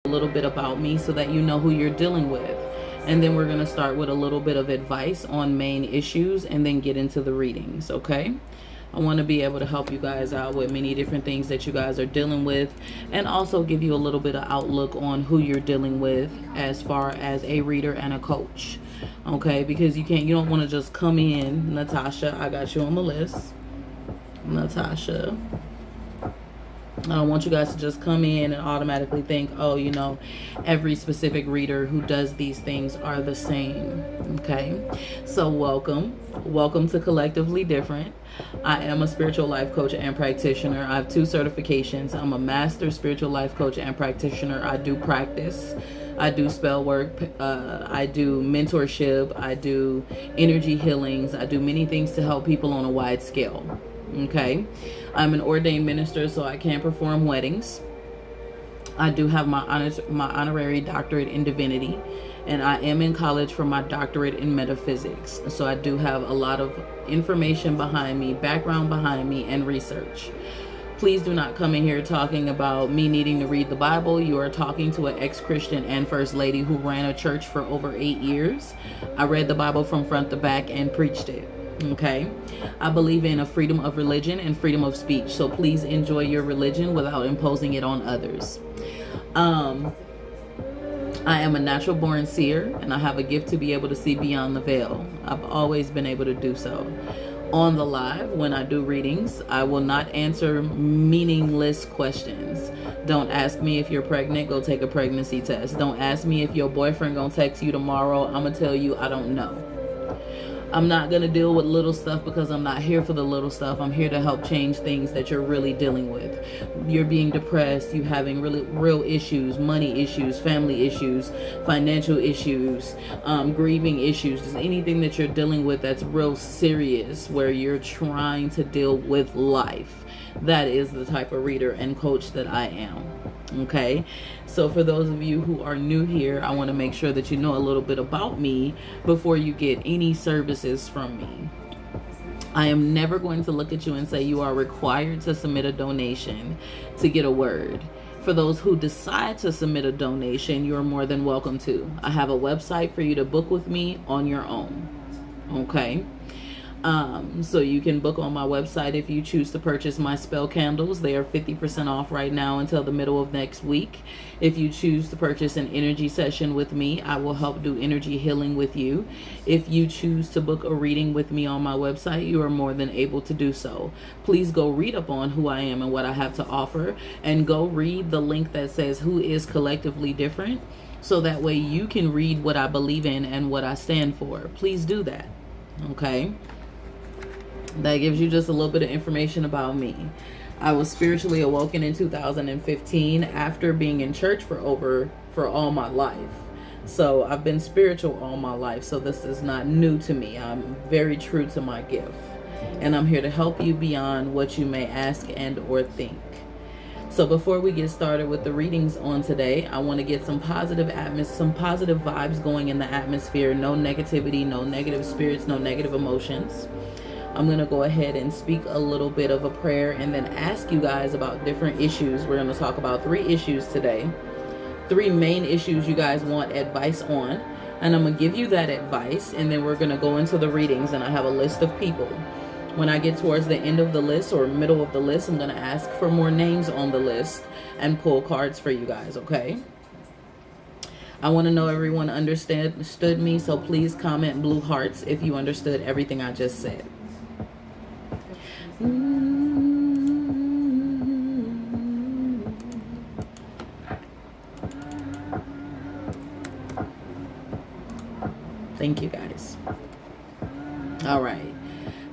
a little bit about me so that you know who you're dealing with. And then we're going to start with a little bit of advice on main issues and then get into the readings, okay? I want to be able to help you guys out with many different things that you guys are dealing with, and also give you a little bit of outlook on who you're dealing with as far as a reader and a coach. Okay, because you don't want to just come in, Natasha, I got you on the list. Natasha, I don't want you guys to just come in and automatically think, oh, every specific reader who does these things are the same. Okay, so welcome to Collectively Different. I am a spiritual life coach and practitioner. I have 2 certifications. I'm a master spiritual life coach and practitioner. I do practice. I do spell work. I do mentorship. I do energy healings. I do many things to help people on a wide scale. Okay, I'm an ordained minister, so I can perform weddings. I do have my honorary doctorate in divinity, and I am in college for my doctorate in metaphysics. So I do have a lot of information behind me, background behind me, and research. Please do not come in here talking about me needing to read the Bible. You are talking to an ex-Christian and first lady who ran a church for over 8 years. I read the Bible from front to back and preached it. Okay, I believe in a freedom of religion and freedom of speech. So please enjoy your religion without imposing it on others. I am a natural born seer, and I have a gift to be able to see beyond the veil. I've always been able to do so. On the live, when I do readings, I will not answer meaningless questions. Don't ask me if you're pregnant, go take a pregnancy test. Don't ask me if your boyfriend gonna text you tomorrow. I'm gonna tell you I don't know. I'm not going to deal with little stuff because I'm not here for the little stuff. I'm here to help change things that you're really dealing with. You're being depressed, you having really real issues, money issues, family issues, financial issues, grieving issues, just anything that you're dealing with that's real serious where you're trying to deal with life. That is the type of reader and coach that I am. Okay, so for those of you who are new here, I want to make sure that you know a little bit about me before you get any services from me. I am never going to look at you and say you are required to submit a donation to get a word. For those who decide to submit a donation, you're more than welcome to. I have a website for you to book with me on your own. Okay. So you can book on my website if you choose to purchase my spell candles. They are 50% off right now until the middle of next week. If you choose to purchase an energy session with me, I will help do energy healing with you. If you choose to book a reading with me on my website, you are more than able to do so. Please go read up on who I am and what I have to offer, and go read the link that says Who is Collectively Different, so that way you can read what I believe in and what I stand for. Please do that. Okay? That gives you just a little bit of information about me. I was spiritually awoken in 2015 after being in church for all my life. So I've been spiritual all my life. So this is not new to me. I'm very true to my gift. And I'm here to help you beyond what you may ask and or think. So before we get started with the readings on today, I want to get some positive vibes going in the atmosphere. No negativity, no negative spirits, no negative emotions. I'm going to go ahead and speak a little bit of a prayer and then ask you guys about different issues. We're going to talk about 3 issues today. 3 main issues you guys want advice on. And I'm going to give you that advice, and then we're going to go into the readings, and I have a list of people. When I get towards the end of the list or middle of the list, I'm going to ask for more names on the list and pull cards for you guys, okay? I want to know everyone understood me, so please comment blue hearts if you understood everything I just said. Thank you guys. All right.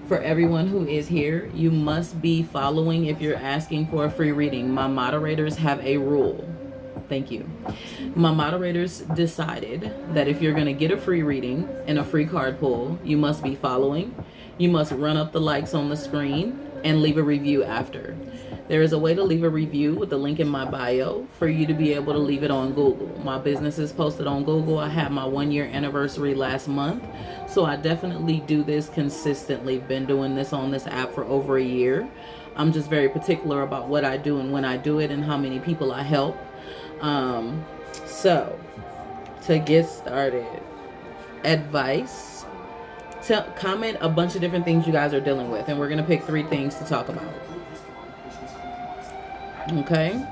For everyone who is here, you must be following if you're asking for a free reading. My moderators have a rule. Thank you. My moderators decided that if you're going to get a free reading and a free card pull, you must be following. You must run up the likes on the screen and leave a review after. There is a way to leave a review with the link in my bio for you to be able to leave it on Google. My business is posted on Google. I had my 1-year anniversary last month, so I definitely do this consistently. Been doing this on this app for over a year. I'm just very particular about what I do and when I do it and how many people I help. So, to get started, advice. Comment a bunch of different things you guys are dealing with, and we're going to pick 3 things to talk about. Okay?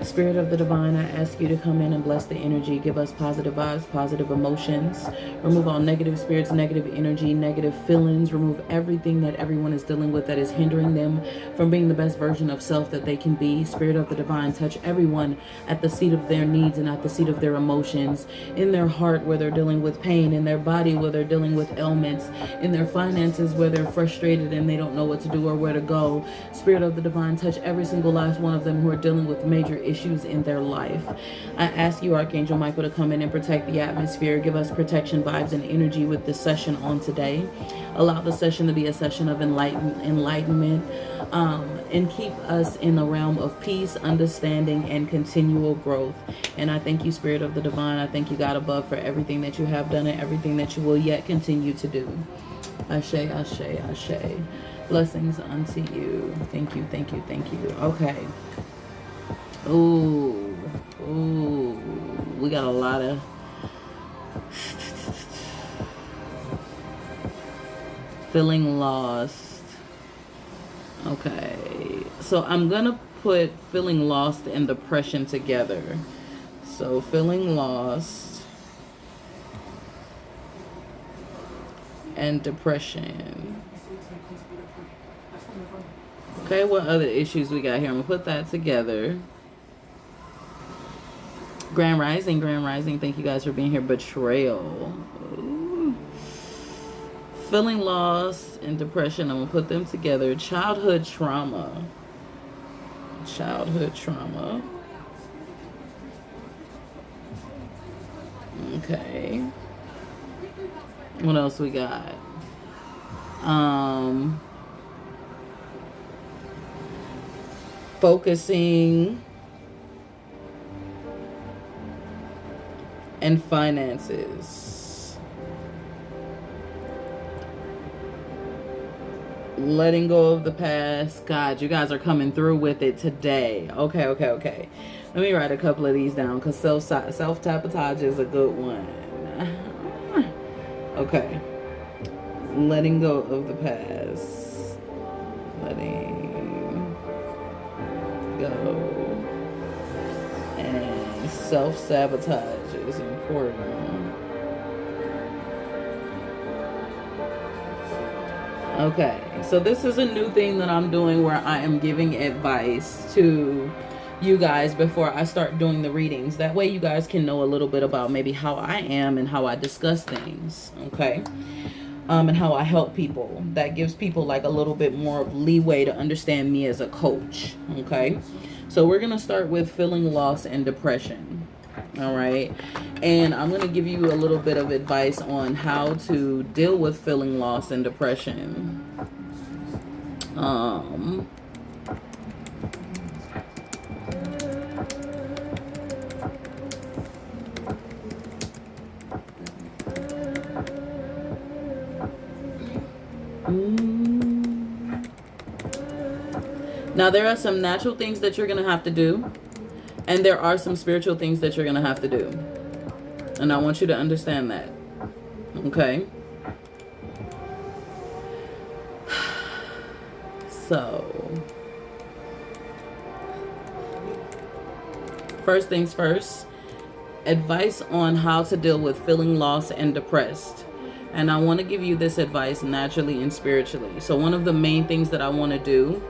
Spirit of the Divine, I ask you to come in and bless the energy. Give us positive vibes, positive emotions. Remove all negative spirits, negative energy, negative feelings. Remove everything that everyone is dealing with that is hindering them from being the best version of self that they can be. Spirit of the Divine, touch everyone at the seat of their needs and at the seat of their emotions. In their heart where they're dealing with pain. In their body where they're dealing with ailments. In their finances where they're frustrated and they don't know what to do or where to go. Spirit of the Divine, touch every single last one of them who are dealing with major issues in their life. I ask you, Archangel Michael, to come in and protect the atmosphere. Give us protection vibes and energy with this session on today. Allow the session to be a session of enlightenment, and keep us in the realm of peace, understanding, and continual growth. And I thank you, Spirit of the Divine. I thank you, God above, for everything that you have done and everything that you will yet continue to do. Ashe, ashe, ashe. Blessings unto you. Thank you, thank you, thank you. Okay. Ooh, we got a lot of feeling lost. Okay, so I'm gonna put feeling lost and depression together. So feeling lost and depression. Okay, what other issues we got here? I'm gonna put that together. Grand Rising, thank you guys for being here. Betrayal. Ooh. Feeling lost and depression, I'm going to put them together. Childhood trauma. Okay. What else we got? Focusing and finances. Letting go of the past. God, you guys are coming through with it today. Okay. Let me write a couple of these down because self-sabotage is a good one. Okay. Letting go of the past. Letting go. And self-sabotage is important. Okay, so this is a new thing that I'm doing where I am giving advice to you guys before I start doing the readings. That way you guys can know a little bit about maybe how I am and how I discuss things, okay? And how I help people. That gives people like a little bit more of leeway to understand me as a coach, okay? So we're going to start with feeling lost and depression, all right? And I'm going to give you a little bit of advice on how to deal with feeling lost and depression. Now, there are some natural things that you're going to have to do, and there are some spiritual things that you're going to have to do. And I want you to understand that. Okay? So, first things first, advice on how to deal with feeling lost and depressed. And I want to give you this advice naturally and spiritually. So one of the main things that I want to do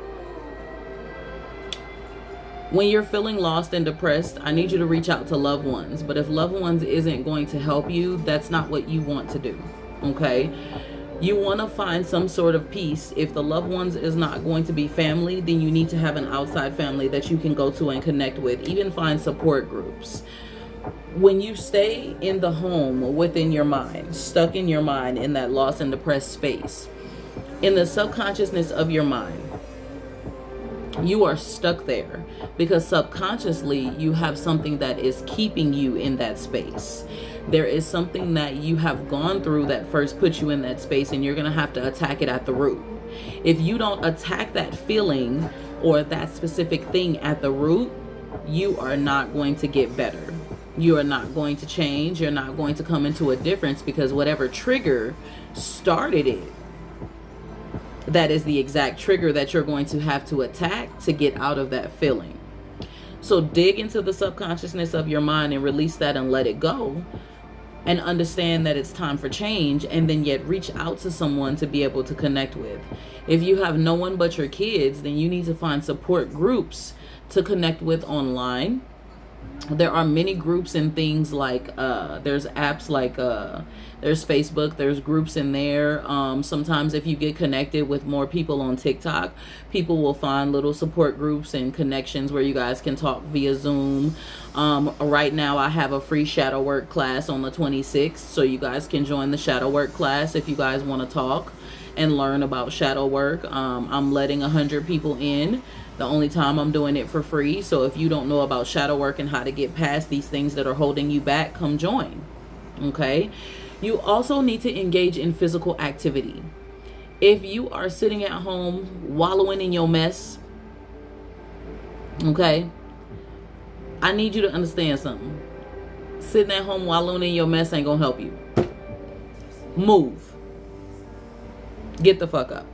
when you're feeling lost and depressed, I need you to reach out to loved ones. But if loved ones isn't going to help you, that's not what you want to do. Okay? You want to find some sort of peace. If the loved ones is not going to be family, then you need to have an outside family that you can go to and connect with. Even find support groups. When you stay in the home within your mind, stuck in your mind in that lost and depressed space, in the subconsciousness of your mind, you are stuck there because subconsciously you have something that is keeping you in that space. There is something that you have gone through that first put you in that space, and you're going to have to attack it at the root. If you don't attack that feeling or that specific thing at the root, you are not going to get better. You are not going to change. You're not going to come into a difference, because whatever trigger started it, that is the exact trigger that you're going to have to attack to get out of that feeling. So dig into the subconsciousness of your mind and release that and let it go, and understand that it's time for change, and then yet reach out to someone to be able to connect with. If you have no one but your kids, then you need to find support groups to connect with online. There are many groups and things like there's apps like there's Facebook, there's groups in there. Sometimes if you get connected with more people on TikTok, people will find little support groups and connections where you guys can talk via Zoom. Right now I have a free shadow work class on the 26th, so you guys can join the shadow work class if you guys want to talk and learn about shadow work. I'm letting 100 people in. The only time I'm doing it for free. So if you don't know about shadow work and how to get past these things that are holding you back, come join. Okay. You also need to engage in physical activity. If you are sitting at home wallowing in your mess, okay, I need you to understand something. Sitting at home wallowing in your mess ain't gonna help you. Move. Get the fuck up.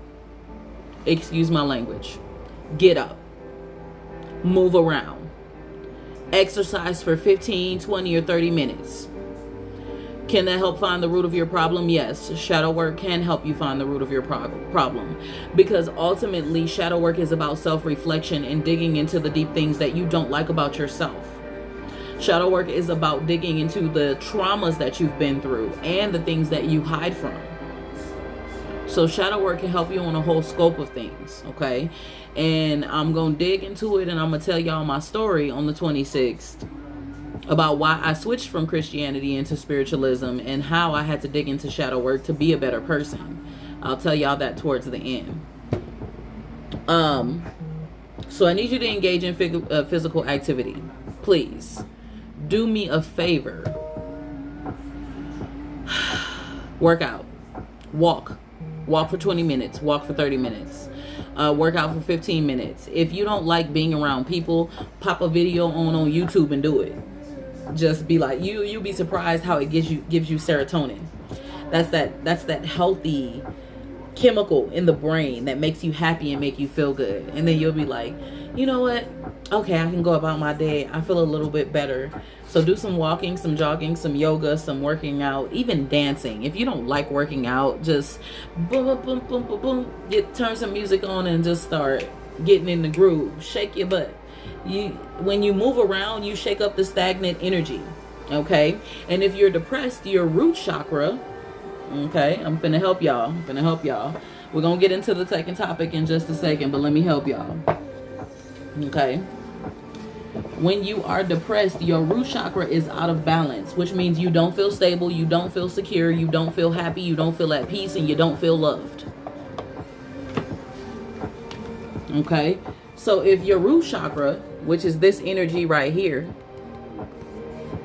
Excuse my language. Get up. Move around. Exercise for 15, 20, or 30 minutes. Can that help find the root of your problem? Yes. Shadow work can help you find the root of your problem. Because ultimately, shadow work is about self-reflection and digging into the deep things that you don't like about yourself. Shadow work is about digging into the traumas that you've been through and the things that you hide from. So shadow work can help you on a whole scope of things, okay? And I'm going to dig into it, and I'm going to tell y'all my story on the 26th about why I switched from Christianity into spiritualism and how I had to dig into shadow work to be a better person. I'll tell y'all that towards the end. So I need you to engage in physical activity. Please do me a favor. Work out. Walk for 20 minutes, walk for 30 minutes, work out for 15 minutes. If you don't like being around people, pop a video on YouTube and do it. Just be like, you'll be surprised how it gives you serotonin. That's that healthy chemical in the brain that makes you happy and make you feel good. And then you'll be like, you know what? Okay, I can go about my day. I feel a little bit better. So do some walking, some jogging, some yoga, some working out, even dancing. If you don't like working out, just boom, boom, boom, boom, boom, turn some music on and just start getting in the groove. Shake your butt. When you move around, you shake up the stagnant energy. Okay? And if you're depressed, your root chakra, okay, I'm finna help y'all. We're gonna get into the second topic in just a second, but let me help y'all. Okay? When you are depressed, your root chakra is out of balance, which means you don't feel stable, you don't feel secure, you don't feel happy, you don't feel at peace, and you don't feel loved. Okay? So if your root chakra, which is this energy right here,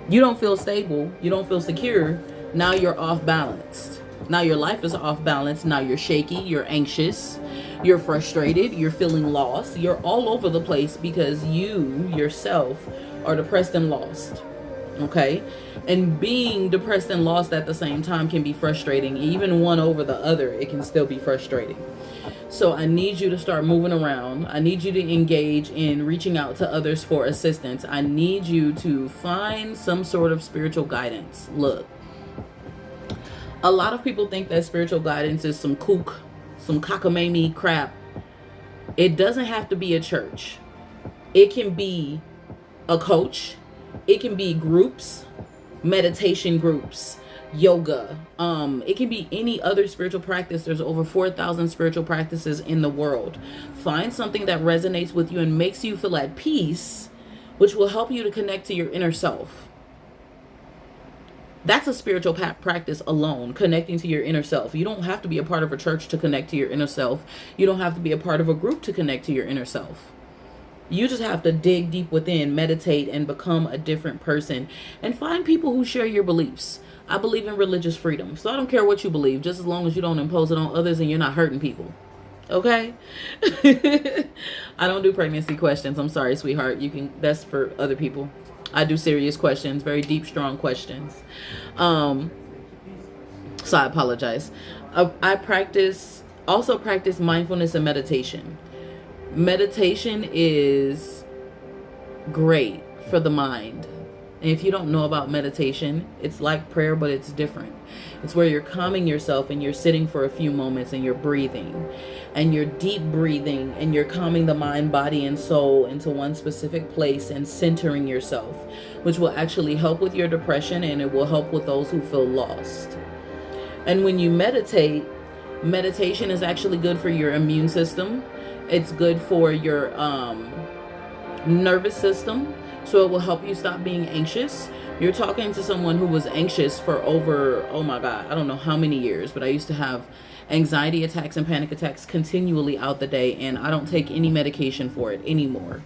you don't feel stable, you don't feel secure, now you're off balance. Now your life is off balance. Now you're shaky, you're anxious, you're frustrated, you're feeling lost, you're all over the place because you yourself are depressed and lost. Okay? And being depressed and lost at the same time can be frustrating. Even one over the other, it can still be frustrating. So I need you to start moving around. I need you to engage in reaching out to others for assistance. I need you to find some sort of spiritual guidance. Look, a lot of people think that spiritual guidance is some kook, some cockamamie crap. It doesn't have to be a church. It can be a coach. It can be groups, meditation groups, yoga. It can be any other spiritual practice. There's over 4,000 spiritual practices in the world. Find something that resonates with you and makes you feel at peace, which will help you to connect to your inner self. That's a spiritual practice alone, connecting to your inner self. You don't have to be a part of a church to connect to your inner self. You don't have to be a part of a group to connect to your inner self. You just have to dig deep within, meditate, and become a different person. And find people who share your beliefs. I believe in religious freedom. So I don't care what you believe, just as long as you don't impose it on others and you're not hurting people. Okay? I don't do pregnancy questions. I'm sorry, sweetheart. That's for other people. I do serious questions, very deep, strong questions. So I apologize. I also practice mindfulness and meditation. Meditation is great for the mind. And if you don't know about meditation, it's like prayer, but it's different. It's where you're calming yourself and you're sitting for a few moments and you're breathing and you're deep breathing and you're calming the mind, body, and soul into one specific place and centering yourself, which will actually help with your depression, and it will help with those who feel lost. And when you meditate, meditation is actually good for your immune system. It's good for your nervous system. So it will help you stop being anxious. You're talking to someone who was anxious for over, oh my God, I don't know how many years, but I used to have anxiety attacks and panic attacks continually out the day, and I don't take any medication for it anymore.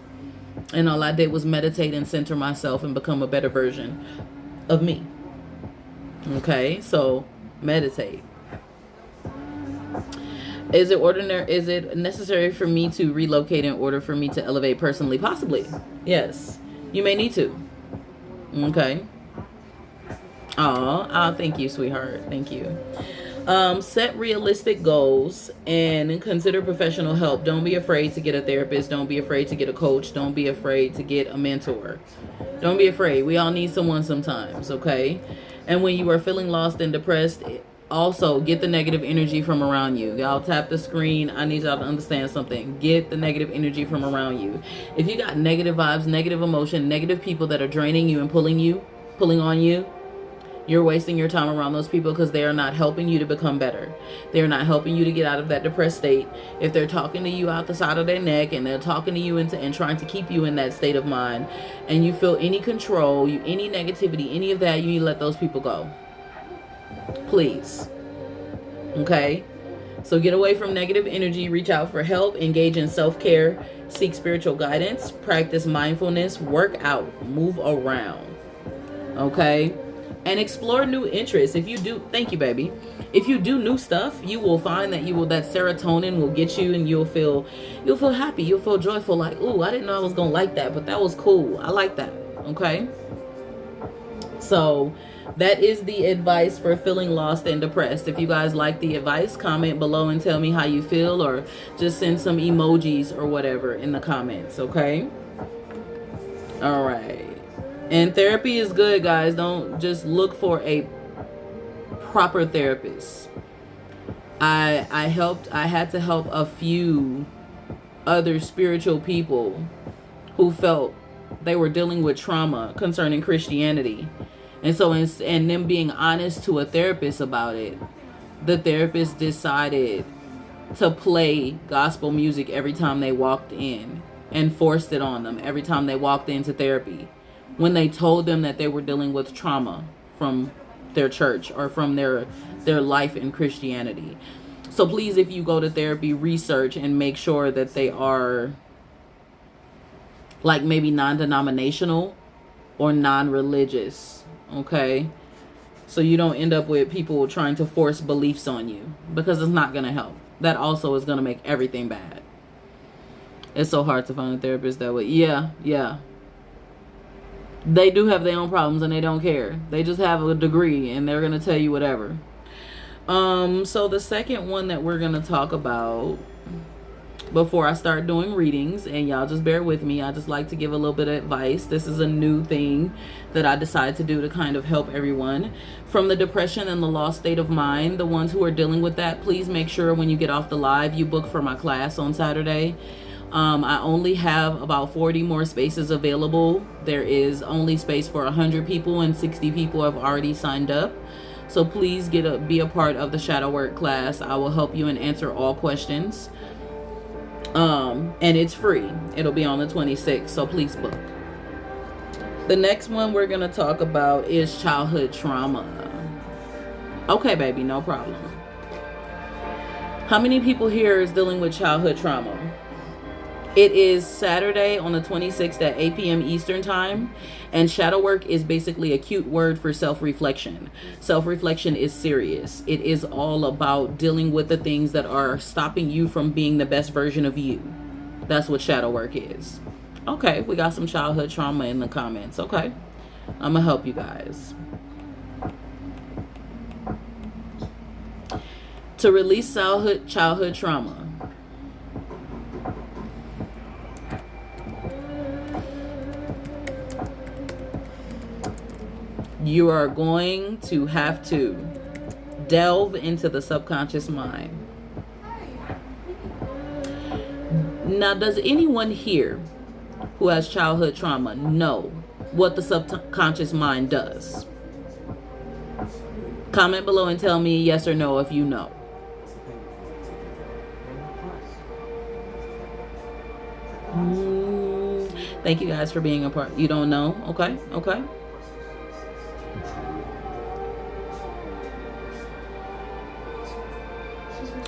And all I did was meditate and center myself and become a better version of me. Okay, so meditate. Is it necessary for me to relocate in order for me to elevate personally? Possibly. Yes. You may need to. Okay. Oh, thank you, sweetheart. Thank you. Set realistic goals and consider professional help. Don't be afraid to get a therapist. Don't be afraid to get a coach. Don't be afraid to get a mentor. Don't be afraid. We all need someone sometimes, okay? And when you are feeling lost and depressed, also get the negative energy from around you. Y'all tap the screen. I need y'all to understand something. Get the negative energy from around you. If you got negative vibes, negative emotion, negative people that are draining you and pulling on you, you're wasting your time around those people because they are not helping you to become better. They're not helping you to get out of that depressed state. If they're talking to you out the side of their neck and they're talking to you and trying to keep you in that state of mind, and you feel any control, any negativity, any of that, you need to let those people go. Please. Okay? So get away from negative energy, reach out for help, engage in self-care, seek spiritual guidance, practice mindfulness, work out, move around. Okay? And explore new interests. If you do, thank you, baby. If you do new stuff, you will find that that serotonin will get you, and you'll feel happy. You'll feel joyful, like, ooh, I didn't know I was gonna like that, but that was cool. I like that. Okay? So that is the advice for feeling lost and depressed. If you guys like the advice, comment below and tell me how you feel, or just send some emojis or whatever in the comments, okay? All right. And therapy is good, guys. Don't just look for a proper therapist. I had to help a few other spiritual people who felt they were dealing with trauma concerning Christianity. And so, and them being honest to a therapist about it, the therapist decided to play gospel music every time they walked in and forced it on them every time they walked into therapy, when they told them that they were dealing with trauma from their church or from their life in Christianity. So please, if you go to therapy, research and make sure that they are like maybe non-denominational or non-religious. Okay, so you don't end up with people trying to force beliefs on you, because it's not going to help. That also is going to make everything bad. It's so hard to find a therapist that way. Yeah. They do have their own problems and they don't care. They just have a degree and they're going to tell you whatever. So the second one that we're going to talk about before I start doing readings, and y'all just bear with me, I just like to give a little bit of advice. This is a new thing that I decided to do to kind of help everyone from the depression and the lost state of mind. The ones who are dealing with that, please make sure when you get off the live, you book for my class on Saturday. I only have about 40 more spaces available. There is only space for 100 people, and 60 people have already signed up. So please be a part of the shadow work class. I will help you and answer all questions. And it's free. It'll be on the 26th, so please book. The next one we're going to talk about is childhood trauma. Okay, baby, no problem. How many people here is dealing with childhood trauma? It is Saturday on the 26th at 8 p.m. Eastern time. And shadow work is basically a cute word for self-reflection. Self-reflection is serious. It is all about dealing with the things that are stopping you from being the best version of you. That's what shadow work is. Okay, we got some childhood trauma in the comments. Okay, I'm gonna help you guys. To release childhood trauma, you are going to have to delve into the subconscious mind. Now, does anyone here who has childhood trauma know what the subconscious mind does? Comment below and tell me yes or no if you know. Thank you guys for being a part. You don't know? Okay, okay.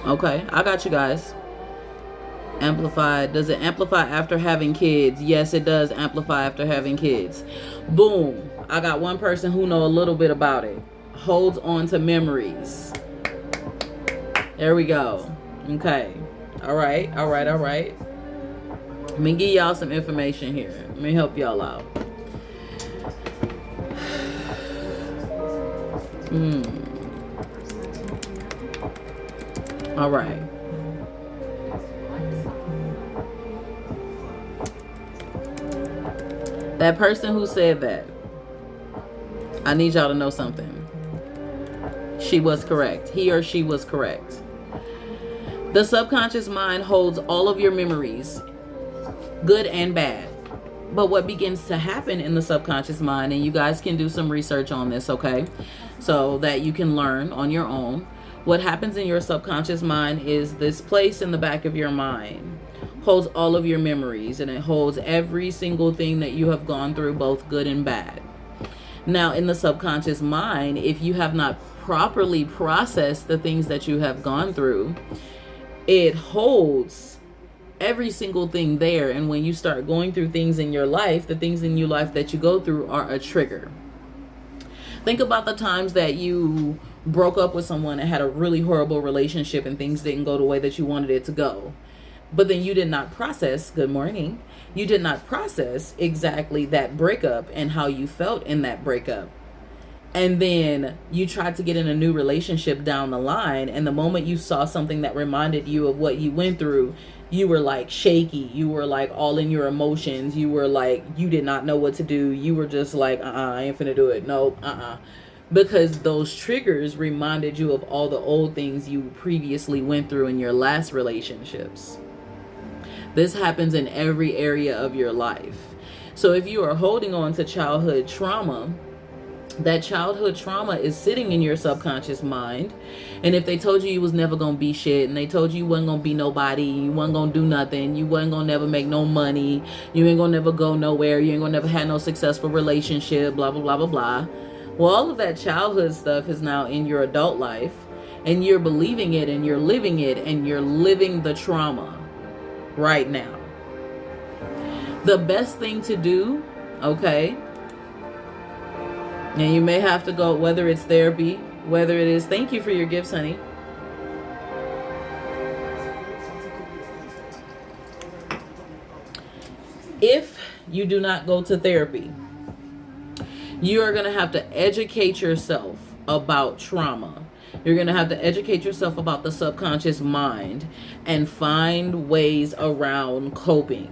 Okay, I got you guys. Amplify. Does it amplify after having kids? Yes, it does amplify after having kids. Boom. I got one person who know a little bit about it. Holds on to memories. There we go. Okay. All right. Let me give y'all some information here. Let me help y'all out. All right. That person who said that, I need y'all to know something. She was correct. He or she was correct. The subconscious mind holds all of your memories, good and bad. But what begins to happen in the subconscious mind, and you guys can do some research on this, okay? So that you can learn on your own. What happens in your subconscious mind is this place in the back of your mind holds all of your memories, and it holds every single thing that you have gone through, both good and bad. Now, in the subconscious mind, if you have not properly processed the things that you have gone through, it holds every single thing there. And when you start going through things in your life, the things in your life that you go through are a trigger. Think about the times that you broke up with someone and had a really horrible relationship and things didn't go the way that you wanted it to go. But then you did not process, good morning, you did not process exactly that breakup and how you felt in that breakup. And then you tried to get in a new relationship down the line, and the moment you saw something that reminded you of what you went through, you were like shaky. You were like all in your emotions. You were like, you did not know what to do. You were just like, I ain't finna do it. Nope, because those triggers reminded you of all the old things you previously went through in your last relationships. This happens in every area of your life. So if you are holding on to childhood trauma, that childhood trauma is sitting in your subconscious mind. And if they told you was never gonna be shit, and they told you wasn't gonna be nobody, you wasn't gonna do nothing, you wasn't gonna never make no money, you ain't gonna never go nowhere, you ain't gonna never have no successful relationship, blah blah blah blah blah. Well, all of that childhood stuff is now in your adult life, and you're believing it, and you're living it, and you're living the trauma right now. The best thing to do, okay, and you may have to go, whether it's therapy, whether it is, thank you for your gifts, honey. If you do not go to therapy, you are going to have to educate yourself about trauma. You're going to have to educate yourself about the subconscious mind and find ways around coping.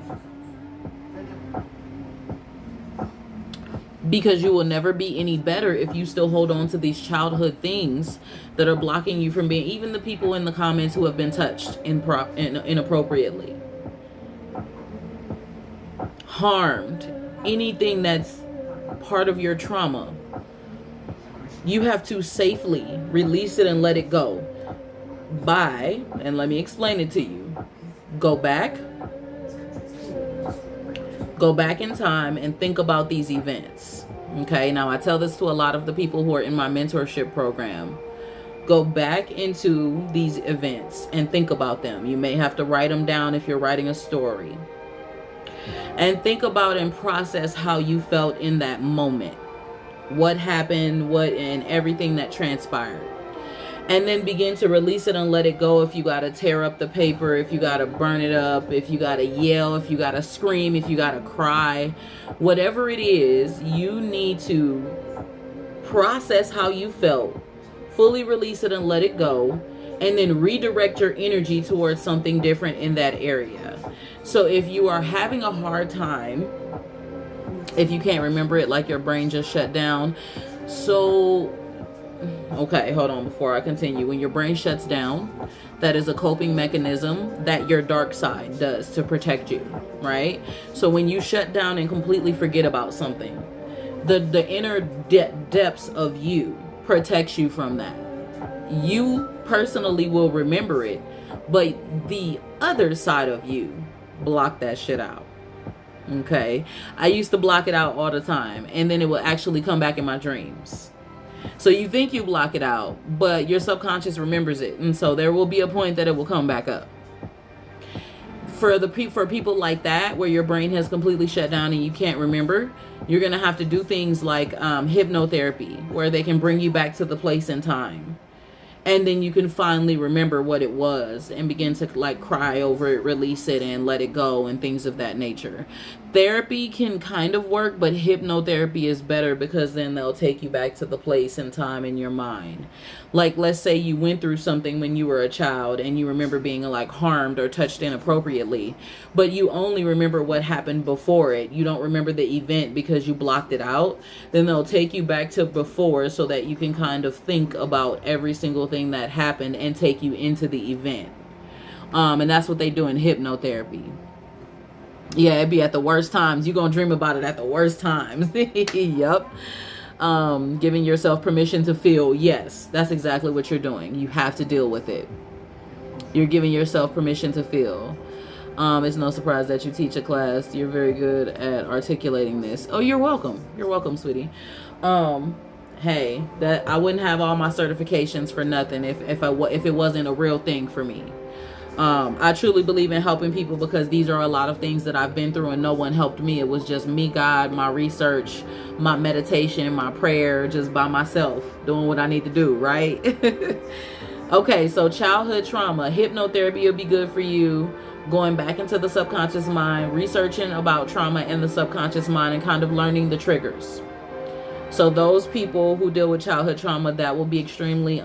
Because you will never be any better if you still hold on to these childhood things that are blocking you from being, even the people in the comments who have been touched inappropriately, harmed, anything that's part of your trauma. You have to safely release it and let it go by, and let me explain it to you, go back in time and think about these events. Okay, now I tell this to a lot of the people who are in my mentorship program. Go back into these events and think about them. You may have to write them down if you're writing a story. And think about and process how you felt in that moment. What happened, and everything that transpired. And then begin to release it and let it go. If you got to tear up the paper, if you got to burn it up, if you got to yell, if you got to scream, if you got to cry, whatever it is, you need to process how you felt, fully release it and let it go, and then redirect your energy towards something different in that area. So if you are having a hard time, if you can't remember it, like your brain just shut down. So, okay, hold on before I continue. When your brain shuts down, that is a coping mechanism that your dark side does to protect you, right? So when you shut down and completely forget about something, the inner depths of you protects you from that. You personally will remember it, but the other side of you block that shit out. Okay, I used to block it out all the time, and then it will actually come back in my dreams. So you think you block it out, but your subconscious remembers it, and so there will be a point that it will come back up. For people like that, where your brain has completely shut down and you can't remember, you're gonna have to do things like hypnotherapy, where they can bring you back to the place and time. And then you can finally remember what it was and begin to like cry over it, release it, and let it go, and things of that nature. Therapy can kind of work, but hypnotherapy is better, because then they'll take you back to the place and time in your mind. Like, let's say you went through something when you were a child and you remember being like harmed or touched inappropriately, but you only remember what happened before it. You don't remember the event because you blocked it out. Then they'll take you back to before, so that you can kind of think about every single thing that happened and take you into the event. And that's what they do in hypnotherapy. Yeah, it'd be at the worst times. You're gonna dream about it at the worst times. Yep. Giving yourself permission to feel. Yes, that's exactly what you're doing. You have to deal with it. You're giving yourself permission to feel. It's no surprise that you teach a class. You're very good at articulating this. Oh, you're welcome. You're welcome, sweetie. Hey, that I wouldn't have all my certifications for nothing if it wasn't a real thing for me. I truly believe in helping people, because these are a lot of things that I've been through and no one helped me. It was just me, God, my research, my meditation, my prayer, just by myself doing what I need to do, right? Okay, so childhood trauma, hypnotherapy will be good for you. Going back into the subconscious mind, researching about trauma in the subconscious mind, and kind of learning the triggers. So those people who deal with childhood trauma, that will be extremely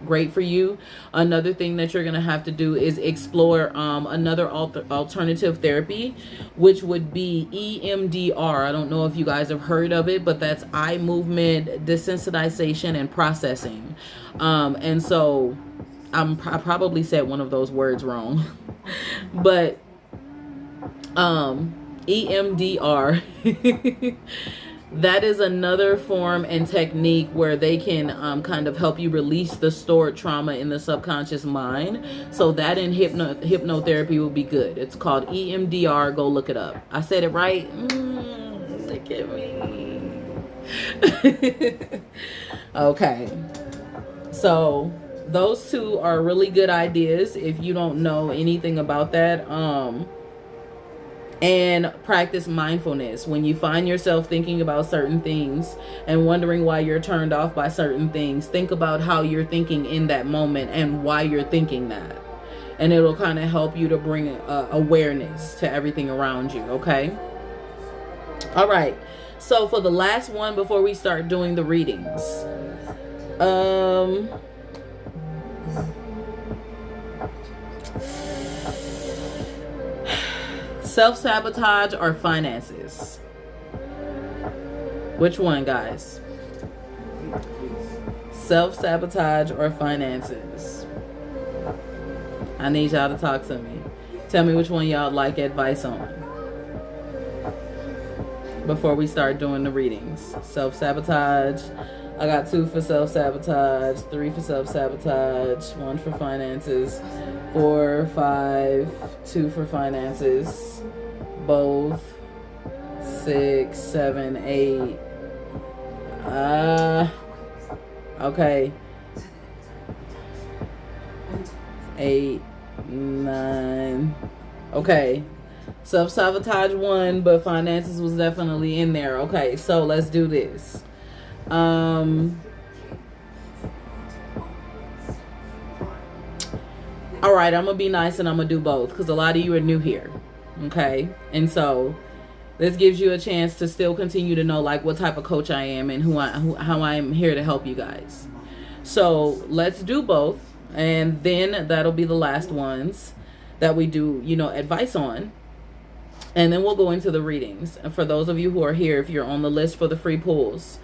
great for you. Another thing that you're going to have to do is explore another alternative therapy, which would be EMDR. I don't know if you guys have heard of it, but that's eye movement desensitization and processing. And so I probably said one of those words wrong, but EMDR that is another form and technique where they can kind of help you release the stored trauma in the subconscious mind. So that in hypnotherapy will be good. It's called EMDR. Go look it up. I said it right? Look at me. Okay. So those two are really good ideas if you don't know anything about that. And practice mindfulness. When you find yourself thinking about certain things and wondering why you're turned off by certain things, think about how you're thinking in that moment and why you're thinking that. And it'll kind of help you to bring awareness to everything around you, okay? All right. So for the last one before we start doing the readings, self-sabotage or finances? Which one, guys? Self-sabotage or finances? I need y'all to talk to me. Tell me which one y'all like advice on before we start doing the readings. Self-sabotage. I got 2 for self-sabotage, 3 for self-sabotage, 1 for finances, 4, 5, 2 for finances, both, 6, 7, 8. Okay. 8, 9. Okay. Self-sabotage 1, but finances was definitely in there. Okay, so let's do this. All right, I'm going to be nice and I'm going to do both because a lot of you are new here. Okay. And so this gives you a chance to still continue to know like what type of coach I am and how I'm here to help you guys. So let's do both. And then that'll be the last ones that we do, advice on. And then we'll go into the readings. And for those of you who are here, if you're on the list for the free pulls,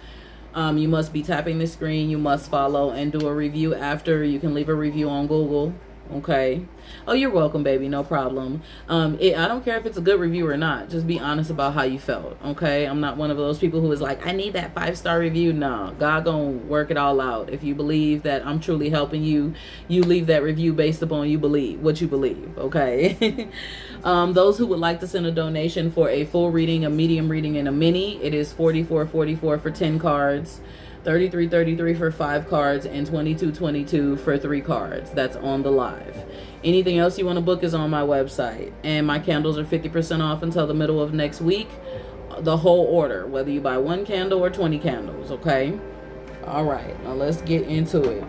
you must be tapping the screen. You must follow and do a review after. You can leave a review on Google. Okay. Oh, you're welcome, baby. No problem. I don't care if it's a good review or not. Just be honest about how you felt. Okay. I'm not one of those people who is like, I need that 5-star review. No, God gonna work it all out. If you believe that I'm truly helping you, you leave that review based upon what you believe. Okay. Those who would like to send a donation for a full reading, a medium reading, and a mini, it is $44.44 for 10 cards. $33.33 for 5 cards, and $22.22 for 3 cards. That's on the live. Anything else you want to book is on my website. And my candles are 50% off until the middle of next week. The whole order, whether you buy 1 candle or 20 candles, okay? All right, now let's get into it.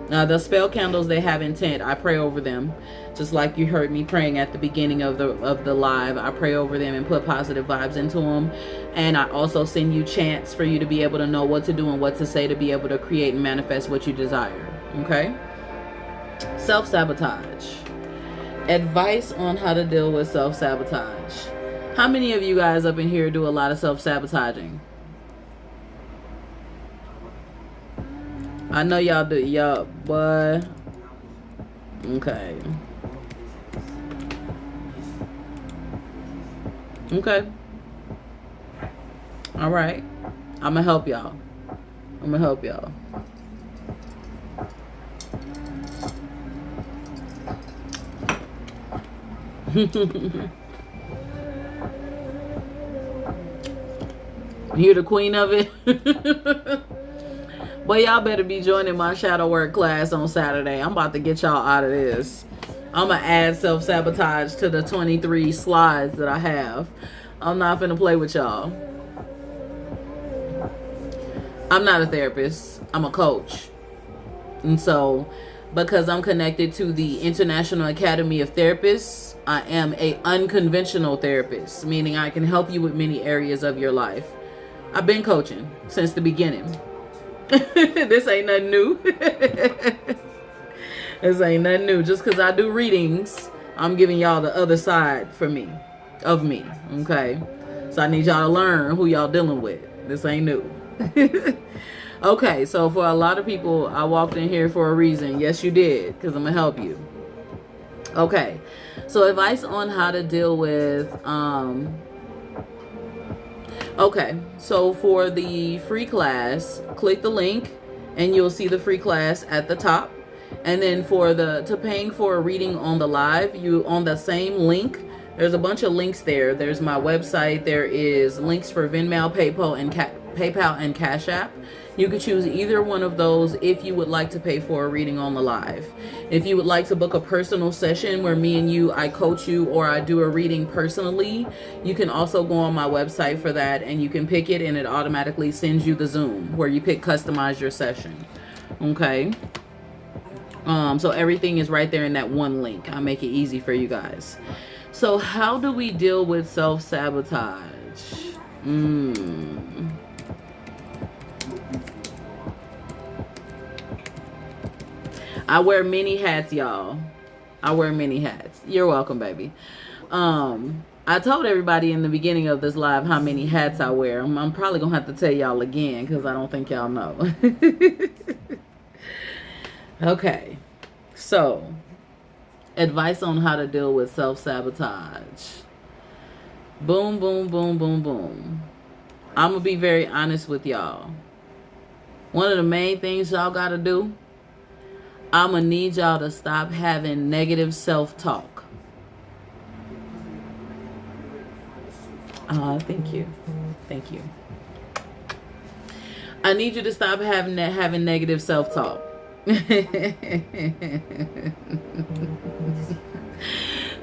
Now, the spell candles, they have intent. I pray over them. Just like you heard me praying at the beginning of the live. I pray over them and put positive vibes into them. And I also send you chants for you to be able to know what to do and what to say to be able to create and manifest what you desire. Okay? Self-sabotage. Advice on how to deal with self-sabotage. How many of you guys up in here do a lot of self-sabotaging? I know y'all do. Y'all, boy. Okay. Okay. All right. I'm gonna help y'all. You're the queen of it. But y'all better be joining my shadow work class on Saturday. I'm about to get y'all out of this. I'm going to add self-sabotage to the 23 slides that I have. I'm not finna play with y'all. I'm not a therapist. I'm a coach. And so, because I'm connected to the International Academy of Therapists, I am an unconventional therapist, meaning I can help you with many areas of your life. I've been coaching since the beginning. This ain't nothing new. This ain't nothing new. Just because I do readings, I'm giving y'all the other side of me. Okay? So I need y'all to learn who y'all dealing with. This ain't new. Okay, so for a lot of people, I walked in here for a reason. Yes, you did, because I'm going to help you. Okay, so advice on how to deal with... Okay, so for the free class, click the link and you'll see the free class at the top. And then for paying for a reading on the live, on the same link, there's a bunch of links there. There's my website. There is links for Venmo, PayPal, and Cash App. You could choose either one of those if you would like to pay for a reading on the live. If you would like to book a personal session where me and you, I coach you or I do a reading personally, you can also go on my website for that and you can pick it and it automatically sends you the Zoom where you customize your session. Okay. So everything is right there in that one link. I make it easy for you guys. So how do we deal with self-sabotage? I wear many hats, y'all. I wear many hats. You're welcome, baby. I told everybody in the beginning of this live how many hats I wear. I'm probably going to have to tell y'all again because I don't think y'all know. Okay. So, advice on how to deal with self-sabotage. Boom, boom, boom, boom, boom. I'm going to be very honest with y'all. One of the main things y'all got to do, I'm going to need y'all to stop having negative self-talk. Thank you. Thank you. I need you to stop having negative self-talk.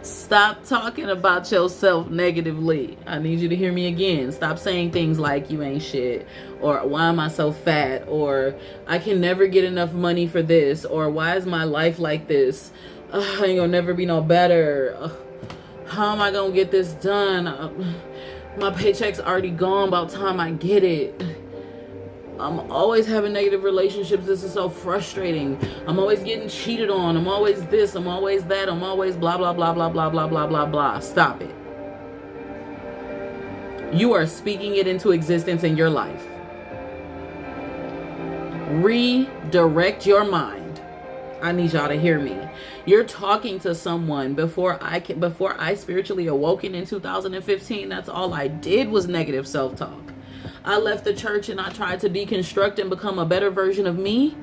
Stop talking about yourself negatively. I need you to hear me again. Stop saying things like you ain't shit, or why am I so fat, or I can never get enough money for this, or why is my life like this, I ain't gonna never be no better. How am I gonna get this done? My paycheck's already gone by the time I get it. I'm always having negative relationships. This is so frustrating. I'm always getting cheated on. I'm always this. I'm always that. I'm always blah, blah, blah, blah, blah, blah, blah, blah, blah. Stop it. You are speaking it into existence in your life. Redirect your mind. I need y'all to hear me. You're talking to someone. Before I spiritually awoken in 2015, that's all I did was negative self-talk. I left the church and I tried to deconstruct and become a better version of me.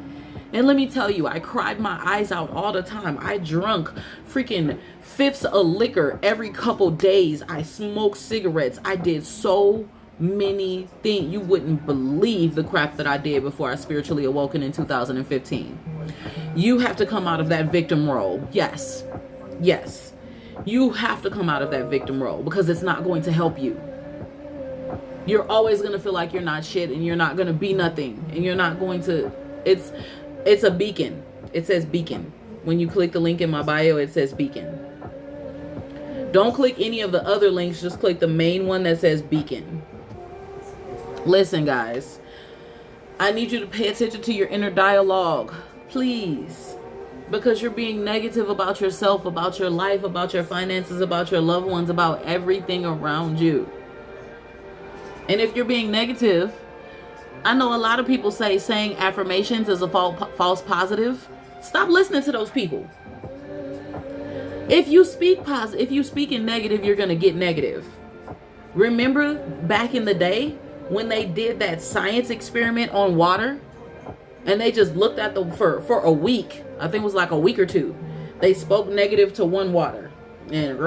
And let me tell you, I cried my eyes out all the time. I drunk freaking fifths of liquor every couple days. I smoked cigarettes. I did so many things. You wouldn't believe the crap that I did before I spiritually awoken in 2015. You have to come out of that victim role. Yes. Yes. You have to come out of that victim role because it's not going to help you. You're always going to feel like you're not shit and you're not going to be nothing. And you're not going to... It's a beacon. It says beacon. When you click the link in my bio, it says beacon. Don't click any of the other links. Just click the main one that says beacon. Listen, guys. I need you to pay attention to your inner dialogue. Please. Because you're being negative about yourself, about your life, about your finances, about your loved ones, about everything around you. And if you're being negative, I know a lot of people say saying affirmations is a false positive. Stop listening to those people. If you speak positive, if you speak in negative, you're going to get negative. Remember back in the day when they did that science experiment on water and they just looked at them for a week. I think it was like a week or two. They spoke negative to one water and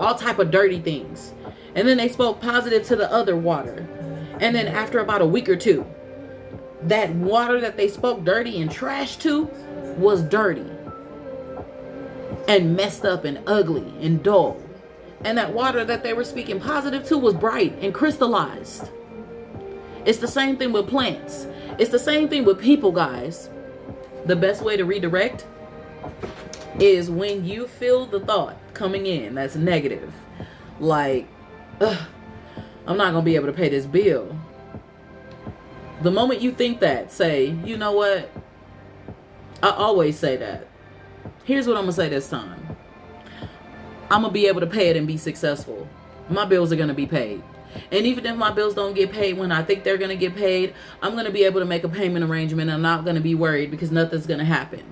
all type of dirty things. And then they spoke positive to the other water. And then after about a week or two, that water that they spoke dirty and trash to was dirty and messed up and ugly and dull. And that water that they were speaking positive to was bright and crystallized. It's the same thing with plants. It's the same thing with people, guys. The best way to redirect is when you feel the thought coming in that's negative. Like, I'm not going to be able to pay this bill. The moment you think that, say, you know what? I always say that. Here's what I'm going to say this time. I'm going to be able to pay it and be successful. My bills are going to be paid. And even if my bills don't get paid when I think they're going to get paid, I'm going to be able to make a payment arrangement. I'm not going to be worried because nothing's going to happen.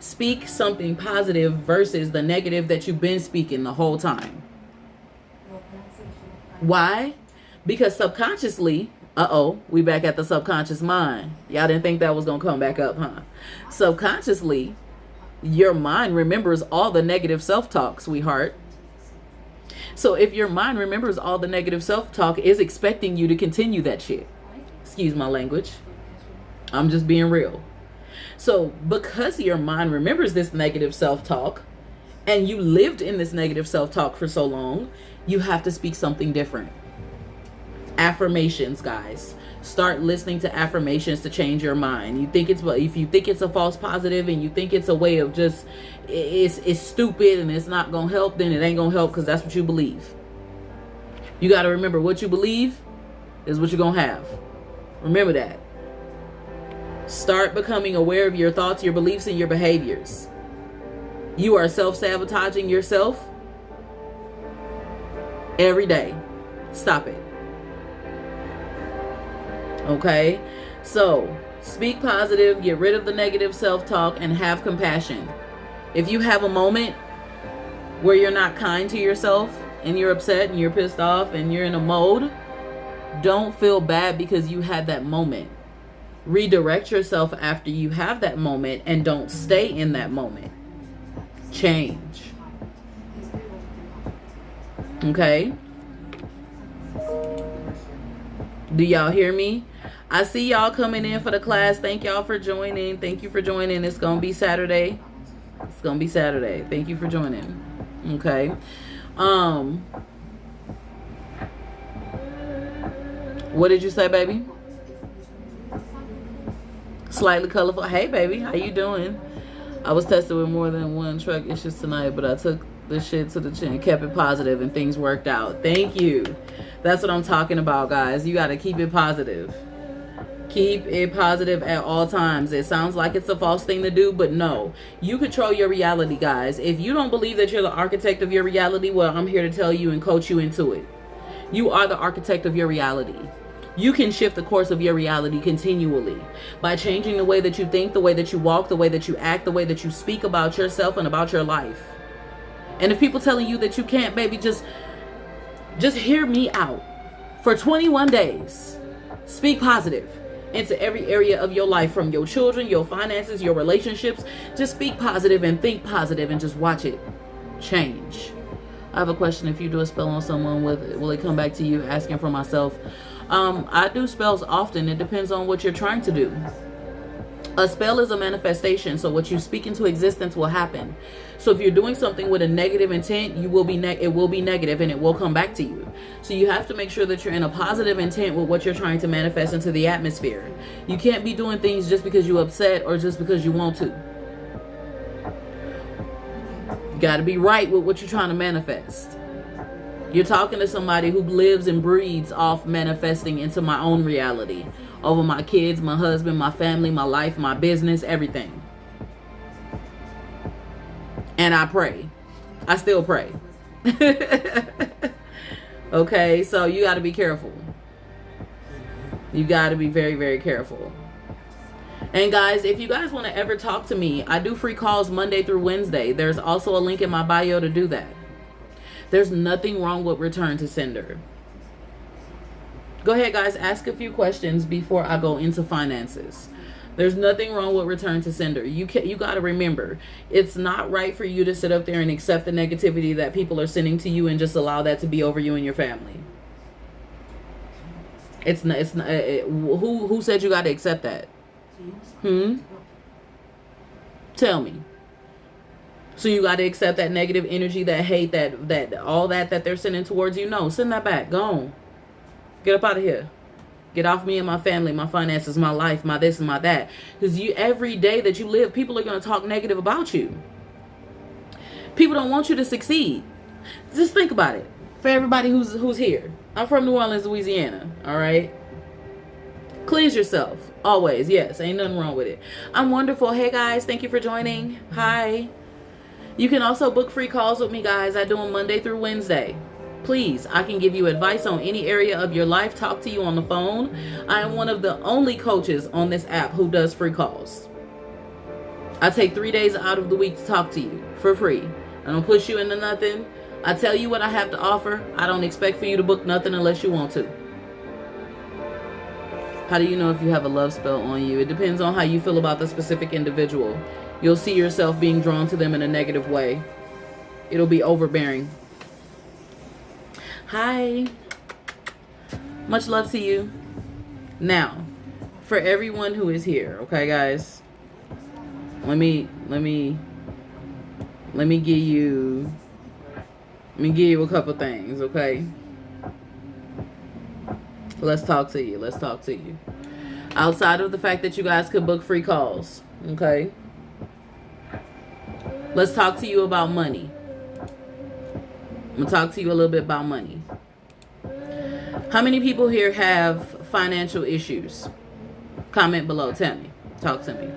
Speak something positive versus the negative that you've been speaking the whole time. Why? Because subconsciously, we back at the subconscious mind. Y'all didn't think that was going to come back up, huh? Subconsciously, your mind remembers all the negative self-talk, sweetheart. So if your mind remembers all the negative self-talk, is expecting you to continue that shit. Excuse my language. I'm just being real. So because your mind remembers this negative self-talk, and you lived in this negative self-talk for so long, you have to speak something different. Affirmations, guys. Start listening to affirmations to change your mind. If you think it's a false positive and you think it's a way of just it's stupid and it's not gonna help, then it ain't gonna help because that's what you believe. You got to remember, what you believe is what you're gonna have. Remember that. Start becoming aware of your thoughts, your beliefs, and your behaviors. You are self-sabotaging yourself every day. Stop it. Okay? So, speak positive, get rid of the negative self-talk, and have compassion. If you have a moment where you're not kind to yourself, and you're upset, and you're pissed off, and you're in a mode, don't feel bad because you had that moment. Redirect yourself after you have that moment, and don't stay in that moment. Change. Okay? Do y'all hear me? I see y'all coming in for the class. Thank y'all for joining. Thank you for joining. It's going to be Saturday. It's going to be Saturday. Thank you for joining. Okay. What did you say, baby? Slightly colorful. Hey, baby. How you doing? I was tested with more than one truck issues tonight, but I took the shit to the chin, kept it positive, and things worked out. Thank you. That's what I'm talking about, guys. You got to keep it positive. Keep it positive at all times. It sounds like it's a false thing to do, but no. You control your reality, guys. If you don't believe that you're the architect of your reality, well, I'm here to tell you and coach you into it. You are the architect of your reality. You can shift the course of your reality continually by changing the way that you think, the way that you walk, the way that you act, the way that you speak about yourself and about your life. And if people telling you that you can't, baby, just hear me out. For 21 days, speak positive into every area of your life, from your children, your finances, your relationships. Just speak positive and think positive and just watch it change. I have a question. If you do a spell on someone, will it come back to you? Asking for myself. I do spells often. It depends on what you're trying to do. A spell is a manifestation, so what you speak into existence will happen. So if you're doing something with a negative intent, it will be negative and it will come back to you. So you have to make sure that you're in a positive intent with what you're trying to manifest into the atmosphere. You can't be doing things just because you're upset or just because you want to. You got to be right with what you're trying to manifest. You're talking to somebody who lives and breathes off manifesting into my own reality. Over my kids, my husband, my family, my life, my business, everything. And I pray. I still pray. Okay, so you got to be careful. You got to be very, very careful. And guys, if you guys want to ever talk to me, I do free calls Monday through Wednesday. There's also a link in my bio to do that. There's nothing wrong with return to sender. Go ahead, guys. Ask a few questions before I go into finances. There's nothing wrong with return to sender. You got to remember, it's not right for you to sit up there and accept the negativity that people are sending to you and just allow that to be over you and your family. It's not. Who said you got to accept that? Tell me. So you got to accept that negative energy, that hate, that all that they're sending towards you? No, send that back. Go on. Get up out of here. Get off me and my family, my finances, my life, my this and my that. Because every day that you live, people are going to talk negative about you. People don't want you to succeed. Just think about it. For everybody who's here. I'm from New Orleans, Louisiana. All right. Cleanse yourself. Always. Yes. Ain't nothing wrong with it. I'm wonderful. Hey, guys. Thank you for joining. Hi. You can also book free calls with me, guys. I do them Monday through Wednesday. Please, I can give you advice on any area of your life, talk to you on the phone. I am one of the only coaches on this app who does free calls. I take 3 days out of the week to talk to you for free. I don't push you into nothing. I tell you what I have to offer. I don't expect for you to book nothing unless you want to. How do you know if you have a love spell on you? It depends on how you feel about the specific individual. You'll see yourself being drawn to them in a negative way. It'll be overbearing. Hi. Much love to you. Now, for everyone who is here, okay, guys? Let me give you a couple things, okay? Let's talk to you. Outside of the fact that you guys could book free calls, okay? Let's talk to you about money. I'm going to talk to you a little bit about money. How many people here have financial issues? Comment below. Tell me. Talk to me.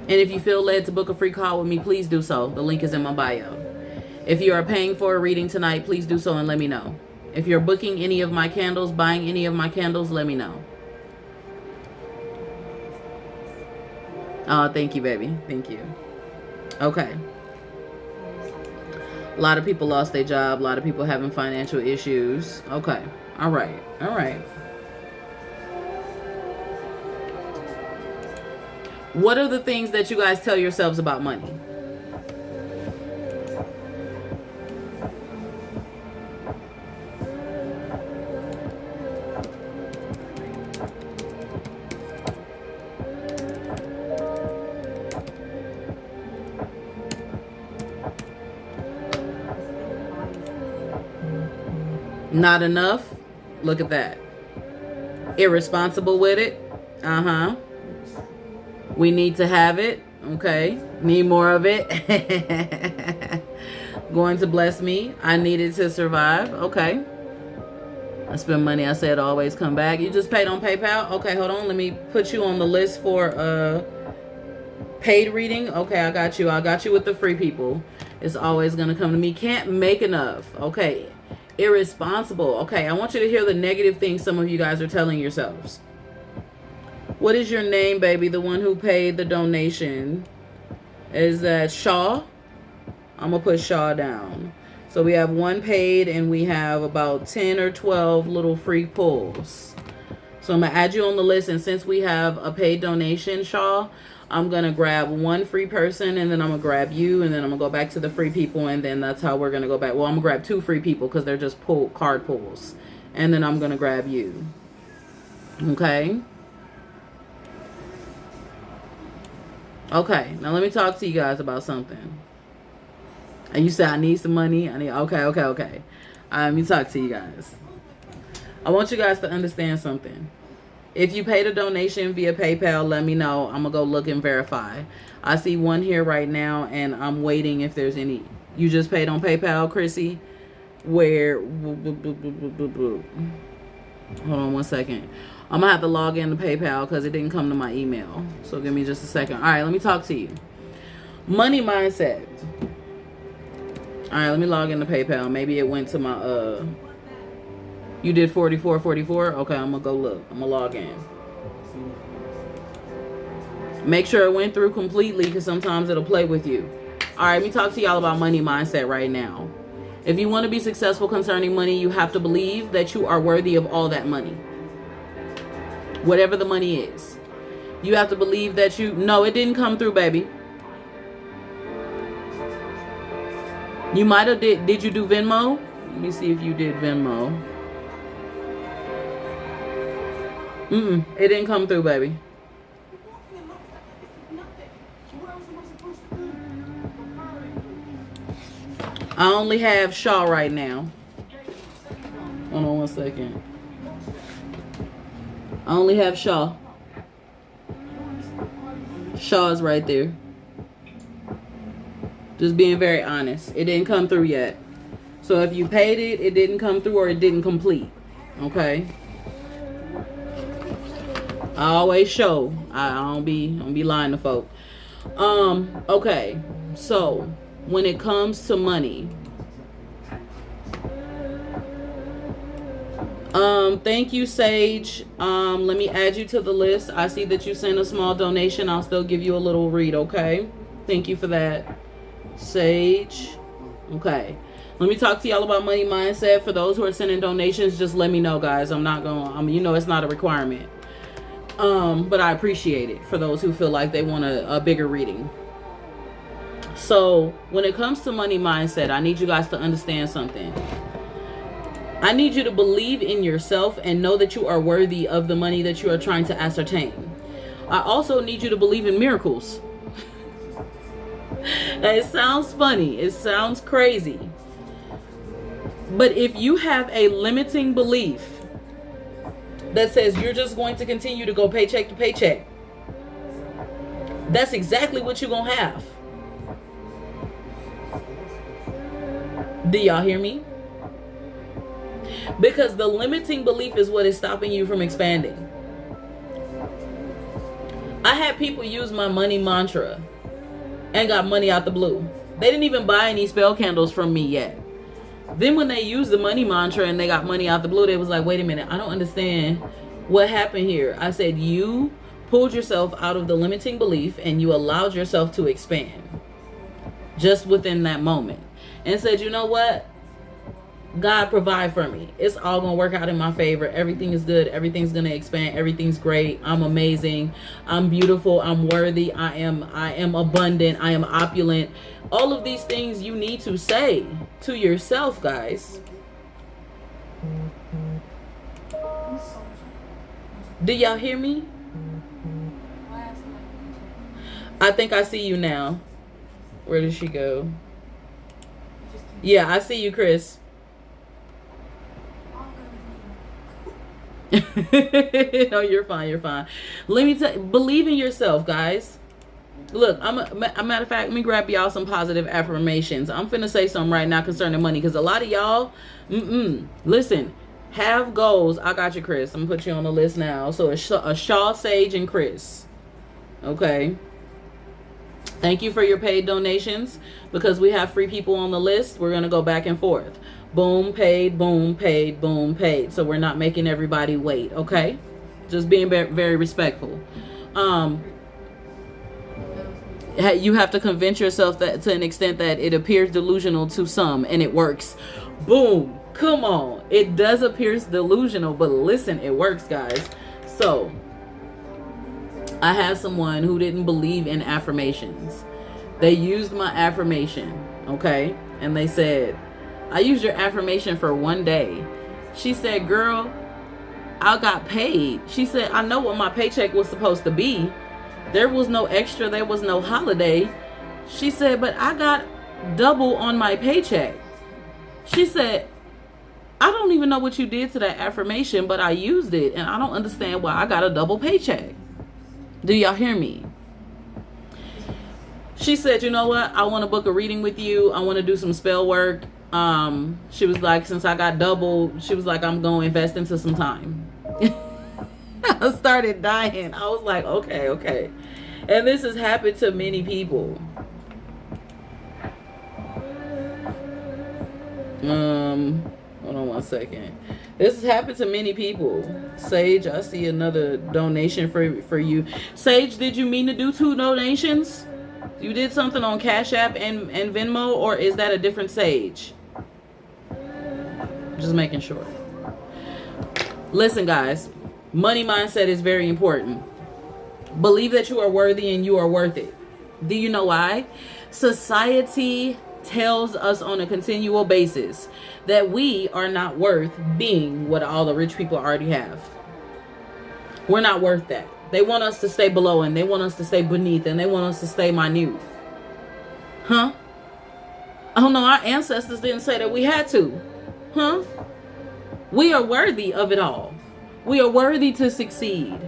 And if you feel led to book a free call with me, please do so. The link is in my bio. If you are paying for a reading tonight, please do so and let me know. If you're booking any of my candles, buying any of my candles, let me know. Oh, thank you, baby. Thank you. Okay. A lot of people lost their job. A lot of people having financial issues. Okay. All right. What are the things that you guys tell yourselves about money? Not enough? Look at that. Irresponsible with it? We need to have it. Okay. Need more of it. Going to bless me. I needed to survive. Okay. I spend money. I said always come back. You just paid on PayPal? Okay, hold on. Let me put you on the list for paid reading. Okay, I got you. I got you with the free people. It's always going to come to me. Can't make enough. Okay. Irresponsible. Okay, I want you to hear the negative things some of you guys are telling yourselves. What is your name, baby? The one who paid the donation. Is that Shaw? I'm going to put Shaw down. So we have one paid and we have about 10 or 12 little free pulls. So I'm going to add you on the list. And since we have a paid donation, Shaw, I'm going to grab one free person and then I'm going to grab you and then I'm going to go back to the free people and then that's how we're going to go back. Well, I'm going to grab 2 free people because they're just card pulls. And then I'm going to grab you. Okay. Okay. Now let me talk to you guys about something. And you said I need some money. Okay. Let me talk to you guys. I want you guys to understand something. If you paid a donation via PayPal, let me know. I'm going to go look and verify. I see one here right now, and I'm waiting if there's any. You just paid on PayPal, Chrissy? Where? Hold on one second. I'm going to have to log into PayPal because it didn't come to my email. So give me just a second. All right, let me talk to you. Money mindset. All right, let me log into PayPal. Maybe it went to my, you did 4444? Okay, I'm going to go look. I'm going to log in. Make sure it went through completely because sometimes it'll play with you. All right, let me talk to y'all about money mindset right now. If you want to be successful concerning money, you have to believe that you are worthy of all that money. Whatever the money is. You have to believe that you... No, it didn't come through, baby. You might have did you do Venmo? Let me see if you did Venmo. It didn't come through, baby. I only have Shaw right now. Hold on one second. I only have Shaw. Shaw's right there. Just being very honest. It didn't come through yet. So if you paid it, it didn't come through or it didn't complete. Okay? I always show. I don't be lying to folk. Okay. So when it comes to money, thank you, Sage. Let me add you to the list. I see that you sent a small donation. I'll still give you a little read, okay? Thank you for that, Sage. Okay. Let me talk to y'all about money mindset. For those who are sending donations, just let me know, guys. I'm not going, you know, it's not a requirement. But I appreciate it for those who feel like they want a bigger reading. So when it comes to money mindset, I need you guys to understand something. I need you to believe in yourself and know that you are worthy of the money that you are trying to ascertain. I also need you to believe in miracles. It sounds funny. It sounds crazy. But if you have a limiting belief that says you're just going to continue to go paycheck to paycheck, that's exactly what you're going to have. Do y'all hear me? Because the limiting belief is what is stopping you from expanding. I had people use my money mantra and got money out the blue. They didn't even buy any spell candles from me yet. Then when they used the money mantra and they got money out the blue, they was like, wait a minute, I don't understand what happened here. I said, you pulled yourself out of the limiting belief and you allowed yourself to expand just within that moment. And said, you know what? God provide for me. It's all going to work out in my favor. Everything is good. Everything's going to expand. Everything's great. I'm amazing. I'm beautiful. I'm worthy. I am abundant. I am opulent. All of these things you need to say to yourself, guys. Do y'all hear me? I think I see you now. Where did she go? Yeah, I see you, Chris. No, you're fine. You're fine. Let me tell you, believe in yourself, guys. Look, a matter of fact, let me grab y'all some positive affirmations. I'm finna say something right now concerning money, because a lot of y'all, listen, have goals. I got you, Chris. I'm gonna put you on the list now. So a Shaw, Sage, and Chris. Okay. Thank you for your paid donations. Because we have free people on the list, we're gonna go back and forth. Boom, paid, boom, paid, boom, paid. So we're not making everybody wait, okay? Just being very respectful. You have to convince yourself that to an extent that it appears delusional to some, and it works. Boom. Come on. It does appear delusional, but listen, it works, guys. So, I have someone who didn't believe in affirmations. They used my affirmation, okay? And they said, I used your affirmation for one day. She said, girl, I got paid. She said, I know what my paycheck was supposed to be. There was no extra. There was no holiday. She said, but I got double on my paycheck. She said, I don't even know what you did to that affirmation, but I used it, and I don't understand why I got a double paycheck. Do y'all hear me? She said, you know what? I want to book a reading with you. I want to do some spell work. She was like, since I got double, she was like, I'm going to invest into some time. I started dying. I was like, okay. And this has happened to many people. Hold on one second. This has happened to many people. Sage, I see another donation for you. Sage, did you mean to do 2 donations? You did something on Cash App and Venmo, or is that a different Sage? Just making sure. Listen, guys. Money mindset is very important. Believe that you are worthy and you are worth it. Do you know why? Society tells us on a continual basis that we are not worth being what all the rich people already have. We're not worth that. They want us to stay below, and they want us to stay beneath, and they want us to stay minute. Huh? Oh no, our ancestors didn't say that we had to. Huh? We are worthy of it all. We are worthy to succeed.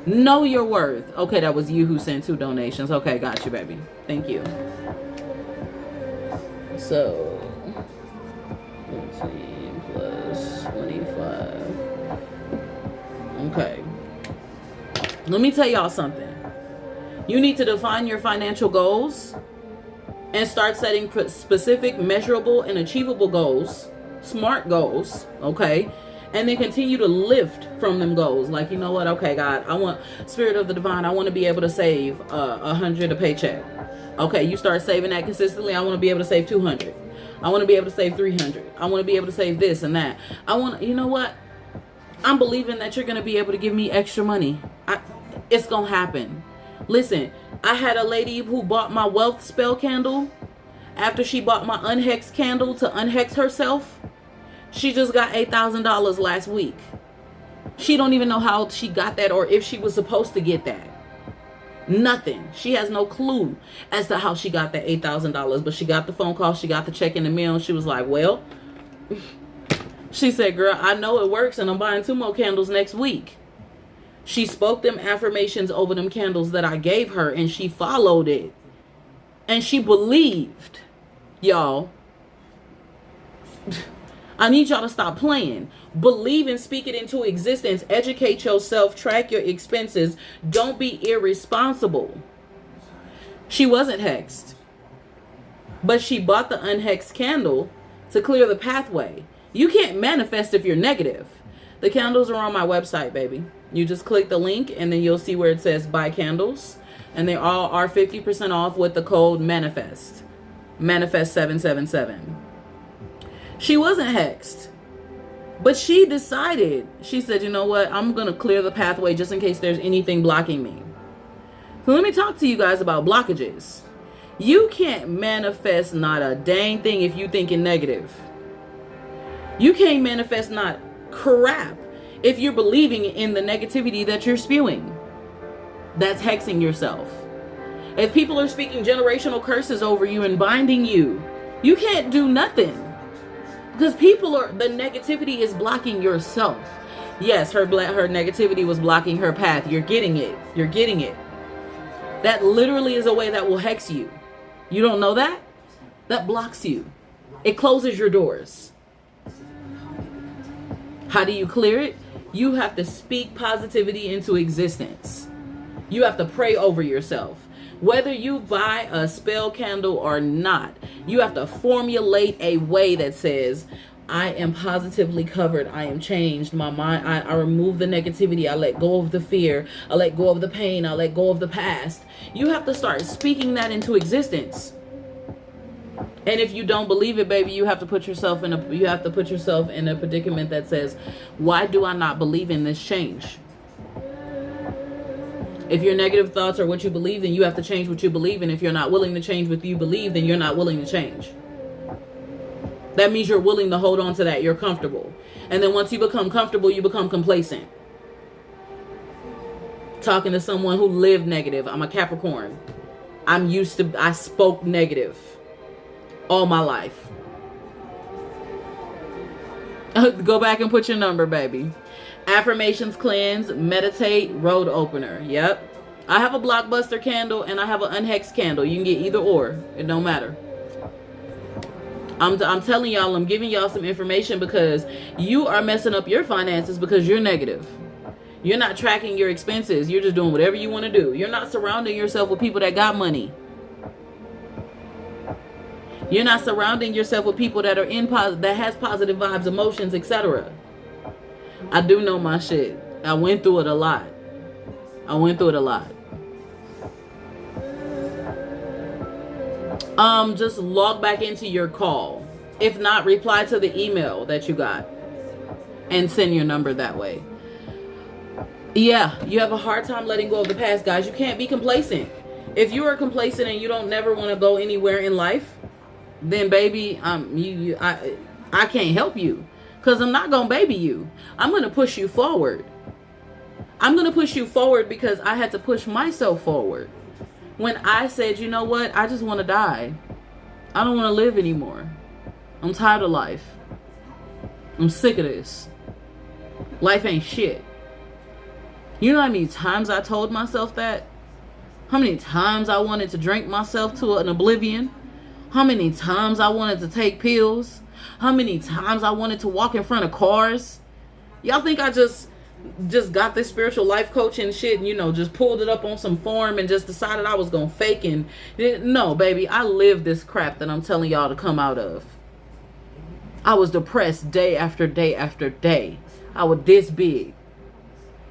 Know your worth. Okay, that was you who sent 2 donations. Okay, got you, baby. Thank you. So, 14 plus 25. Okay. Let me tell y'all something. You need to define your financial goals and start setting specific, measurable, and achievable goals. Smart goals, okay? And then continue to lift from them goals. Like, you know what? Okay, God, I want, Spirit of the Divine, I want to be able to save $100 a paycheck. Okay, you start saving that consistently. I want to be able to save 200. I want to be able to save 300. I want to be able to save this and that. You know what? I'm believing that you're going to be able to give me extra money. It's going to happen. Listen, I had a lady who bought my wealth spell candle after she bought my unhex candle to unhex herself. She just got $8,000 last week. She don't even know how she got that or if she was supposed to get that. Nothing. She has no clue as to how she got that $8,000. But she got the phone call. She got the check in the mail. And she was like, well, she said, girl, I know it works, and I'm buying 2 more candles next week. She spoke them affirmations over them candles that I gave her, and she followed it. And she believed. Y'all. I need y'all to stop playing. Believe and speak it into existence. Educate yourself. Track your expenses. Don't be irresponsible. She wasn't hexed, but she bought the unhexed candle to clear the pathway. You can't manifest if you're negative. The candles are on my website, baby. You just click the link and then you'll see where it says buy candles. And they all are 50% off with the code manifest. Manifest 777. She wasn't hexed, but she decided, she said, you know what? I'm going to clear the pathway just in case there's anything blocking me. So let me talk to you guys about blockages. You can't manifest not a dang thing if you thinking negative. You can't manifest not crap if you're believing in the negativity that you're spewing. That's hexing yourself. If people are speaking generational curses over you and binding you, you can't do nothing. Because the negativity is blocking yourself. Yes, her negativity was blocking her path. You're getting it. You're getting it. That literally is a way that will hex you. You don't know that? That blocks you. It closes your doors. How do you clear it? You have to speak positivity into existence. You have to pray over yourself. Whether you buy a spell candle or not, you have to formulate a way that says, I am positively covered. I am changed. My mind, I remove the negativity. I let go of the fear. I let go of the pain. I let go of the past. You have to start speaking that into existence. And if you don't believe it, baby, you have to put yourself in a predicament that says, why do I not believe in this change? If your negative thoughts are what you believe, then you have to change what you believe. And if you're not willing to change what you believe, then you're not willing to change. That means you're willing to hold on to that. You're comfortable. And then once you become comfortable, you become complacent. Talking to someone who lived negative. I'm a Capricorn. I spoke negative all my life. Go back and put your number, baby. Affirmations cleanse, meditate, road opener. Yep. I have a blockbuster candle and I have an unhexed candle. You can get either or. It don't matter. I'm telling y'all, I'm giving y'all some information because you are messing up your finances because you're negative. You're not tracking your expenses. You're just doing whatever you want to do. You're not surrounding yourself with people that got money. You're not surrounding yourself with people that are that has positive vibes, emotions, etc. I do know my shit. I went through it a lot. Just log back into your call. If not, reply to the email that you got and send your number that way. Yeah, you have a hard time letting go of the past, guys. You can't be complacent. If you are complacent and you don't never want to go anywhere in life, then baby, I can't help you because I'm not going to baby you. I'm going to push you forward. I'm going to push you forward because I had to push myself forward. When I said, you know what? I just want to die. I don't want to live anymore. I'm tired of life. I'm sick of this. Life ain't shit. You know how many times I told myself that? How many times I wanted to drink myself to an oblivion? How many times I wanted to take pills? How many times I wanted to walk in front of cars? Y'all think I just got this spiritual life coaching shit and, just pulled it up on some form and just decided I was going to fake and... No, baby, I lived this crap that I'm telling y'all to come out of. I was depressed day after day after day. I was this big.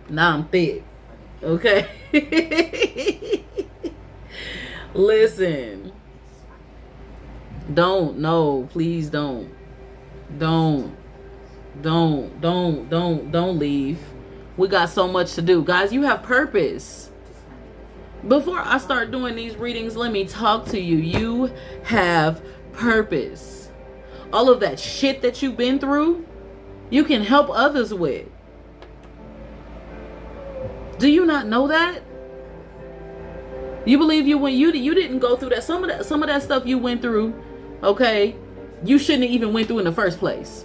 Now I'm thick. Okay? Listen. Please don't leave. We got so much to do. Guys, you have purpose. Before I start doing these readings, let me talk to you. You have purpose. All of that shit that you've been through, you can help others with. Do you not know that? You believe you didn't go through that. Some of that stuff you went through, okay, you shouldn't have even went through in the first place.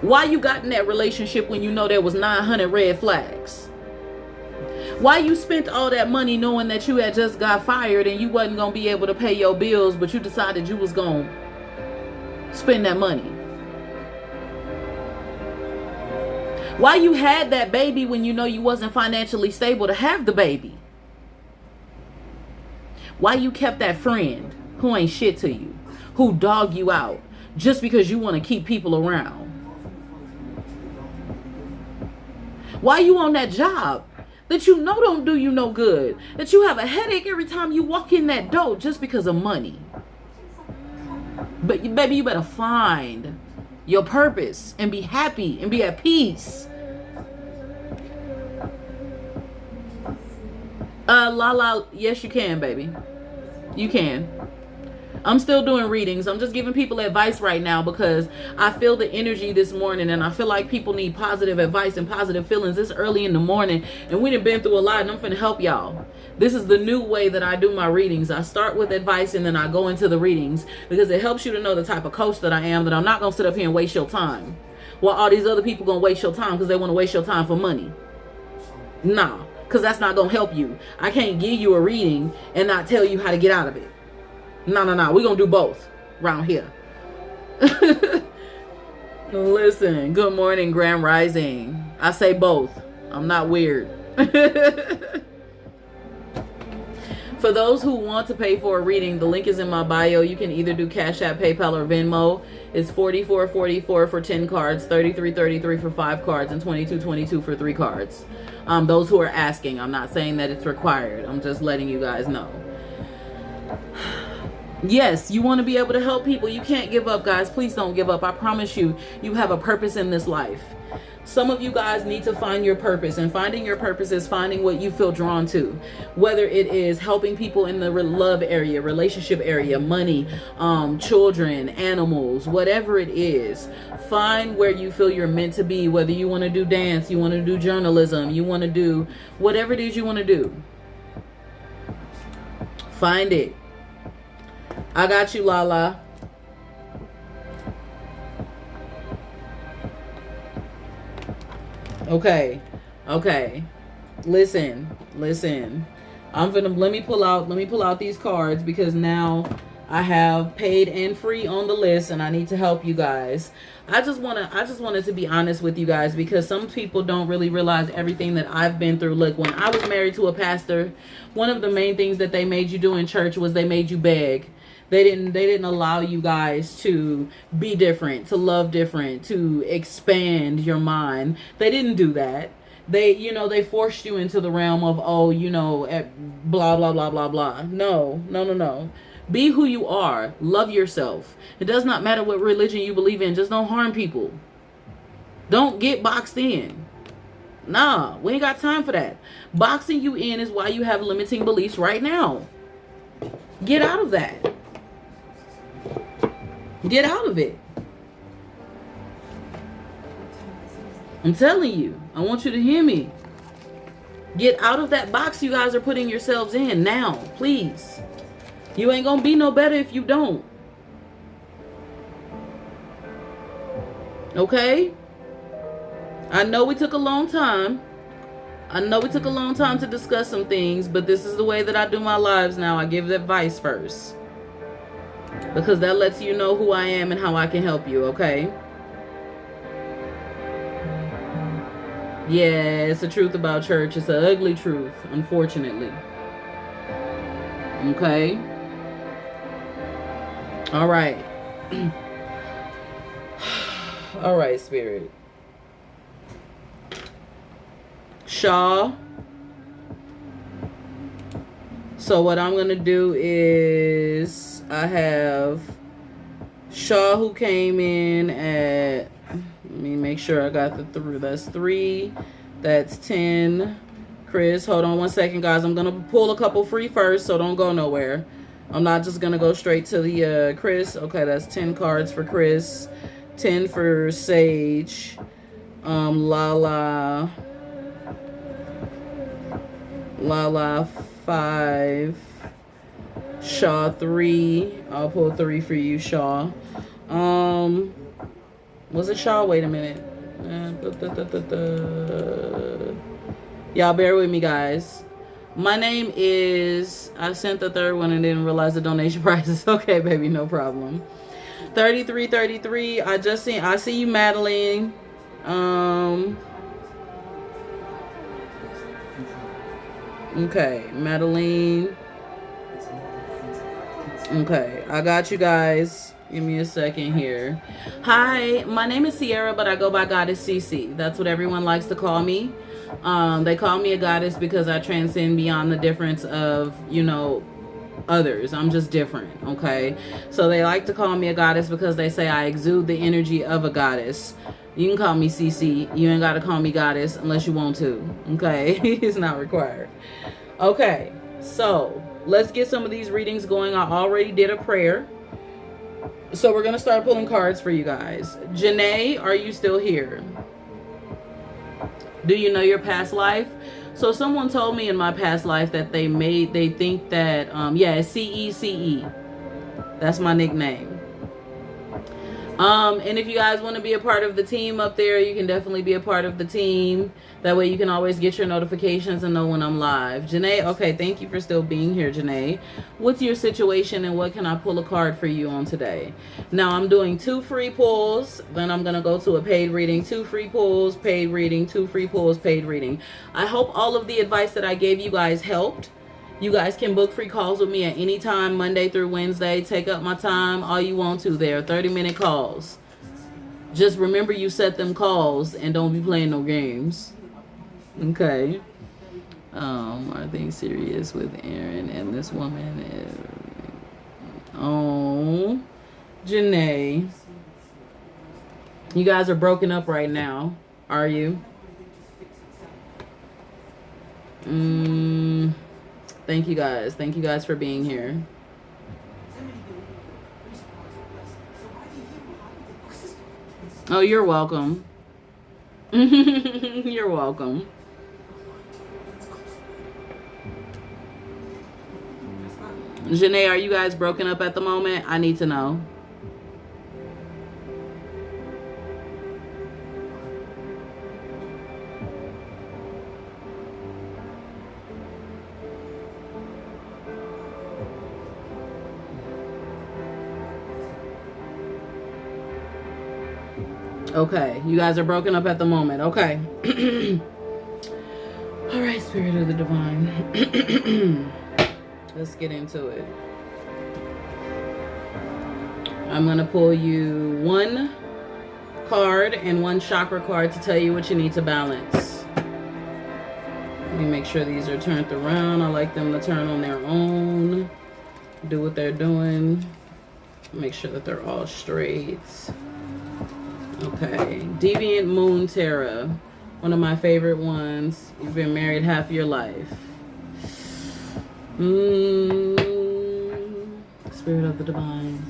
Why you got in that relationship when you know there was 900 red flags? Why you spent all that money knowing that you had just got fired and you wasn't going to be able to pay your bills, but you decided you was going to spend that money? Why you had that baby when you know you wasn't financially stable to have the baby? Why you kept that friend who ain't shit to you, who dog you out just because you want to keep people around? Why you on that job that you know don't do you no good, that you have a headache every time you walk in that door just because of money? But baby, you better find your purpose and be happy and be at peace. Lala, yes you can, baby. You can. I'm still doing readings. I'm just giving people advice right now because I feel the energy this morning and I feel like people need positive advice and positive feelings this early in the morning. And we done been through a lot and I'm finna help y'all. This is the new way that I do my readings. I start with advice and then I go into the readings because it helps you to know the type of coach that I am, that I'm not going to sit up here and waste your time. while all these other people gonna waste your time because they want to waste your time for money. Nah, because that's not gonna help you. I can't give you a reading and not tell you how to get out of it. No. We're gonna do both around here. Listen, good morning, Grand Rising. I say both. I'm not weird. For those who want to pay for a reading, the link is in my bio. You can either do Cash App, PayPal, or Venmo. It's $44.44 for 10 cards, $33.33 for 5 cards, and $22.22 for 3 cards. Those who are asking, I'm not saying that it's required. I'm just letting you guys know. Yes, you want to be able to help people. You can't give up, guys. Please don't give up. I promise you, you have a purpose in this life. Some of you guys need to find your purpose, and finding your purpose is finding what you feel drawn to, whether it is helping people in the love area, relationship area, money, children, animals, whatever it is. Find where you feel you're meant to be, whether you want to do dance, you want to do journalism, you want to do whatever it is you want to do. Find it. I got you, Lala. Okay. Listen. Let me pull out these cards because now I have paid and free on the list and I need to help you guys. I just wanted to be honest with you guys because some people don't really realize everything that I've been through. Look, when I was married to a pastor, one of the main things that they made you do in church was they made you beg. They didn't allow you guys to be different, to love different, to expand your mind. They didn't do that. They forced you into the realm of, blah, blah, blah, blah, blah. No. Be who you are. Love yourself. It does not matter what religion you believe in. Just don't harm people. Don't get boxed in. Nah, we ain't got time for that. Boxing you in is why you have limiting beliefs right now. Get out of that. Get out of it. I'm telling you. I want you to hear me. Get out of that box you guys are putting yourselves in now, please. You ain't gonna be no better if you don't. Okay? I know we took a long time. To discuss some things, but this is the way that I do my lives now. I give advice first. Because that lets you know who I am and how I can help you, okay? Yeah, it's the truth about church. It's an ugly truth, unfortunately. Okay? All right. All right, Spirit. Shaw. So what I'm going to do is I have Shaw who came in at, let me make sure I got the 3. That's 3. That's 10. Chris, hold on one second, guys. I'm going to pull a couple free first, so don't go nowhere. I'm not just going to go straight to the Chris. Okay, that's 10 cards for Chris. 10 for Sage. Lala 5. Shaw 3. I'll pull 3 for you, Shaw. Was it Shaw? Wait a minute. Y'all bear with me, guys. My name is, I sent the 3rd one and didn't realize the donation prices. Okay, baby, no problem. 33. I see you, Madeline. Okay, Madeline. Okay, I got you guys. Give me a second here. Hi, my name is Sierra, but I go by Goddess CC. That's what everyone likes to call me. They call me a goddess because I transcend beyond the difference of, others. I'm just different, okay? So they like to call me a goddess because they say I exude the energy of a goddess. You can call me CC. You ain't got to call me goddess unless you want to, okay? It's not required. Okay, so let's get some of these readings going. I already did a prayer. So we're going to start pulling cards for you guys. Janae, are you still here? Do you know your past life? So someone told me in my past life that they think that, it's CECE. That's my nickname. And if you guys want to be a part of the team up there, you can definitely be a part of the team. That way you can always get your notifications and know when I'm live. Janae, okay, thank you for still being here, Janae. What's your situation and what can I pull a card for you on today? Now, I'm doing 2 free pulls. Then I'm going to go to a paid reading. 2 free pulls, paid reading, 2 free pulls, paid reading. I hope all of the advice that I gave you guys helped. You guys can book free calls with me at any time, Monday through Wednesday. Take up my time all you want to. They're 30-minute calls. Just remember you set them calls and don't be playing no games. Okay. Are they serious with Aaron and this woman? Oh, Janae. You guys are broken up right now, are you? Thank you guys. Thank you guys for being here. Oh, you're welcome. You're welcome. Janae, are you guys broken up at the moment? I need to know. Okay, you guys are broken up at the moment. Okay. All right, Spirit of the Divine. Let's get into it. I'm going to pull you 1 card and 1 chakra card to tell you what you need to balance. Let me make sure these are turned around. I like them to turn on their own. Do what they're doing. Make sure that they're all straight. Okay, Deviant Moon Tarot, one of my favorite ones. You've been married half your life. Spirit of the Divine,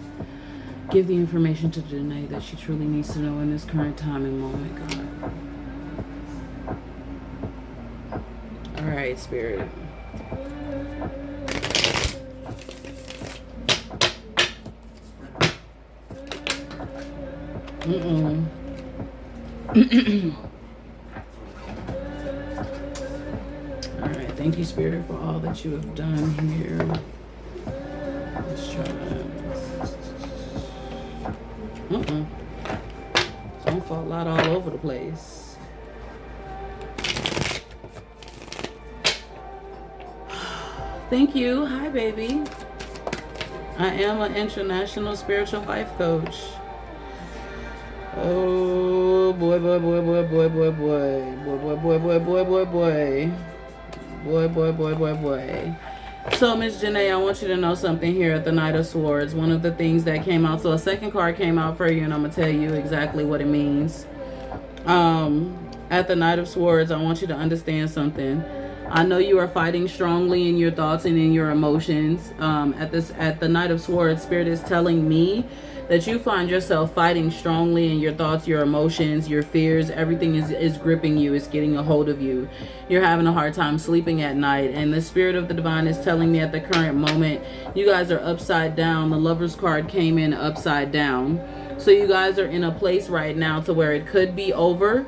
give the information to Janae that she truly needs to know in this current time and moment, God. All right, Spirit. Alright, thank you, Spirit, for all that you have done here. Let's try that. Don't fall out all over the place. Thank you. Hi, baby. I am an international spiritual life coach. Oh boy, boy, boy, boy, boy, boy, boy, boy, boy, boy, boy, boy, boy, boy, boy, boy, boy, boy, boy. So, Miss Janae, I want you to know something here at the Knight of Swords. One of the things that came out, so a second card came out for you, and I'm gonna tell you exactly what it means. At the Knight of Swords, I want you to understand something. I know you are fighting strongly in your thoughts and in your emotions. At the Knight of Swords, Spirit is telling me that you find yourself fighting strongly in your thoughts, your emotions, your fears. Everything is gripping you. It's getting a hold of you. You're having a hard time sleeping at night. And the Spirit of the Divine is telling me at the current moment, you guys are upside down. The Lover's card came in upside down. So you guys are in a place right now to where it could be over.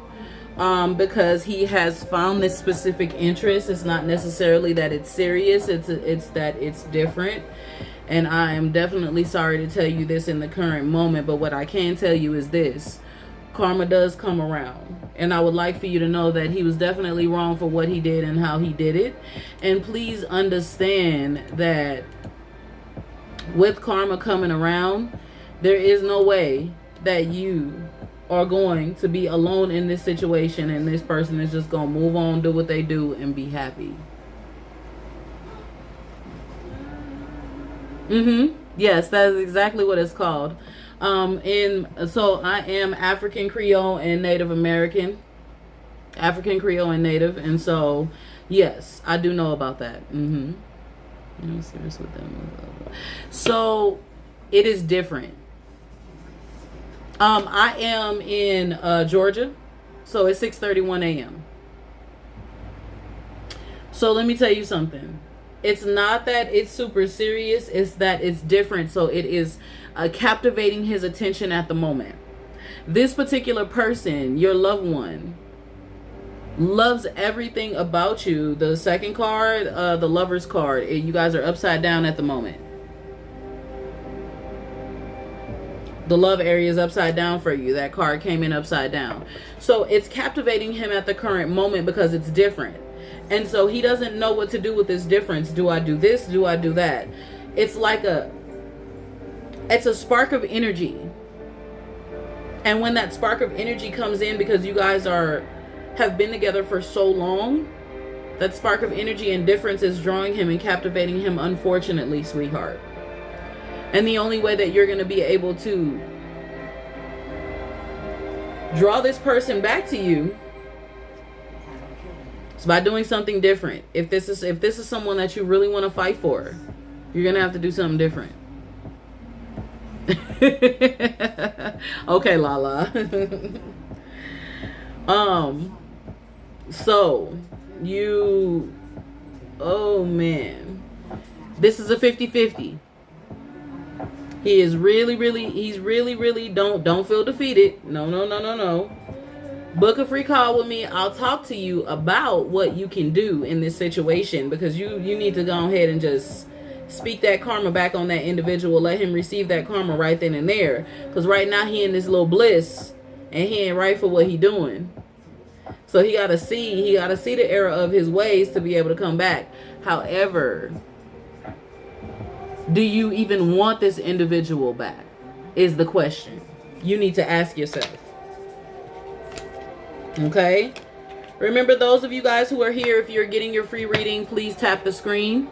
Because he has found this specific interest. It's not necessarily that it's serious. It's that it's different. And I am definitely sorry to tell you this in the current moment, but what I can tell you is this. Karma does come around. And I would like for you to know that he was definitely wrong for what he did and how he did it. And please understand that with karma coming around, there is no way that you are going to be alone in this situation and this person is just going to move on, do what they do, and be happy. Yes, that is exactly what it's called. So I am African Creole and Native American. African Creole and Native. And so, yes, I do know about that. I'm serious with them. So, it is different. I am in Georgia. So, it's 6:31 a.m. So, let me tell you something. It's not that it's super serious, it's that it's different. So it is captivating his attention at the moment. This particular person, your loved one, loves everything about you. The second card, the Lover's card, you guys are upside down at the moment. The love area is upside down for you. That card came in upside down. So it's captivating him at the current moment because it's different. And so he doesn't know what to do with this difference. Do I do this? Do I do that? It's like it's a spark of energy. And when that spark of energy comes in, because you guys have been together for so long, that spark of energy and difference is drawing him and captivating him, unfortunately, sweetheart. And the only way that you're going to be able to draw this person back to you is by doing something different. If this is someone that you really want to fight for, you're going to have to do something different. Okay, Lala. So you, oh man, this is a 50-50. He's really, don't feel defeated. No. Book a free call with me. I'll talk to you about what you can do in this situation, because you need to go ahead and just speak that karma back on that individual. Let him receive that karma right then and there. Because right now he in this little bliss and he ain't right for what he doing. So he gotta see the error of his ways to be able to come back. However, do you even want this individual back? Is the question you need to ask yourself. Okay? Remember, those of you guys who are here, if you're getting your free reading, please tap the screen.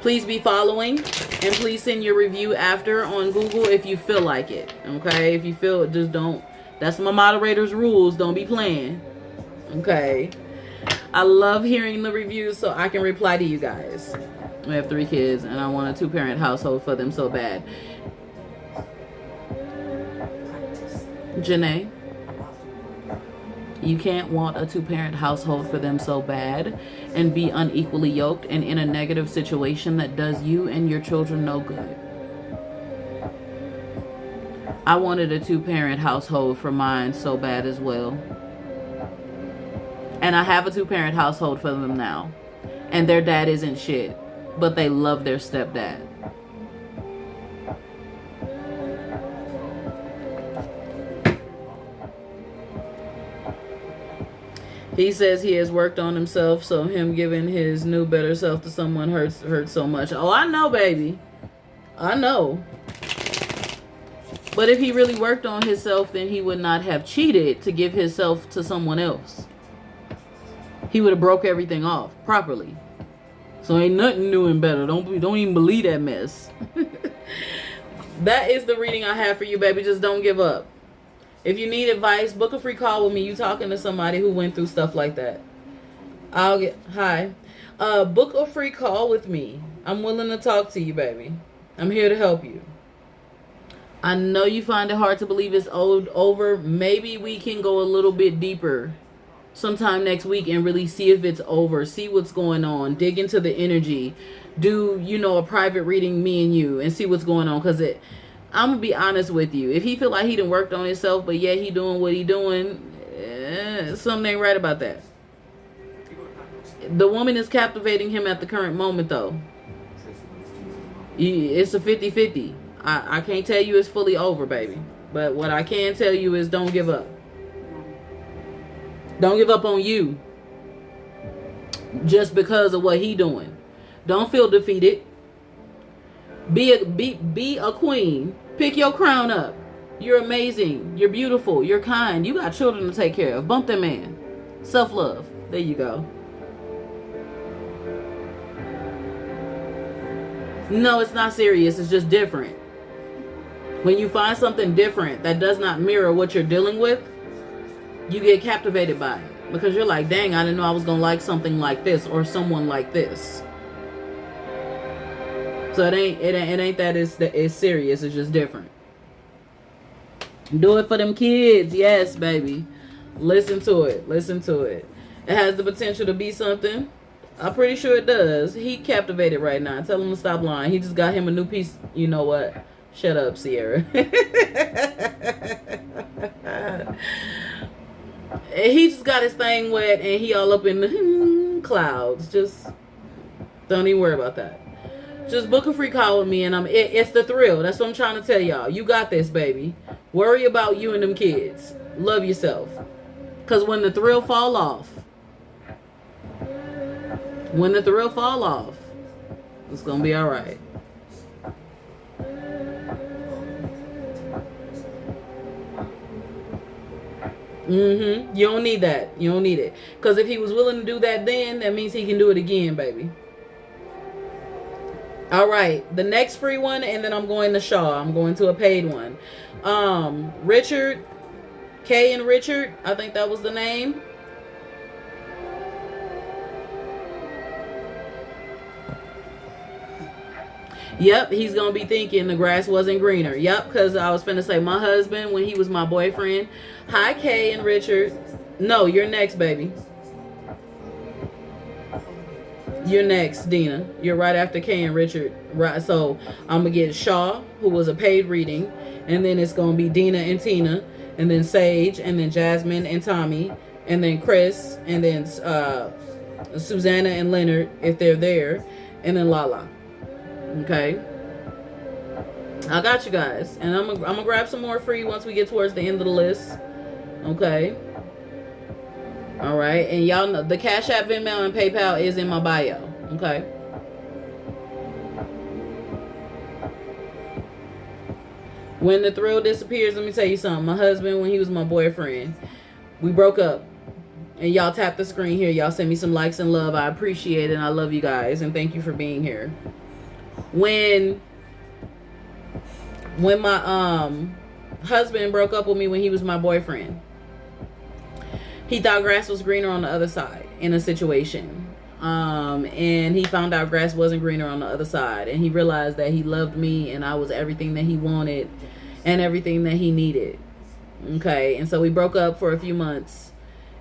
Please be following. And please send your review after on Google if you feel like it. Okay? If you feel it, just don't. That's my moderator's rules. Don't be playing. Okay? I love hearing the reviews so I can reply to you guys. I have 3 kids and I want a 2-parent household for them so bad. Janae, you can't want a 2-parent household for them so bad and be unequally yoked and in a negative situation that does you and your children no good. I wanted a 2-parent household for mine so bad as well. And I have a 2-parent household for them now. And their dad isn't shit, but they love their stepdad. He says he has worked on himself, so him giving his new better self to someone hurts so much. Oh, I know, baby. I know. But if he really worked on himself, then he would not have cheated to give himself to someone else. He would have broke everything off properly. So ain't nothing new and better. Don't even believe that mess. That is the reading I have for you, baby. Just don't give up. If you need advice, book a free call with me. You talking to somebody who went through stuff like that. Book a free call with me. I'm willing to talk to you, baby. I'm here to help you. I know you find it hard to believe it's over. Maybe we can go a little bit deeper sometime next week and really see if it's over. See what's going on. Dig into the energy. Do, a private reading, me and you, and see what's going on. Because I'm going to be honest with you. If he feel like he done worked on himself, but yet he doing what he doing, something ain't right about that. The woman is captivating him at the current moment, though. It's a 50-50. I can't tell you it's fully over, baby. But what I can tell you is don't give up. Don't give up on you. Just because of what he doing. Don't feel defeated. Be a queen. Pick your crown up. You're amazing. You're beautiful. You're kind. You got children to take care of. Bump that man. Self-love. There you go. No, it's not serious. It's just different. When you find something different that does not mirror what you're dealing with, you get captivated by it. Because you're like, dang, I didn't know I was going to like something like this or someone like this. So it ain't that it's serious. It's just different. Do it for them kids. Yes, baby. Listen to it. Listen to it. It has the potential to be something. I'm pretty sure it does. He captivated right now. Tell him to stop lying. He just got him a new piece. You know what? Shut up, Sierra. He just got his thing wet and he all up in the clouds. Just don't even worry about that. Just book a free call with me and it's the thrill. That's what I'm trying to tell y'all. You got this, baby. Worry about you and them kids. Love yourself. Because when the thrill fall off, it's going to be all right. You don't need that. You don't need it. Because if he was willing to do that then, that means he can do it again, baby. All right. The next free one, and then I'm going to Shaw. I'm going to a paid one. Richard, Kay and Richard, I think that was the name. Yep, he's going to be thinking the grass wasn't greener. Yep, because I was finna say my husband when he was my boyfriend. Hi, Kay and Richard. No, you're next, baby. You're next, Dina. You're right after Kay and Richard. Right, so I'm going to get Shaw, who was a paid reading. And then it's going to be Dina and Tina. And then Sage. And then Jasmine and Tommy. And then Chris. And then Susanna and Leonard, if they're there. And then Lala. Okay, I got you guys, and I'm gonna grab some more free once we get towards the end of the list. Okay, all right, and y'all know the Cash App, Venmo, and PayPal is in my bio. Okay, when the thrill disappears, let me tell you something. My husband, when he was my boyfriend, we broke up, and y'all tap the screen here. Y'all send me some likes and love. I appreciate it, and I love you guys, and thank you for being here. When my husband broke up with me when he was my boyfriend, he thought grass was greener on the other side in a situation. And he found out grass wasn't greener on the other side. And he realized that he loved me and I was everything that he wanted and everything that he needed. Okay, and so we broke up for a few months.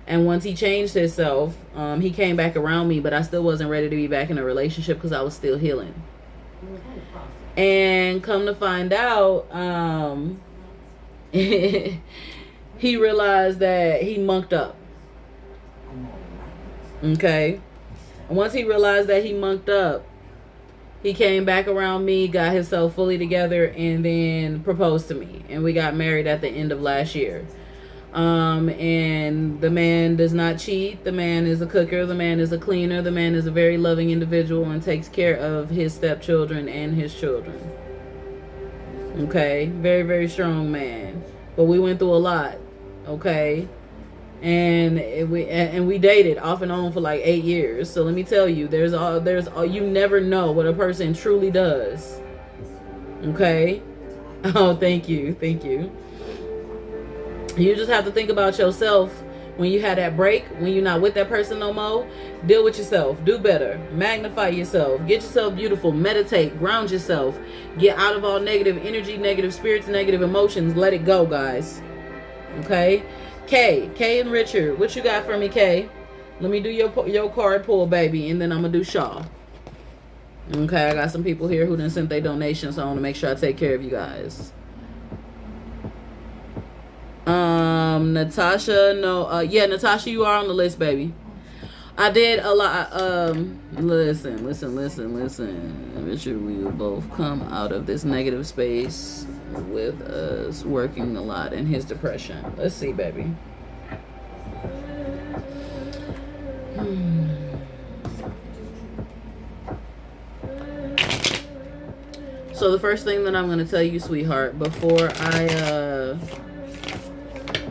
And once he changed himself, he came back around me, but I still wasn't ready to be back in a relationship because I was still healing. And come to find out, he realized that he munked up. Okay. And once he realized that he munked up, he came back around me, got himself fully together, and then proposed to me. And we got married at the end of last year. And the man does not cheat. The man is a cooker. The man is a cleaner. The man is a very loving individual and takes care of his stepchildren and his children. Okay, very, very strong man. But we went through a lot. Okay, and we dated off and on for like 8 years. So let me tell you, you never know what a person truly does. Okay. Oh, thank you. You just have to think about yourself when you have that break, when you're not with that person no more. Deal with yourself. Do better. Magnify yourself. Get yourself beautiful. Meditate. Ground yourself. Get out of all negative energy, negative spirits, negative emotions. Let it go, guys. Okay? Kay and Richard. What you got for me, Kay? Let me do your card pull, baby, and then I'm going to do Shaw. Okay, I got some people here who done sent their donations, so I want to make sure I take care of you guys. Natasha, no, yeah, Natasha, you are on the list, baby. I did a lot, listen. Richard, we will both come out of this negative space with us working a lot in his depression. Let's see, baby. So the first thing that I'm going to tell you, sweetheart, before I,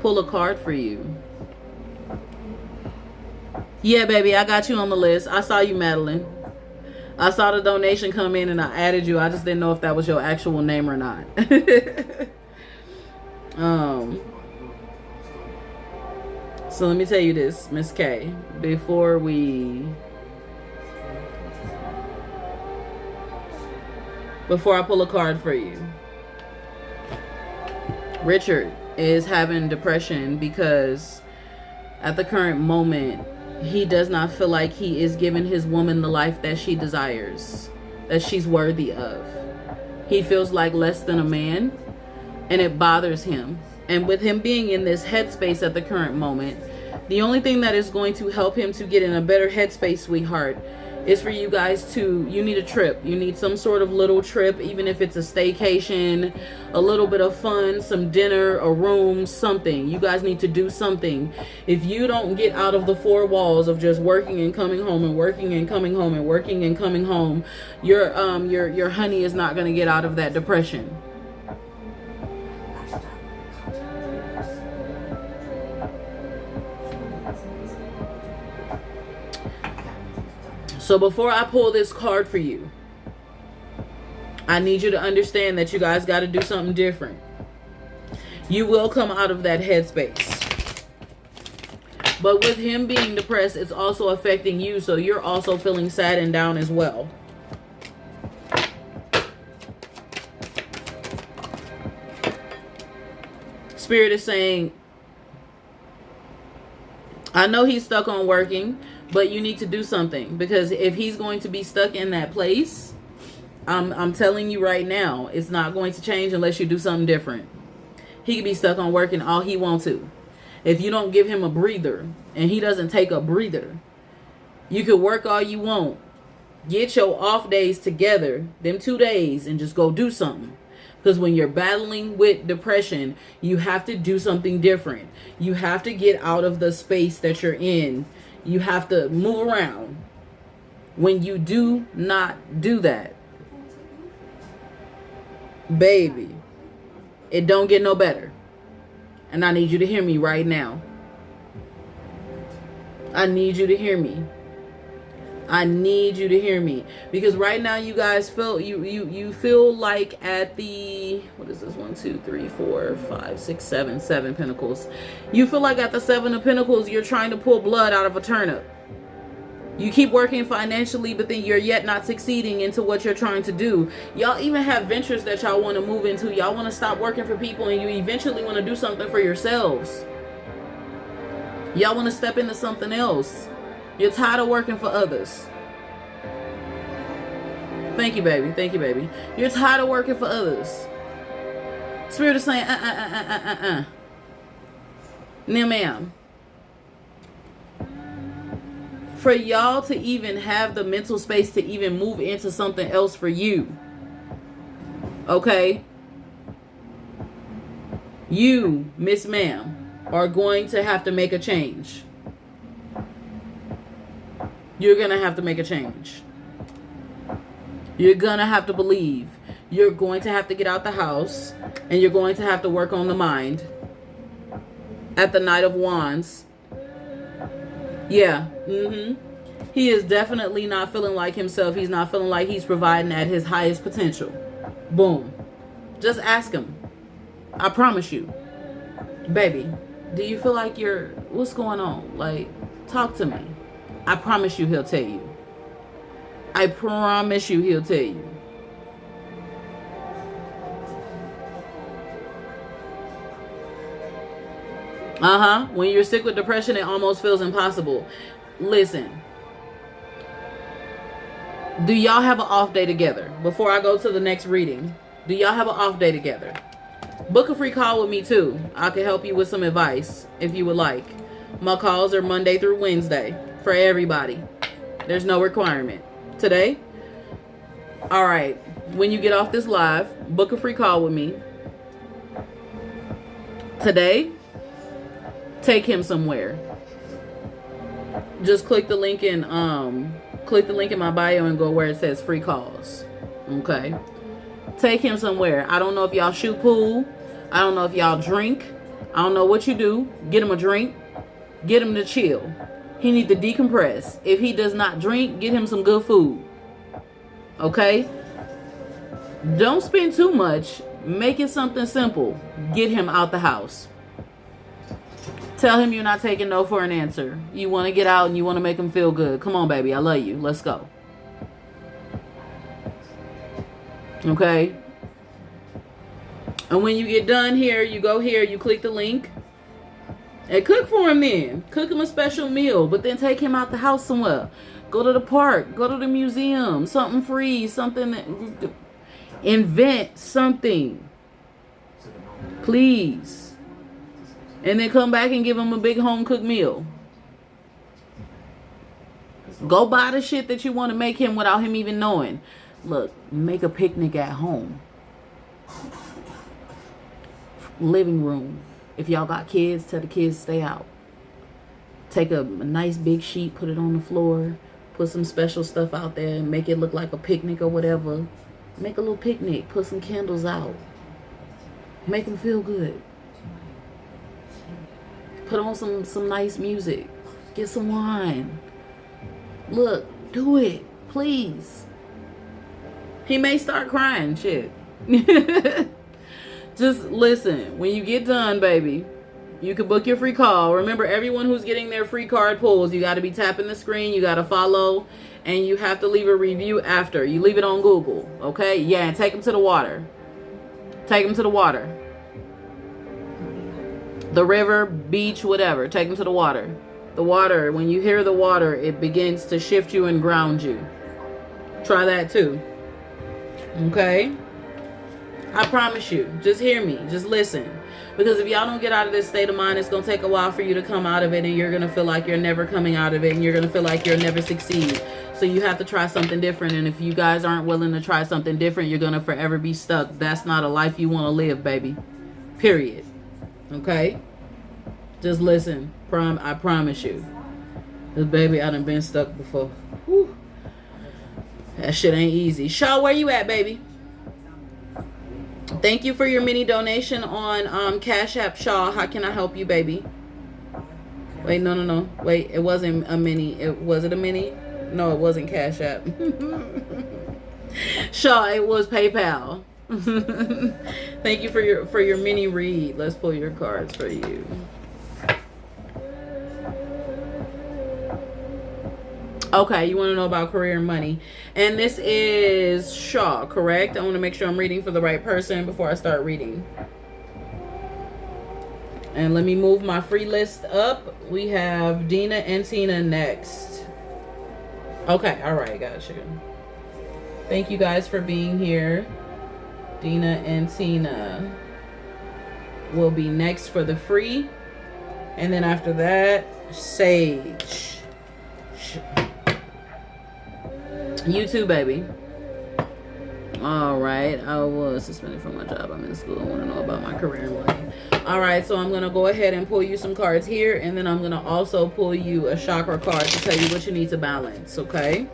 pull a card for you. Yeah, baby, I got you on the list. I saw you, Madeline. I saw the donation come in and I added you. I just didn't know if that was your actual name or not. So let me tell you this, Miss K. Before I pull a card for you. Richard is having depression because at the current moment He does not feel like he is giving his woman the life that she desires, that she's worthy of. He feels like less than a man, and it bothers him. And with him being in this headspace at the current moment, the only thing that is going to help him to get in a better headspace, sweetheart, is for you guys to, you need a trip. You need some sort of little trip, even if it's a staycation, a little bit of fun, some dinner, a room, something. You guys need to do something. If you don't get out of the four walls of just working and coming home and working and coming home and working and coming home, your honey is not going to get out of that depression. So before I pull this card for you, I need you to understand that you guys got to do something different. You will come out of that headspace. But with him being depressed, it's also affecting you. So you're also feeling sad and down as well. Spirit is saying, I know he's stuck on working, but you need to do something, because if he's going to be stuck in that place, I'm telling you right now, it's not going to change unless you do something different. He could be stuck on working all he wants to. If you don't give him a breather and he doesn't take a breather, you could work all you want. Get your off days together, them 2 days, and just go do something. Because when you're battling with depression, you have to do something different. You have to get out of the space that you're in. You have to move around. When you do not do that, baby, it don't get no better. And I need you to hear me right now. I need you to hear me. I need you to hear me, because right now you guys feel you feel like at the, what is this, 1 2 3 4 5 6 7 pentacles. You feel like at the 7 of pentacles you're trying to pull blood out of a turnip. You keep working financially, but then you're yet not succeeding into what you're trying to do. Y'all even have ventures that y'all want to move into. Y'all want to stop working for people, and you eventually want to do something for yourselves. Y'all want to step into something else. You're tired of working for others. Thank you, baby. Thank you, baby. You're tired of working for others. Spirit is saying, No, ma'am. For y'all to even have the mental space to even move into something else for you. Okay? You, Miss Ma'am, are going to have to make a change. You're going to have to make a change. You're going to have to believe. You're going to have to get out the house. And you're going to have to work on the mind. At the Knight of Wands. Yeah. He is definitely not feeling like himself. He's not feeling like he's providing at his highest potential. Boom. Just ask him. I promise you. Baby, do you feel like what's going on? Like, talk to me. I promise you he'll tell you. I promise you he'll tell you. When you're sick with depression, it almost feels impossible. Listen. Do y'all have an off day together? Before I go to the next reading, do y'all have an off day together? Book a free call with me too. I can help you with some advice if you would like. My calls are Monday through Wednesday for everybody. There's no requirement. Today? All right. When you get off this live, book a free call with me. Today, take him somewhere. Just click the link in my bio and go where it says free calls. Okay? Take him somewhere. I don't know if y'all shoot pool. I don't know if y'all drink. I don't know what you do. Get him a drink. Get him to chill. He needs to decompress. If he does not drink, get him some good food. Okay? Don't spend too much. Make it something simple. Get him out the house. Tell him you're not taking no for an answer. You want to get out and you want to make him feel good. Come on, baby. I love you. Let's go. Okay? And when you get done here, you go here, you click the link. And cook for him then. Cook him a special meal, but then take him out the house somewhere. Go to the park. Go to the museum. Something free. Something that... Invent something. Please. And then come back and give him a big home cooked meal. Go buy the shit that you want to make him without him even knowing. Look, make a picnic at home. Living room. If y'all got kids, tell the kids stay out. Take a nice big sheet, put it on the floor, put some special stuff out there and make it look like a picnic or whatever. Make a little picnic, put some candles out. Make them feel good. Put on some nice music. Get some wine. Look, do it, please. He may start crying, shit. Just listen, when you get done, baby, you can book your free call. Remember, everyone who's getting their free card pulls, you got to be tapping the screen, you got to follow, and you have to leave a review after. You leave it on Google, okay? Yeah, and take them to the water. Take them to the water. The river, beach, whatever. Take them to the water. The water, when you hear the water, it begins to shift you and ground you. Try that too. Okay? I promise you. Just hear me. Just listen. Because if y'all don't get out of this state of mind, it's going to take a while for you to come out of it, and you're going to feel like you're never coming out of it, and you're going to feel like you'll never succeed. So you have to try something different, and if you guys aren't willing to try something different, you're going to forever be stuck. That's not a life you want to live, baby. Period. Okay? Just listen. I promise you. Because, baby, I done been stuck before. Whew. That shit ain't easy. Shaw, where you at, baby? Thank you for your mini donation on Cash App, Shaw. How can I help you, baby? Wait, no. Wait, it wasn't a mini. Was it a mini? No, it wasn't Cash App. Shaw, it was PayPal. Thank you for your mini read. Let's pull your cards for you. Okay, you want to know about career and money. And this is Shaw, correct? I want to make sure I'm reading for the right person before I start reading. And let me move my free list up. We have Dina and Tina next. Okay, all right, got you. Thank you guys for being here. Dina and Tina will be next for the free. And then after that, Sage. You too, baby. All right. I was suspended from my job. I'm in school. I want to know about my career and money. All right. So I'm going to go ahead and pull you some cards here. And then I'm going to also pull you a chakra card to tell you what you need to balance. Okay.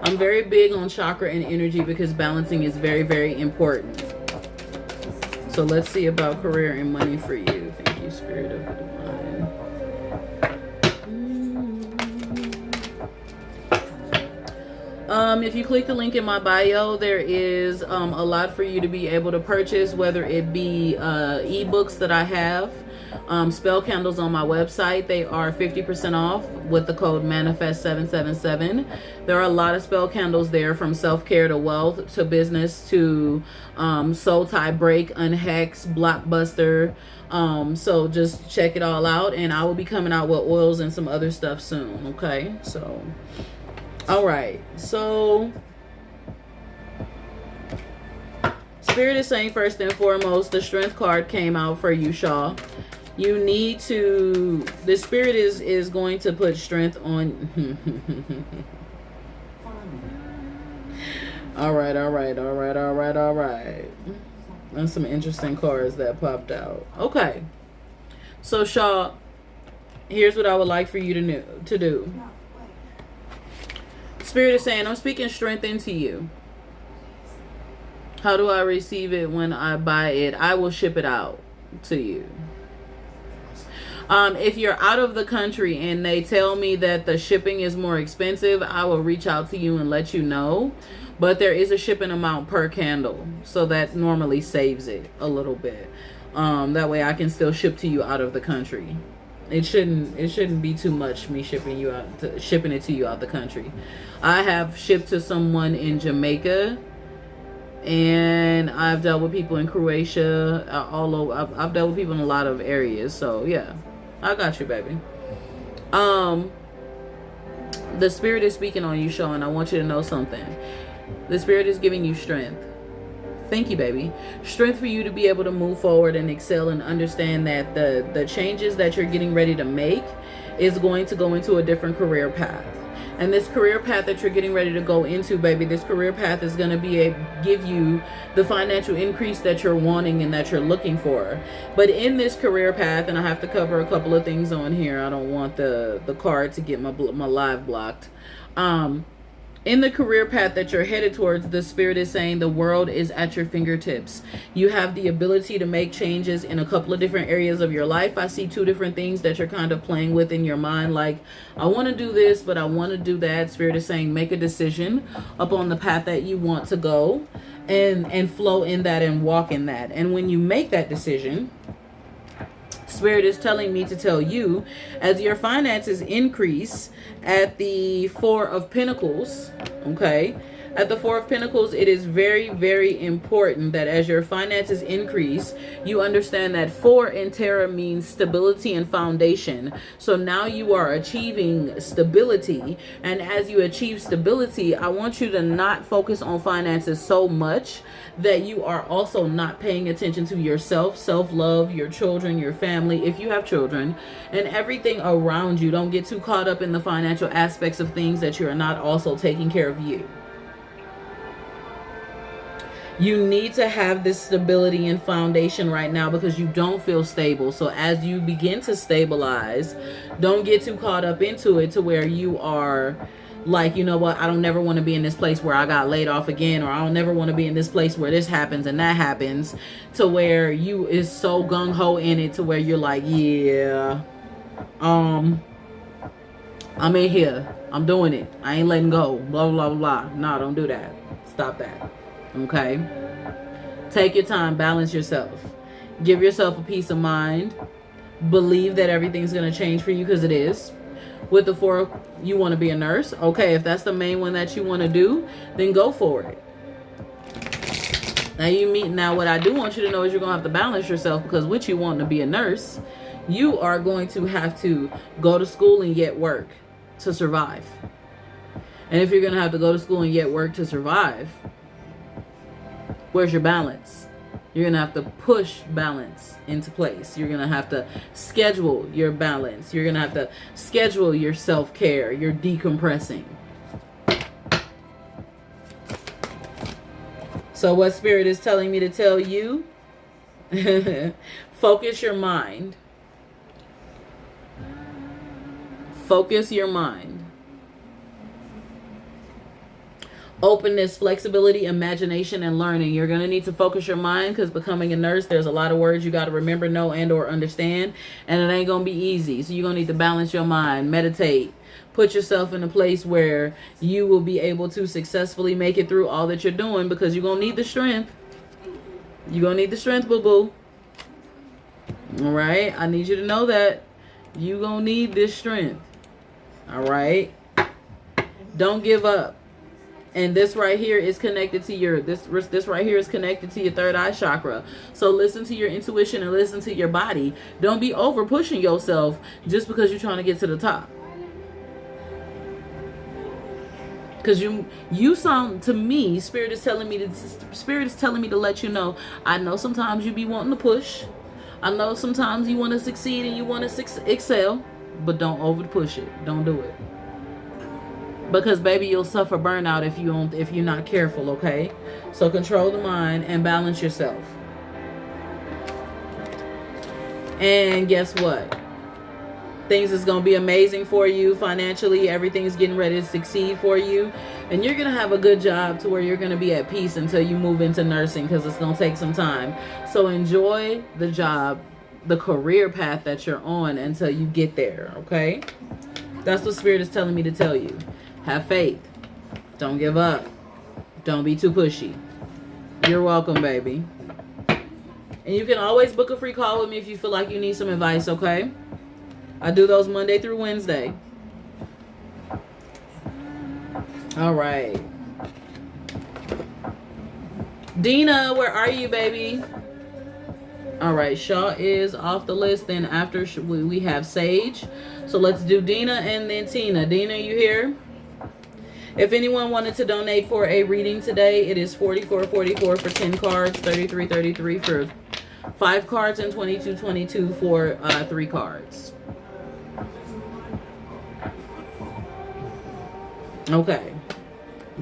I'm very big on chakra and energy because balancing is very, very important. So let's see about career and money for you. Thank you, Spirit of the Divine. If you click the link in my bio, there is a lot for you to be able to purchase, whether it be ebooks that I have, spell candles on my website. They are 50% off with the code manifest777. There are a lot of spell candles there, from self-care to wealth to business to soul tie break, unhex, blockbuster. So just check it all out, and I will be coming out with oils and some other stuff soon. Okay, so all right, so Spirit is saying first and foremost, the Strength card came out for you, Shaw. You need to, the Spirit is going to put strength on. all right. That's some interesting cards that popped out. Okay, so Shaw, here's what I would like for you to do. Spirit is saying, I'm speaking strength into you. How do I receive it when I buy it? I will ship it out to you. If you're out of the country and they tell me that the shipping is more expensive, I will reach out to you and let you know. But there is a shipping amount per candle, so that normally saves it a little bit. That way I can still ship to you out of the country. It shouldn't be too much me shipping it to you out the country. I have shipped to someone in Jamaica, and I've dealt with people in Croatia, all over. I've dealt with people in a lot of areas. So yeah, I got you, baby. The spirit is speaking on you, Sean. I want you to know something. The spirit is giving you strength. Thank you, baby. Strength for you to be able to move forward and excel and understand that the changes that you're getting ready to make is going to go into a different career path. And this career path that you're getting ready to go into, baby, this career path is going to give you the financial increase that you're wanting and that you're looking for. But in this career path, and I have to cover a couple of things on here. I don't want the card to get my live blocked. In the career path that you're headed towards, the spirit is saying the world is at your fingertips. You have the ability to make changes in a couple of different areas of your life. I see two different things that you're kind of playing with in your mind. Like, I want to do this, but I want to do that. Spirit is saying make a decision upon the path that you want to go and flow in that and walk in that. And when you make that decision, Spirit is telling me to tell you, as your finances increase at the Four of Pentacles, okay, at the Four of Pentacles, it is very, very important that as your finances increase, you understand that 4 in Terra means stability and foundation. So now you are achieving stability. And as you achieve stability, I want you to not focus on finances so much that you are also not paying attention to yourself, self-love, your children, your family, if you have children, and everything around you. Don't get too caught up in the financial aspects of things that you are not also taking care of you. You need to have this stability and foundation right now because you don't feel stable. So as you begin to stabilize, don't get too caught up into it to where you are like, you know what, I don't never want to be in this place where I got laid off again, or I don't never want to be in this place where this happens and that happens, to where you is so gung-ho in it to where you're like, yeah, I'm in here, I'm doing it, I ain't letting go, blah, blah, blah. No, don't do that. Stop that. Okay? Take your time, balance yourself. Give yourself a peace of mind. Believe that everything's going to change for you, because it is. With the 4, you want to be a nurse. Okay, if that's the main one that you want to do, then go for it. Now what I do want you to know is you're going to have to balance yourself, because with you wanting to be a nurse, you are going to have to go to school and yet work to survive. And if you're going to have to go to school and yet work to survive, where's your balance? You're going to have to push balance into place. You're going to have to schedule your balance. You're going to have to schedule your self-care, your decompressing. So what Spirit is telling me to tell you, focus your mind. Focus your mind. Openness, flexibility, imagination, and learning. You're going to need to focus your mind, because becoming a nurse, there's a lot of words you got to remember, know, and or understand. And it ain't going to be easy. So you're going to need to balance your mind, meditate, put yourself in a place where you will be able to successfully make it through all that you're doing, because you're going to need the strength. You're going to need the strength, boo-boo. All right? I need you to know that. You're going to need this strength. All right? Don't give up. And this right here is connected to your, this right here is connected to your third eye chakra. So listen to your intuition and listen to your body. Don't be over pushing yourself just because you're trying to get to the top. Because you sound, to me, Spirit is telling me to let you know, I know sometimes you be wanting to push. I know sometimes you want to succeed and you want to excel, but don't over push it. Don't do it. Because baby, you'll suffer burnout if you're not careful, okay? So control the mind and balance yourself. And guess what? Things is going to be amazing for you financially. Everything's getting ready to succeed for you. And you're going to have a good job to where you're going to be at peace until you move into nursing, because it's going to take some time. So enjoy the job, the career path that you're on until you get there, okay? That's what Spirit is telling me to tell you. Have faith. Don't give up. Don't be too pushy. You're welcome, baby. And you can always book a free call with me if you feel like you need some advice, okay? I do those Monday through Wednesday. All right. Dina, where are you, baby? All right, Shaw is off the list. Then after we have Sage. So let's do Dina and then Tina. Dina, you here? If anyone wanted to donate for a reading today, it is $44.44 for 10 cards, $33.33 for 5 cards, and $22.22 for 3 cards. Okay.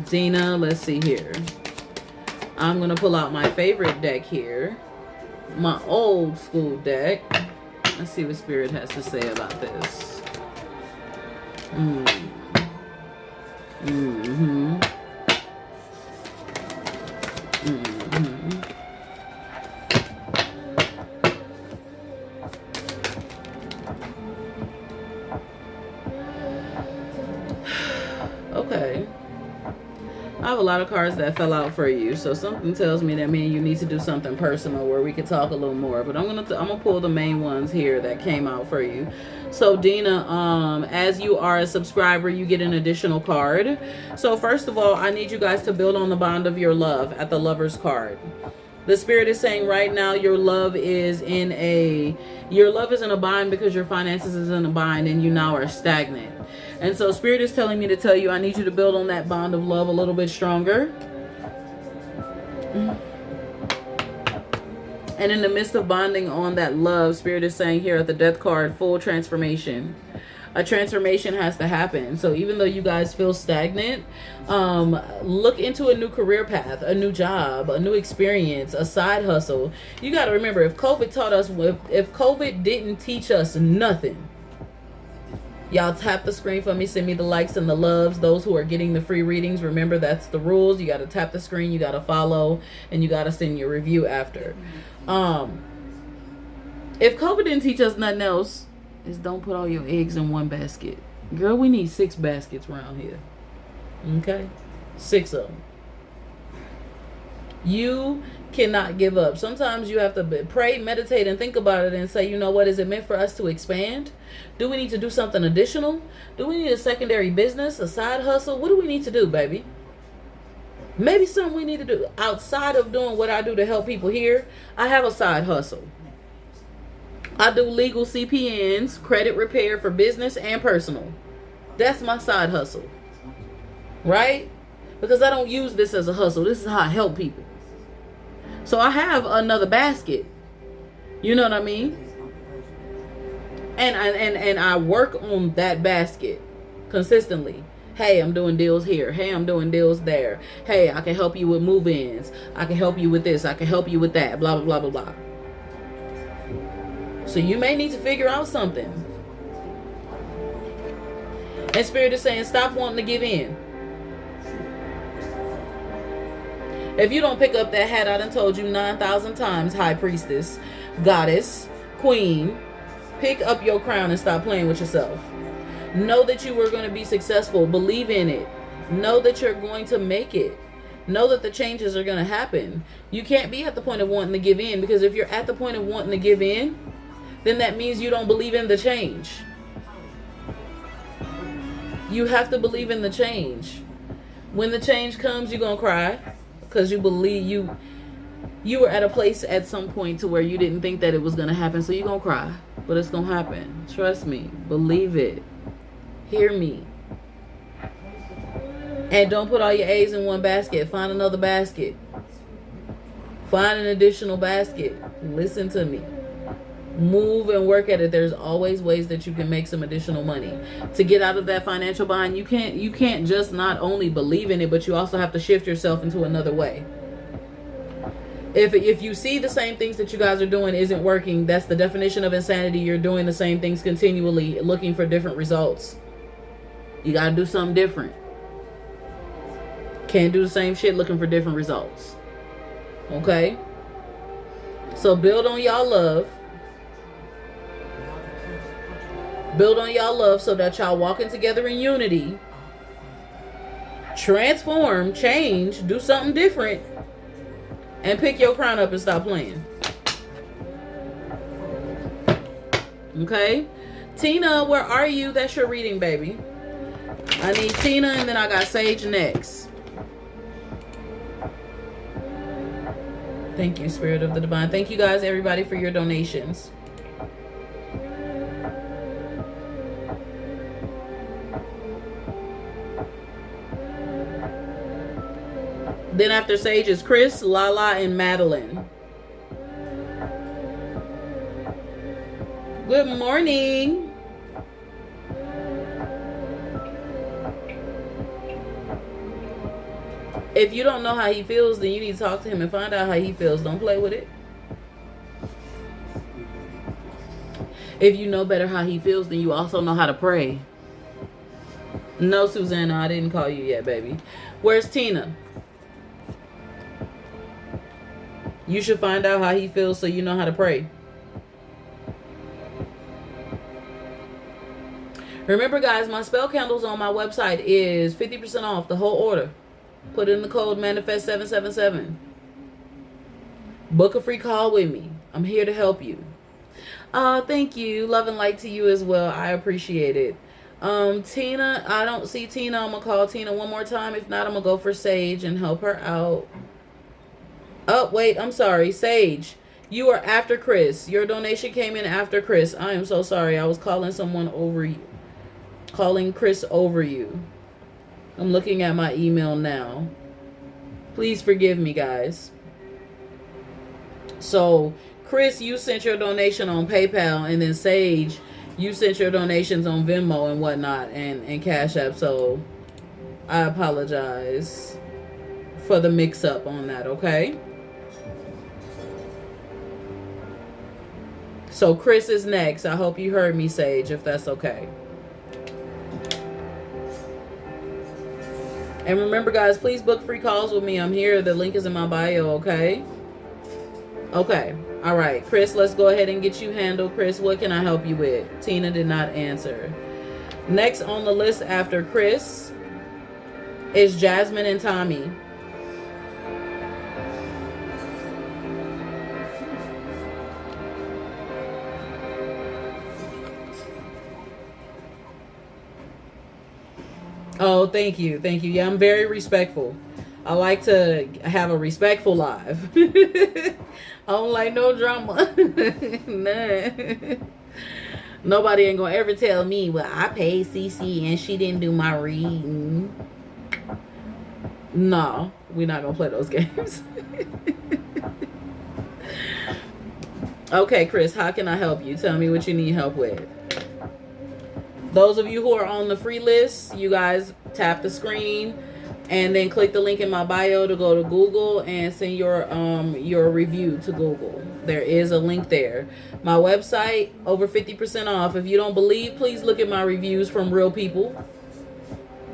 Dina, let's see here. I'm going to pull out my favorite deck here. My old school deck. Let's see what Spirit has to say about this. Okay. I have a lot of cards that fell out for you, so something tells me that you need to do something personal where we could talk a little more. But I'm gonna pull the main ones here that came out for you. So Dina, as you are a subscriber, you get an additional card. So first of all, I need you guys to build on the bond of your love at the Lover's card. The Spirit is saying right now your love is in a bind because your finances is in a bind and you now are stagnant. And so Spirit is telling me to tell you I need you to build on that bond of love a little bit stronger. And in the midst of bonding on that love, Spirit is saying here at the Death card, full transformation. A transformation has to happen. So even though you guys feel stagnant, look into a new career path, a new job, a new experience, a side hustle. You got to remember, if COVID didn't teach us nothing, y'all tap the screen for me, send me the likes and the loves. Those who are getting the free readings, remember that's the rules. You got to tap the screen, you got to follow, and you got to send your review after. If COVID didn't teach us nothing else, is don't put all your eggs in one basket. Girl, we need 6 baskets around here. Okay? 6 of them. You cannot give up. Sometimes you have to pray, meditate, and think about it and say, you know what, is it meant for us to expand? Do we need to do something additional? Do we need a secondary business, a side hustle? What do we need to do, baby? Maybe something we need to do outside of doing what I do to help people here. I have a side hustle. I do legal CPNs, credit repair for business and personal. That's my side hustle. Right? Because I don't use this as a hustle. This is how I help people. So I have another basket. You know what I mean? And I work on that basket consistently. Hey, I'm doing deals here. Hey, I'm doing deals there. Hey, I can help you with move-ins. I can help you with this. I can help you with that. Blah, blah, blah, blah, blah. So you may need to figure out something. And Spirit is saying, stop wanting to give in. If you don't pick up that hat I done told you 9,000 times, High Priestess, Goddess, Queen, pick up your crown and stop playing with yourself. Know that you are going to be successful. Believe in it. Know that you're going to make it. Know that the changes are going to happen. You can't be at the point of wanting to give in, because if you're at the point of wanting to give in, then that means you don't believe in the change. You have to believe in the change. When the change comes, you're going to cry because you believe you were at a place at some point to where you didn't think that it was going to happen. So you're going to cry, but it's going to happen. Trust me. Believe it. Hear me. And don't put all your eggs in one basket. Find another basket. Find an additional basket. Listen to me. Move and work at it. There's always ways that you can make some additional money. To get out of that financial bind, you can't just not only believe in it, but you also have to shift yourself into another way. If you see the same things that you guys are doing isn't working, that's the definition of insanity. You're doing the same things continually, looking for different results. You got to do something different. Can't do the same shit looking for different results. Okay? So build on y'all love. Build on y'all love so that y'all walking together in unity. Transform, change, do something different. And pick your crown up and stop playing. Okay? Tina, where are you? That's your reading, baby. I need Tina, and then I got Sage next. Thank you, Spirit of the Divine. Thank you guys, everybody, for your donations. Then after Sage is Chris, Lala, and Madeline. Good morning. If you don't know how he feels, then you need to talk to him and find out how he feels. Don't play with it. If you know better how he feels, then you also know how to pray. No, Susanna, I didn't call you yet, baby. Where's Tina? You should find out how he feels so you know how to pray. Remember, guys, my spell candles on my website is 50% off the whole order. Put in the code Manifest777. Book a free call with me. I'm here to help you. Thank you. Love and light to you as well. I appreciate it. Tina, I don't see Tina. I'm going to call Tina one more time. If not, I'm going to go for Sage and help her out. Oh, wait, I'm sorry. Sage, you are after Chris. Your donation came in after Chris. I am so sorry. I was calling someone over you. Calling Chris over you. I'm looking at my email now. Please forgive me, guys. So, Chris, you sent your donation on PayPal, and then Sage, you sent your donations on Venmo and whatnot, and Cash App. So, I apologize for the mix-up on that, okay? So Chris is next. I hope you heard me, Sage, if that's okay. And remember, guys, please book free calls with me. I'm here. The link is in my bio, okay? Okay. All right. Chris, let's go ahead and get you handled. Chris, what can I help you with? Tina did not answer. Next on the list after Chris is Jasmine and Tommy. Oh, thank you. Thank you. Yeah, I'm very respectful. I like to have a respectful live. I don't like no drama. Nah. Nobody ain't gonna ever tell me, well, I paid CC and she didn't do my reading. No, we're not gonna play those games. Okay, Chris, how can I help you? Tell me what you need help with. Those of you who are on the free list, you guys tap the screen and then click the link in my bio to go to Google and send your review to Google. There is a link there. My website, over 50% off. If you don't believe, please look at my reviews from real people.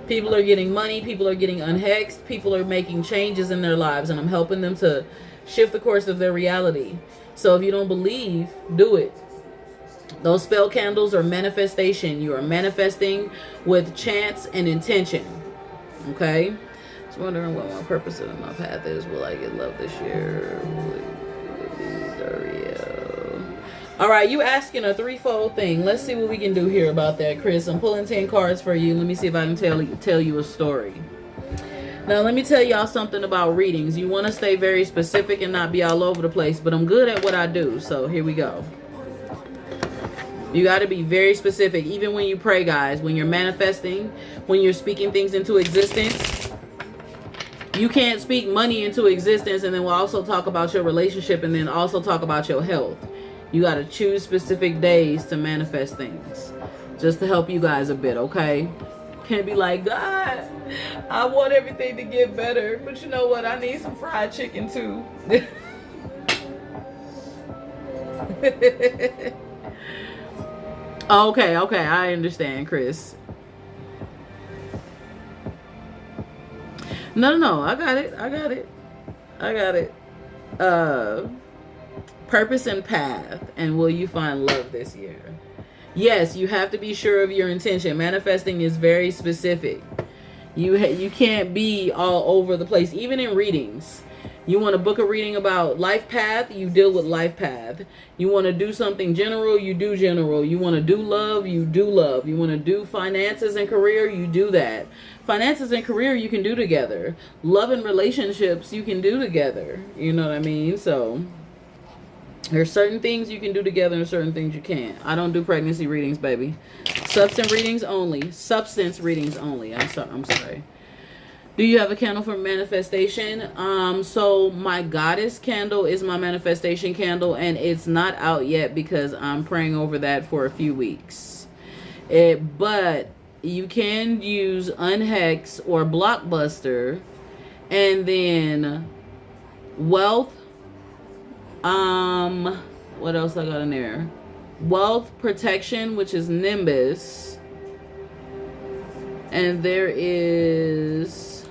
People are getting money. People are getting unhexed. People are making changes in their lives, and I'm helping them to shift the course of their reality. So if you don't believe, do it. Those spell candles are manifestation. You are manifesting with chance and intention. Okay? Just wondering what my purpose of my path is. Will I get love this year? Alright, you asking a threefold thing. Let's see what we can do here about that, Chris. I'm pulling 10 cards for you. Let me see if I can tell you a story. Now, let me tell y'all something about readings. You want to stay very specific and not be all over the place, but I'm good at what I do. So, here we go. You got to be very specific, even when you pray, guys. When you're manifesting, when you're speaking things into existence, you can't speak money into existence and then we'll also talk about your relationship and then also talk about your health. You got to choose specific days to manifest things. Just to help you guys a bit, okay? Can't be like, God, I want everything to get better, but you know what? I need some fried chicken too. Okay, I understand, Chris. No, I got it. Purpose and path, and will you find love this year? Yes, you have to be sure of your intention. Manifesting is very specific. You can't be all over the place, even in readings. You want to book a reading about life path, you deal with life path. You want to do something general, you do general. You want to do love, you do love. You want to do finances and career, you do that. Finances and career you can do together. Love and relationships you can do together. You know what I mean? So there's certain things you can do together and certain things you can't. I don't do pregnancy readings, baby. Substance readings only. Substance readings only. I'm sorry. Do you have a candle for manifestation? So my goddess candle is my manifestation candle, and it's not out yet because I'm praying over that for a few weeks. But you can use Unhex or Blockbuster, and then Wealth. What else I got in there? Wealth Protection, which is Nimbus. And there's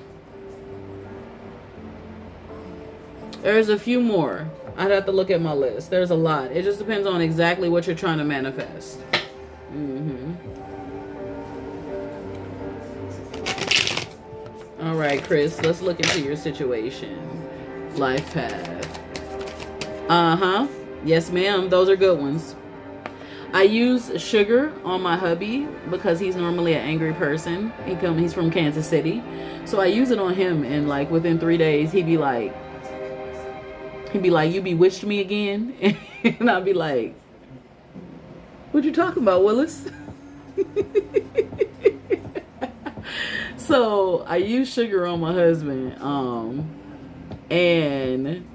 a few more. I'd have to look at my list. There's a lot. It just depends on exactly what you're trying to manifest. All right, Chris, let's look into your situation. Life path. Yes, ma'am. Those are good ones. I use sugar on my hubby because he's normally an angry person. He's from Kansas City. So I use it on him, and like within 3 days he'd be like, you bewitched me again? And I'd be like, what you talking about, Willis? So I use sugar on my husband. And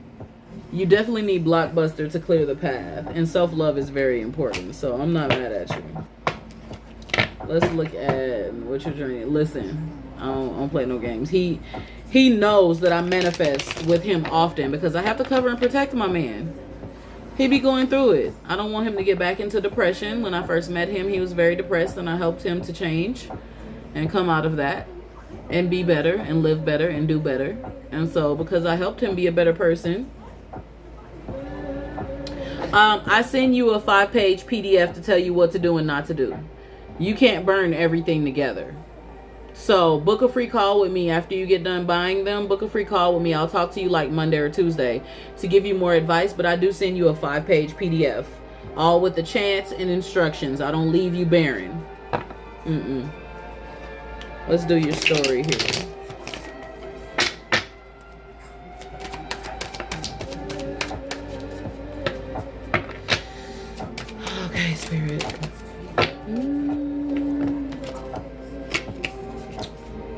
you definitely need Blockbuster to clear the path. And self-love is very important. So I'm not mad at you. Let's look at what you're doing. Listen, I don't play no games. He knows that I manifest with him often because I have to cover and protect my man. He be going through it. I don't want him to get back into depression. When I first met him, he was very depressed, and I helped him to change and come out of that and be better and live better and do better. And so because I helped him be a better person, I send you a 5-page PDF to tell you what to do and not to do. You can't burn everything together. So book a free call with me after you get done buying them. Book a free call with me. I'll talk to you like Monday or Tuesday to give you more advice. But I do send you a 5-page PDF, all with the chants and instructions. I don't leave you barren. Let's do your story here. Okay, Spirit.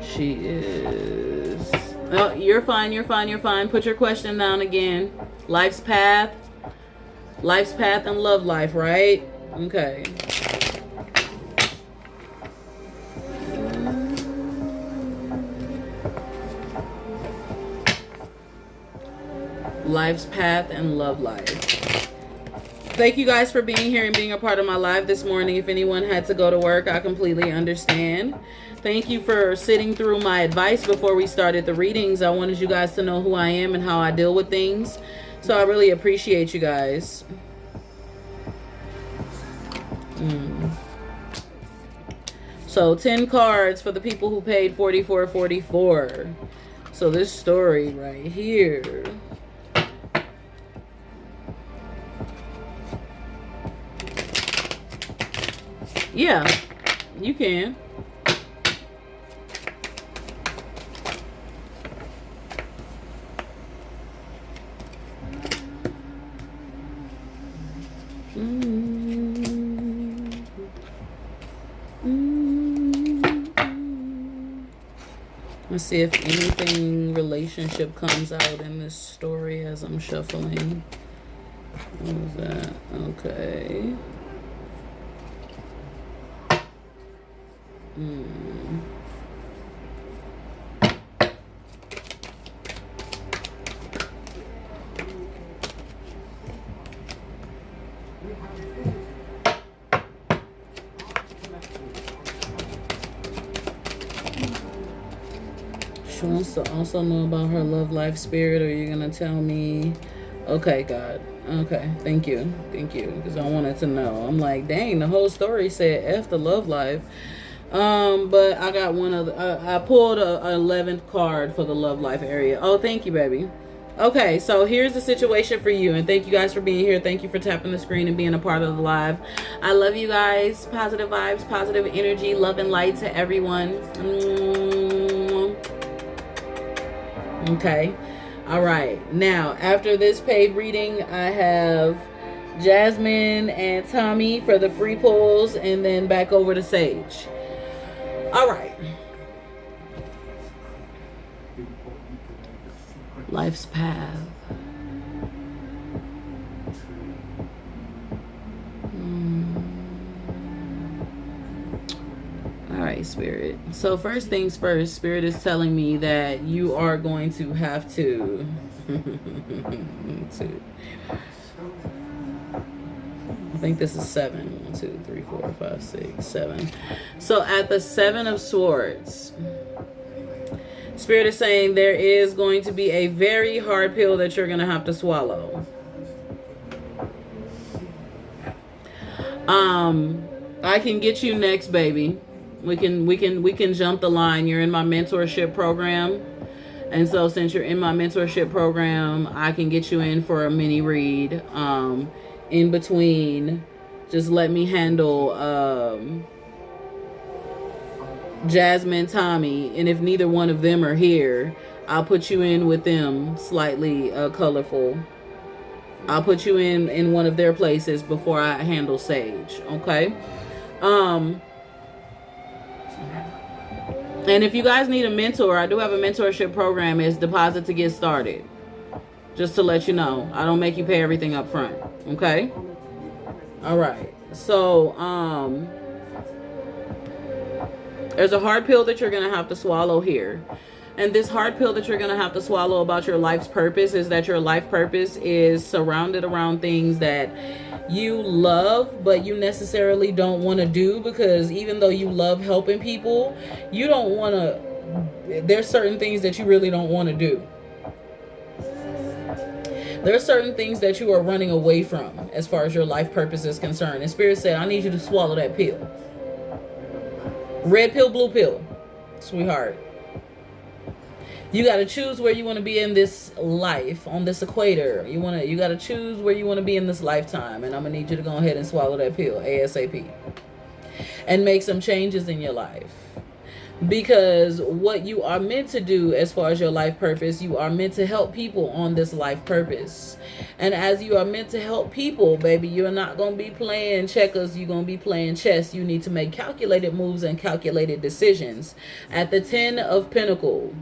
She is... Oh, you're fine. Put your question down again. Life's path and love life, right? Okay. Life's path and love life. Thank you guys for being here and being a part of my live this morning. If anyone had to go to work, I completely understand. Thank you for sitting through my advice before we started the readings. I wanted you guys to know who I am and how I deal with things. So I really appreciate you guys. So 10 cards for the people who paid $44.44. So this story right here. Yeah, you can. Let's see if anything relationship comes out in this story as I'm shuffling. What was that? Okay. She wants to also know about her love life, Spirit. Are you going to tell me? Okay, God. Okay, thank you. Because I wanted to know. I'm like, dang, the whole story said F the love life. But I got one of the, I pulled a 11th card for the love life area. Oh, thank you, baby. Okay, so here's the situation for you, and thank you guys for being here. Thank you for tapping the screen and being a part of the live. I love you guys. Positive vibes, positive energy, love and light to everyone. Okay, all right. Now, after this paid reading, I have Jasmine and Tommy for the free pulls, and then back over to Sage. All right. Life's path. All right, Spirit. So first things first, Spirit is telling me that you are going to have to I think this is 7. 1, 2, 3, 4, 5, 6, 7. So at the 7 of Swords, Spirit is saying there is going to be a very hard pill that you're going to have to swallow. I can get you next, baby. We can jump the line. You're in my mentorship program. And so since you're in my mentorship program, I can get you in for a mini read. In between, just let me handle Jasmine, Tommy, and if neither one of them are here, I'll put you in with them, slightly colorful. I'll put you in one of their places before I handle Sage, okay? And if you guys need a mentor, I do have a mentorship program. It's deposit to get started. Just to let you know, I don't make you pay everything up front, okay? All right, so there's a hard pill that you're going to have to swallow here. And this hard pill that you're going to have to swallow about your life's purpose is that your life purpose is surrounded around things that you love, but you necessarily don't want to do, because even though you love helping people, you don't want to, there's certain things that you really don't want to do. There are certain things that you are running away from as far as your life purpose is concerned. And Spirit said, I need you to swallow that pill. Red pill, blue pill, sweetheart. You got to choose where you want to be in this life, on this equator. You got to choose where you want to be in this lifetime. And I'm going to need you to go ahead and swallow that pill ASAP. And make some changes in your life. Because what you are meant to do as far as your life purpose, you are meant to help people on this life purpose. And as you are meant to help people, baby, you're not going to be playing checkers. You're going to be playing chess. You need to make calculated moves and calculated decisions. At the 10 of Pentacles.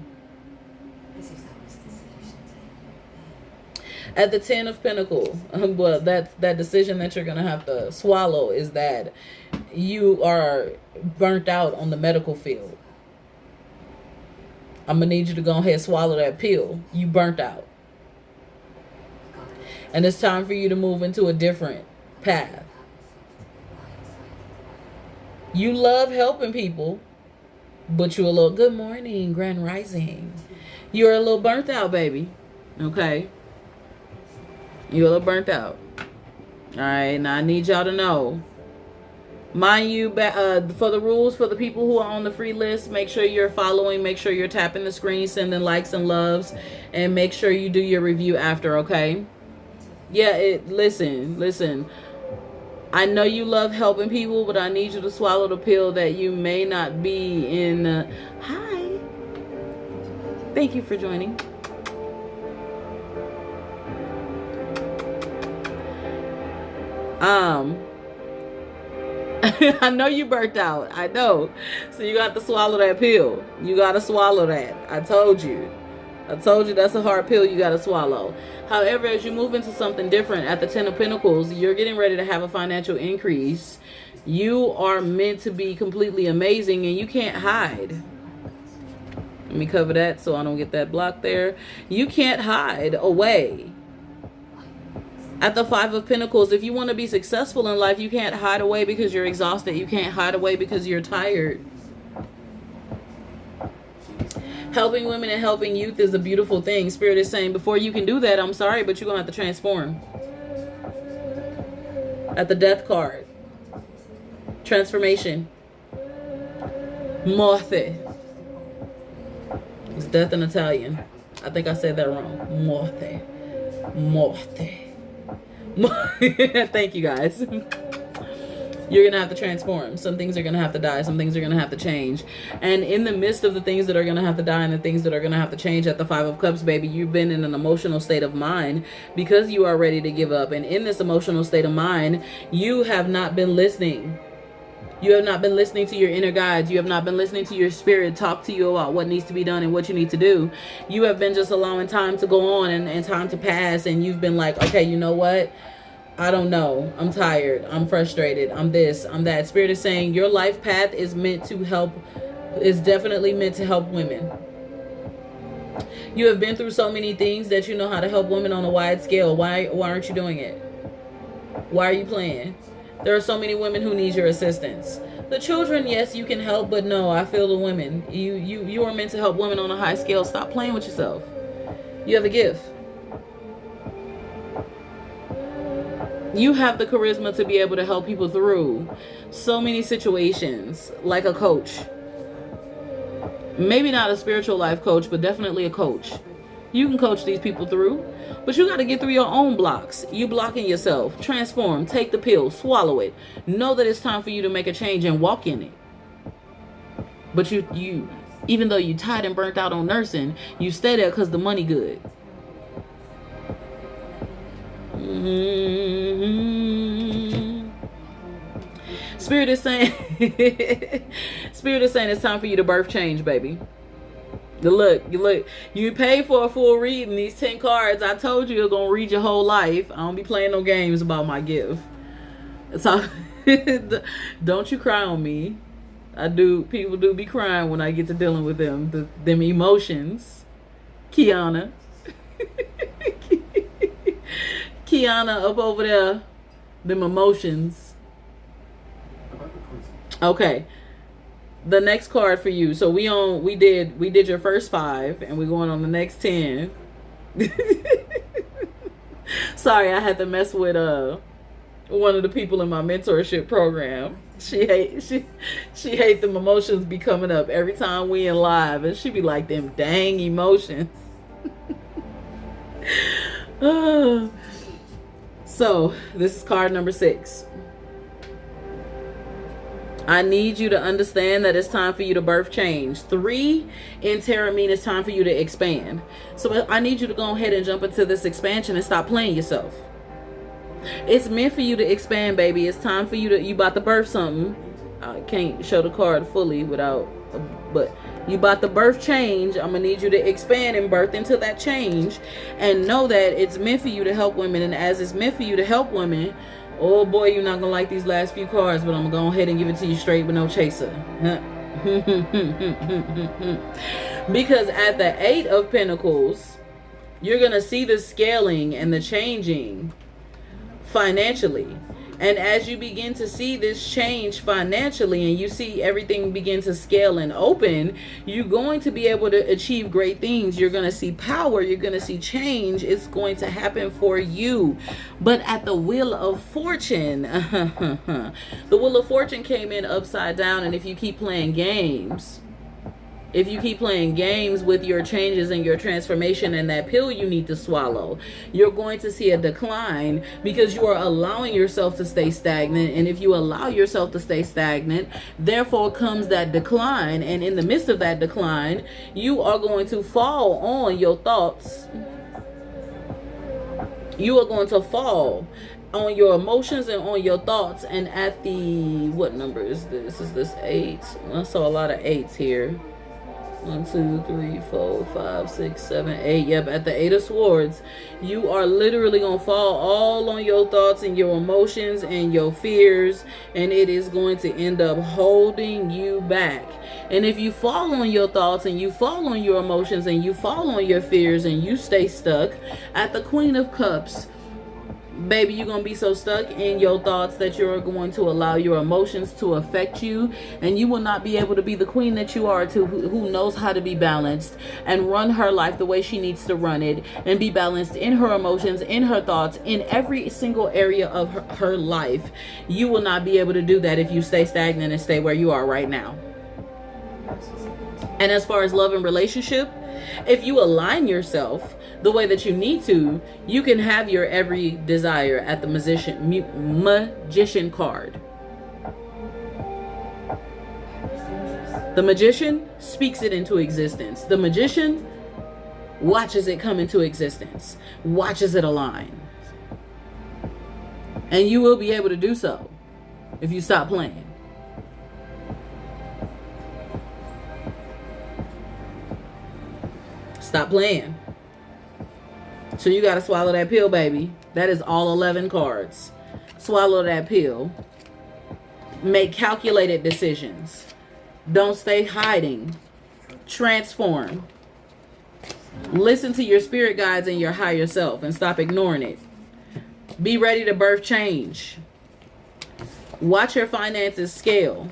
At the 10 of Pentacles, well, that decision that you're going to have to swallow is that you are burnt out on the medical field. I'm going to need you to go ahead and swallow that pill. You burnt out. And it's time for you to move into a different path. You love helping people, but you're a little, good morning, Grand Rising. You're a little burnt out, baby. Okay? You're a little burnt out. All right, now I need y'all to know. Mind you, for the rules, for the people who are on the free list, make sure you're following, make sure you're tapping the screen, sending likes and loves, and make sure you do your review after, okay? Yeah, listen. I know you love helping people, but I need you to swallow the pill that you may not be in. Hi. Thank you for joining. I know you burnt out. I know. So you got to swallow that pill. You got to swallow that. I told you that's a hard pill you got to swallow. However, as you move into something different at the 10 of Pentacles, you're getting ready to have a financial increase. You are meant to be completely amazing, and you can't hide. Let me cover that so I don't get that block there. You can't hide away. At the 5 of Pentacles, if you want to be successful in life, you can't hide away because you're exhausted. You can't hide away because you're tired. Helping women and helping youth is a beautiful thing. Spirit is saying, before you can do that, I'm sorry, but you're going to have to transform. At the Death card, transformation. Morte. It's death in Italian. I think I said that wrong. Morte. Thank you guys. You're gonna have to transform. Some things are gonna have to die. Some things are gonna have to change. And in the midst of the things that are gonna have to die and the things that are gonna have to change at the Five of Cups, baby, you've been in an emotional state of mind because you are ready to give up. And in this emotional state of mind, you have not been listening. You have not been listening to your inner guides. You have not been listening to your spirit talk to you about what needs to be done and what you need to do. You have been just allowing time to go on and time to pass. And you've been like, okay, you know what? I don't know. I'm tired. I'm frustrated. I'm this. I'm that. Spirit is saying your life path is meant to help, is definitely meant to help women. You have been through so many things that you know how to help women on a wide scale. Why aren't you doing it? Why are you playing? There are so many women who need your assistance. The children, yes, you can help, but no, I feel the women. You are meant to help women on a high scale. Stop playing with yourself. You have a gift. You have the charisma to be able to help people through so many situations, like a coach. Maybe not a spiritual life coach, but definitely a coach. You can coach these people through, but you got to get through your own blocks. You blocking yourself. Transform. Take the pill. Swallow it. Know that it's time for you to make a change and walk in it. But you even though you tired and burnt out on nursing, you stay there because the money good. Spirit is saying it's time for you to birth change, baby. You pay for a full reading. These 10 cards, I told you, you're gonna read your whole life. I don't be playing no games about my gift. So don't you cry on me. People do be crying when I get to dealing with them emotions. Kiana up over there, them emotions. Okay, the next card for you. So we did your first 5, and we're going on the next 10. Sorry, I had to mess with one of the people in my mentorship program. She hate them emotions be coming up every time we in live, and she be like, them dang emotions. So this is card number 6. I need you to understand that it's time for you to birth change. 3 in tarot mean it's time for you to expand. So I need you to go ahead and jump into this expansion and stop playing yourself. It's meant for you to expand, baby. It's time for you about to birth something. I can't show the card fully without, but you about to birth change. I'm gonna need you to expand and birth into that change, and know that it's meant for you to help women. And as it's meant for you to help women, oh boy, you're not gonna like these last few cards, but I'm gonna go ahead and give it to you straight with no chaser. Because at the 8 of Pentacles, you're gonna see the scaling and the changing financially. And as you begin to see this change financially, and you see everything begin to scale and open, you're going to be able to achieve great things. You're going to see power. You're going to see change. It's going to happen for you. But at the Wheel of Fortune, the Wheel of Fortune came in upside down. And if you keep playing games, with your changes and your transformation and that pill you need to swallow, you're going to see a decline because you are allowing yourself to stay stagnant. And if you allow yourself to stay stagnant, therefore comes that decline. And in the midst of that decline, you are going to fall on your thoughts. You are going to fall on your emotions and on your thoughts. And at the, what number is this? Is this 8? I saw a lot of 8s here. 1, 2, 3, 4, 5, 6, 7, 8. Yep, at the 8 of Swords, you are literally gonna fall all on your thoughts and your emotions and your fears, and it is going to end up holding you back. And if you fall on your thoughts and you fall on your emotions and you fall on your fears and you stay stuck at the Queen of Cups, baby, you're going to be so stuck in your thoughts that you're going to allow your emotions to affect you, and you will not be able to be the queen that you are, who knows how to be balanced and run her life the way she needs to run it, and be balanced in her emotions, in her thoughts, in every single area of her life. You will not be able to do that if you stay stagnant and stay where you are right now. And as far as love and relationship, If you align yourself the way that you need to, you can have your every desire at the magician card. The magician speaks it into existence. The magician watches it come into existence, watches it align. And you will be able to do so if you stop playing. Stop playing. So you got to swallow that pill, baby. That is all 11 cards. Swallow that pill. Make calculated decisions. Don't stay hiding. Transform. Listen to your spirit guides and your higher self and stop ignoring it. Be ready to birth change. Watch your finances scale.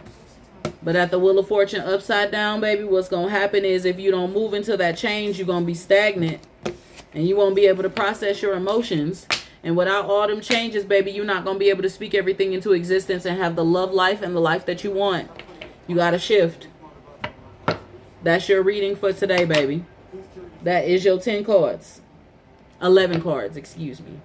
But at the Wheel of Fortune upside down, baby, what's going to happen is if you don't move into that change, you're going to be stagnant. And you won't be able to process your emotions. And without all them changes, baby, you're not going to be able to speak everything into existence and have the love life and the life that you want. You got to shift. That's your reading for today, baby. That is your 10 cards. 11 cards, excuse me.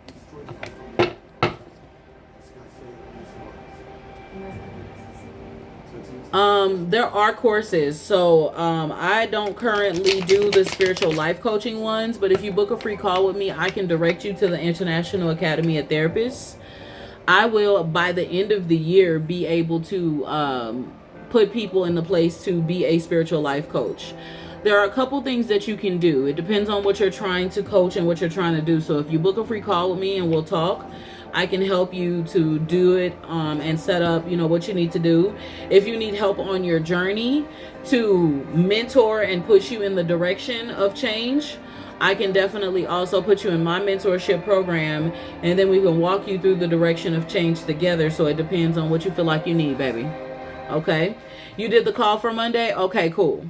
There are courses. So I don't currently do the spiritual life coaching ones, but if you book a free call with me, I can direct you to the International Academy of Therapists. I will, by the end of the year, be able to put people in the place to be a spiritual life coach. There are a couple things that you can do. It depends on what you're trying to coach and what you're trying to do. So if you book a free call with me and we'll talk, I can help you to do it and set up, what you need to do. If you need help on your journey to mentor and push you in the direction of change, I can definitely also put you in my mentorship program, and then we can walk you through the direction of change together. So it depends on what you feel like you need, baby. Okay? You did the call for Monday? Okay, cool.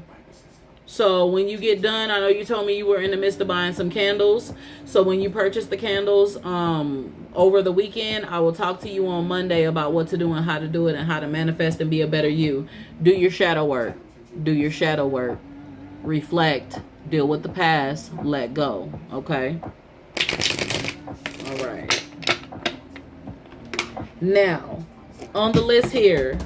So when you get done, I know you told me you were in the midst of buying some candles. So when you purchase the candles over the weekend, I will talk to you on Monday about what to do and how to do it and how to manifest and be a better you. Do your shadow work. Do your shadow work. Reflect. Deal with the past. Let go. Okay? All right. Now, on the list here.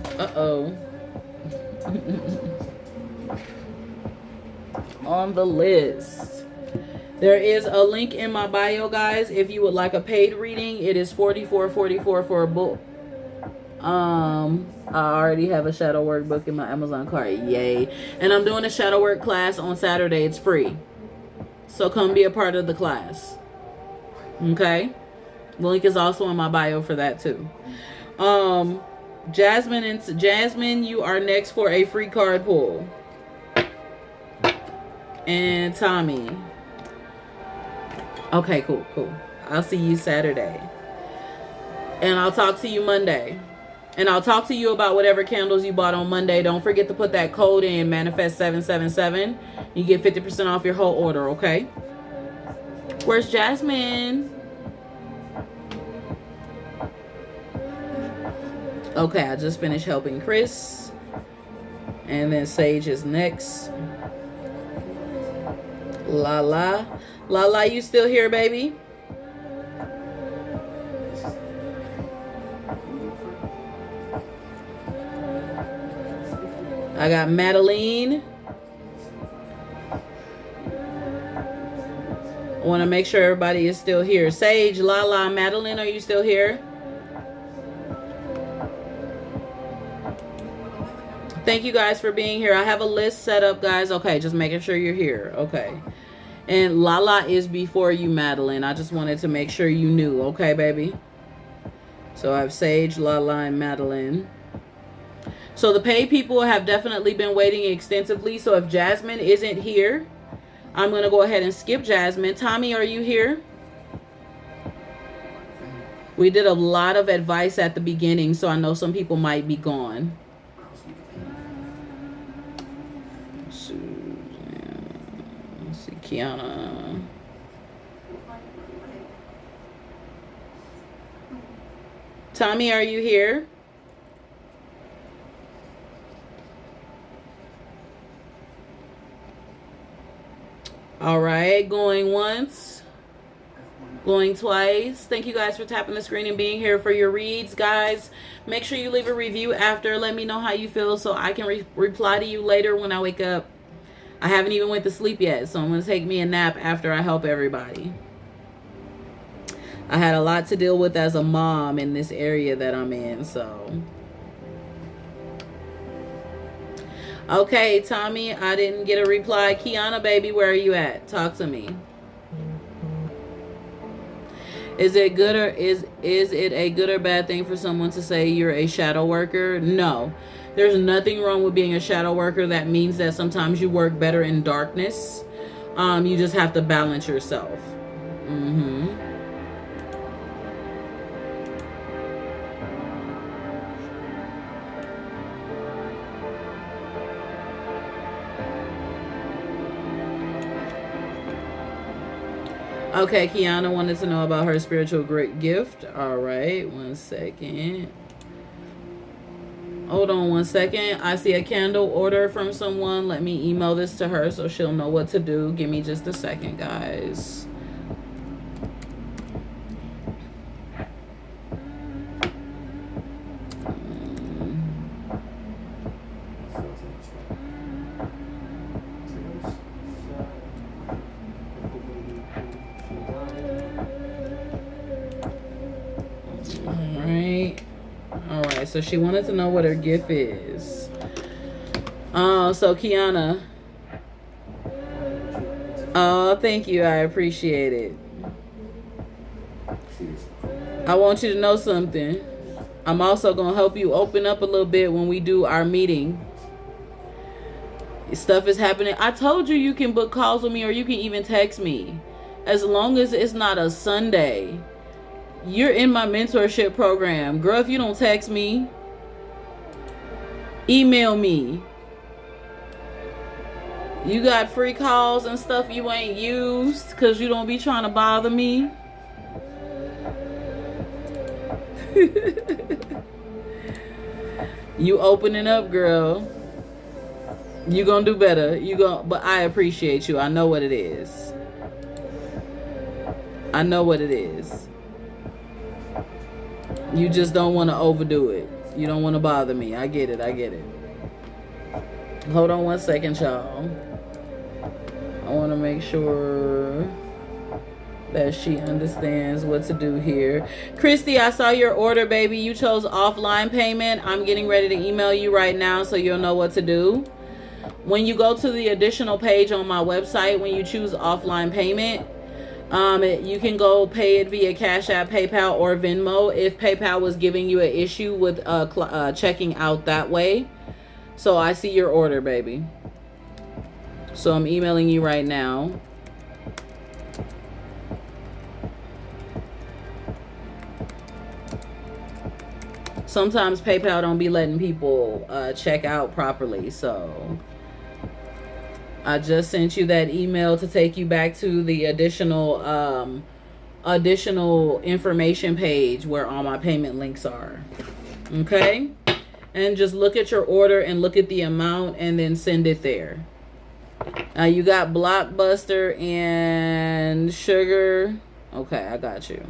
On the list, there is a link in my bio, guys. If you would like a paid reading, it is $44.44 for a book. I already have a shadow work book in my Amazon cart. Yay. And I'm doing a shadow work class on Saturday. It's free, so come be a part of the class. Okay, the link is also in my bio for that too. Jasmine, you are next for a free card pull. And Tommy. Okay, cool. I'll see you Saturday. And I'll talk to you Monday. And I'll talk to you about whatever candles you bought on Monday. Don't forget to put that code in, Manifest777. You get 50% off your whole order, okay? Where's Jasmine? Okay, I just finished helping Chris. And then Sage is next. Lala, you still here, baby? I got Madeline. I want to make sure everybody is still here. Sage, Lala, Madeline, are you still here? Thank you guys for being here. I have a list set up, guys. Okay, just making sure you're here. Okay. And Lala is before you, Madeline. I just wanted to make sure you knew. Okay, baby? So I have Sage, Lala, and Madeline. So the paid people have definitely been waiting extensively. So if Jasmine isn't here, I'm going to go ahead and skip Jasmine. Tommy, are you here? We did a lot of advice at the beginning, so I know some people might be gone. Kiana. Tommy, are you here? All right, going once, going twice. Thank you guys for tapping the screen and being here for your reads, guys. Make sure you leave a review after. Let me know how you feel so I can reply to you later when I wake up. I haven't even went to sleep yet, so I'm going to take me a nap after I help everybody. I had a lot to deal with as a mom in this area that I'm in, so. Okay, Tommy, I didn't get a reply. Kiana, baby, where are you at? Talk to me. Is it good or is it a good or bad thing for someone to say you're a shadow worker? No. There's nothing wrong with being a shadow worker. That means that sometimes you work better in darkness. You just have to balance yourself. Okay, Kiana wanted to know about her spiritual great gift. All right, 1 second. Hold on 1 second. I see a candle order from someone. Let me email this to her so she'll know what to do. Give me just a second, guys. So she wanted to know what her gift is. So Kiana. Oh, thank you. I appreciate it. I want you to know something. I'm also going to help you open up a little bit when we do our meeting. Stuff is happening. I told you you can book calls with me or you can even text me. As long as it's not a Sunday. You're in my mentorship program. Girl, if you don't text me, email me. You got free calls and stuff you ain't used because you don't be trying to bother me. You opening up, girl. You gonna do better. But I appreciate you. I know what it is. I know what it is. You just don't want to overdo it. You don't want to bother me. I get it. I get it. Hold on 1 second, y'all. I want to make sure that she understands what to do here. Christy, I saw your order, baby. You chose offline payment. I'm getting ready to email you right now so you'll know what to do. When you go to the additional page on my website, when you choose offline payment, you can go pay it via Cash App, PayPal, or Venmo if PayPal was giving you an issue with checking out that way. So I see your order, baby. So I'm emailing you right now. Sometimes PayPal don't be letting people check out properly, so I just sent you that email to take you back to the additional information page where all my payment links are. Okay? And just look at your order and look at the amount and then send it there. You got Blockbuster and Sugar. Okay, I got you.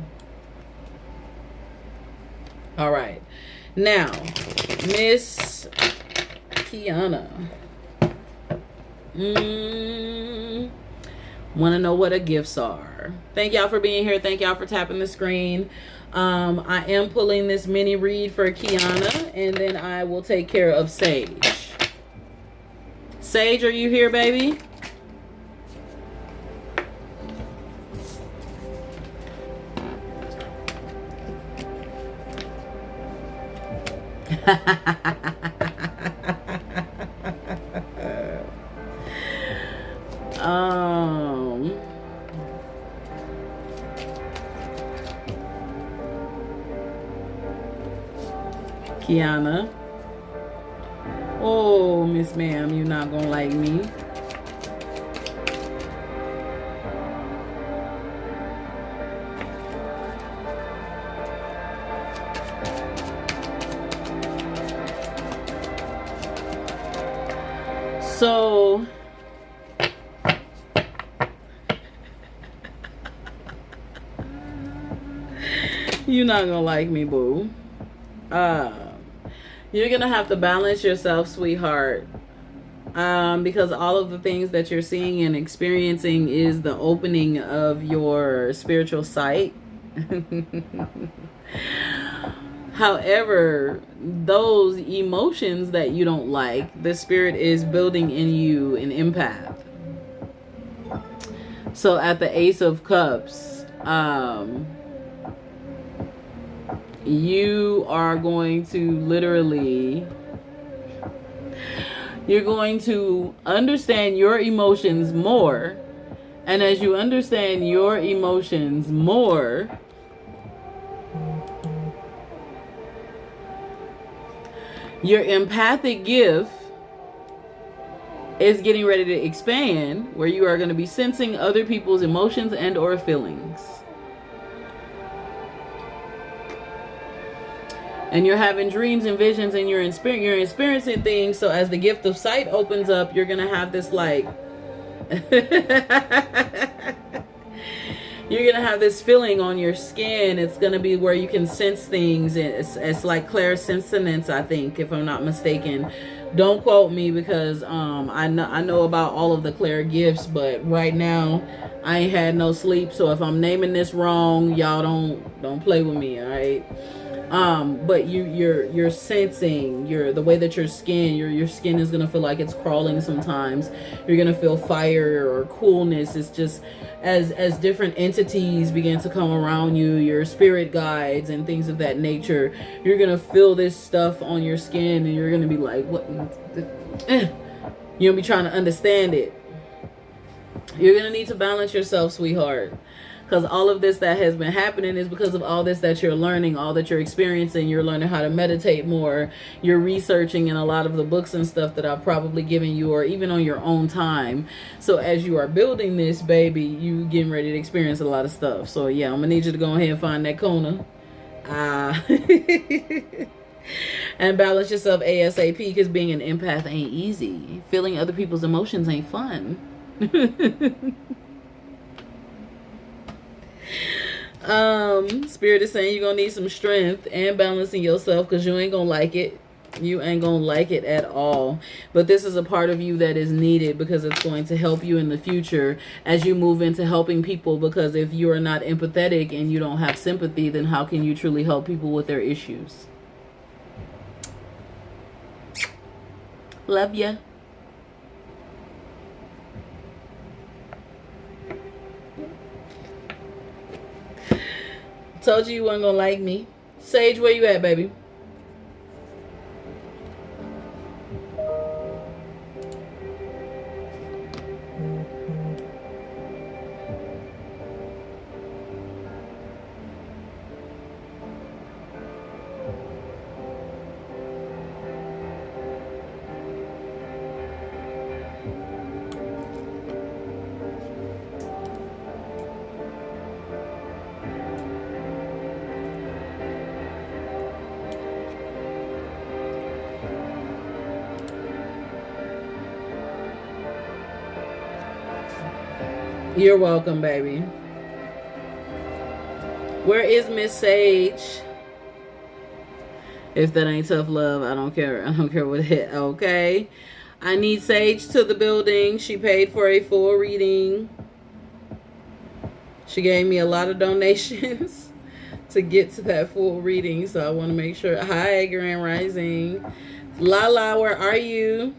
All right. Now, Miss Kiana. Want to know what her gifts are. Thank y'all for being here. Thank y'all for tapping the screen. I am pulling this mini read for Kiana, and then I will take care of Sage. Sage, are you here, baby? Kiana. Oh, Miss Ma'am, you're not gonna like me. So You're not gonna like me, boo. Uh, you're gonna have to balance yourself, sweetheart. Because all of the things that you're seeing and experiencing is the opening of your spiritual sight. However, those emotions that you don't like, the spirit is building in you an empath. So at the Ace of Cups, you are going to literally, you're going to understand your emotions more. And as you understand your emotions more, your empathic gift is getting ready to expand, where you are going to be sensing other people's emotions and or feelings. And you're having dreams and visions, and you're experiencing things. So as the gift of sight opens up, you're going to have this like you're going to have this feeling on your skin. It's going to be where you can sense things. It's like clairsentience, I think, if I'm not mistaken. Don't quote me, because I know about all of the clair gifts, but right now I ain't had no sleep. So if I'm naming this wrong, y'all don't play with me, all right? But you're sensing the way that your skin is gonna feel like it's crawling sometimes. You're gonna feel fire or coolness. It's just as different entities begin to come around you, your spirit guides and things of that nature, you're gonna feel this stuff on your skin, and you're gonna be like, what? You'll be trying to understand it. You're gonna need to balance yourself, sweetheart. Because all of this that has been happening is because of all this that you're learning, all that you're experiencing. You're learning how to meditate more. You're researching in a lot of the books and stuff that I've probably given you, or even on your own time. So as you are building this, baby, you getting ready to experience a lot of stuff. So yeah, I'm going to need you to go ahead and find that Kona. And balance yourself ASAP, because being an empath ain't easy. Feeling other people's emotions ain't fun. Spirit is saying you're gonna need some strength and balancing yourself, because you ain't gonna like it. You ain't gonna like it at all. But this is a part of you that is needed, because it's going to help you in the future as you move into helping people. Because if you are not empathetic and you don't have sympathy, then how can you truly help people with their issues? Love ya. Told you weren't gonna like me. Sage, where you at, baby? You're welcome, baby. Where is Miss Sage? If that ain't tough love, I don't care. I don't care what it. Okay. I need Sage to the building. She paid for a full reading. She gave me a lot of donations to get to that full reading, so I want to make sure. Hi, Grand Rising. Lala, where are you?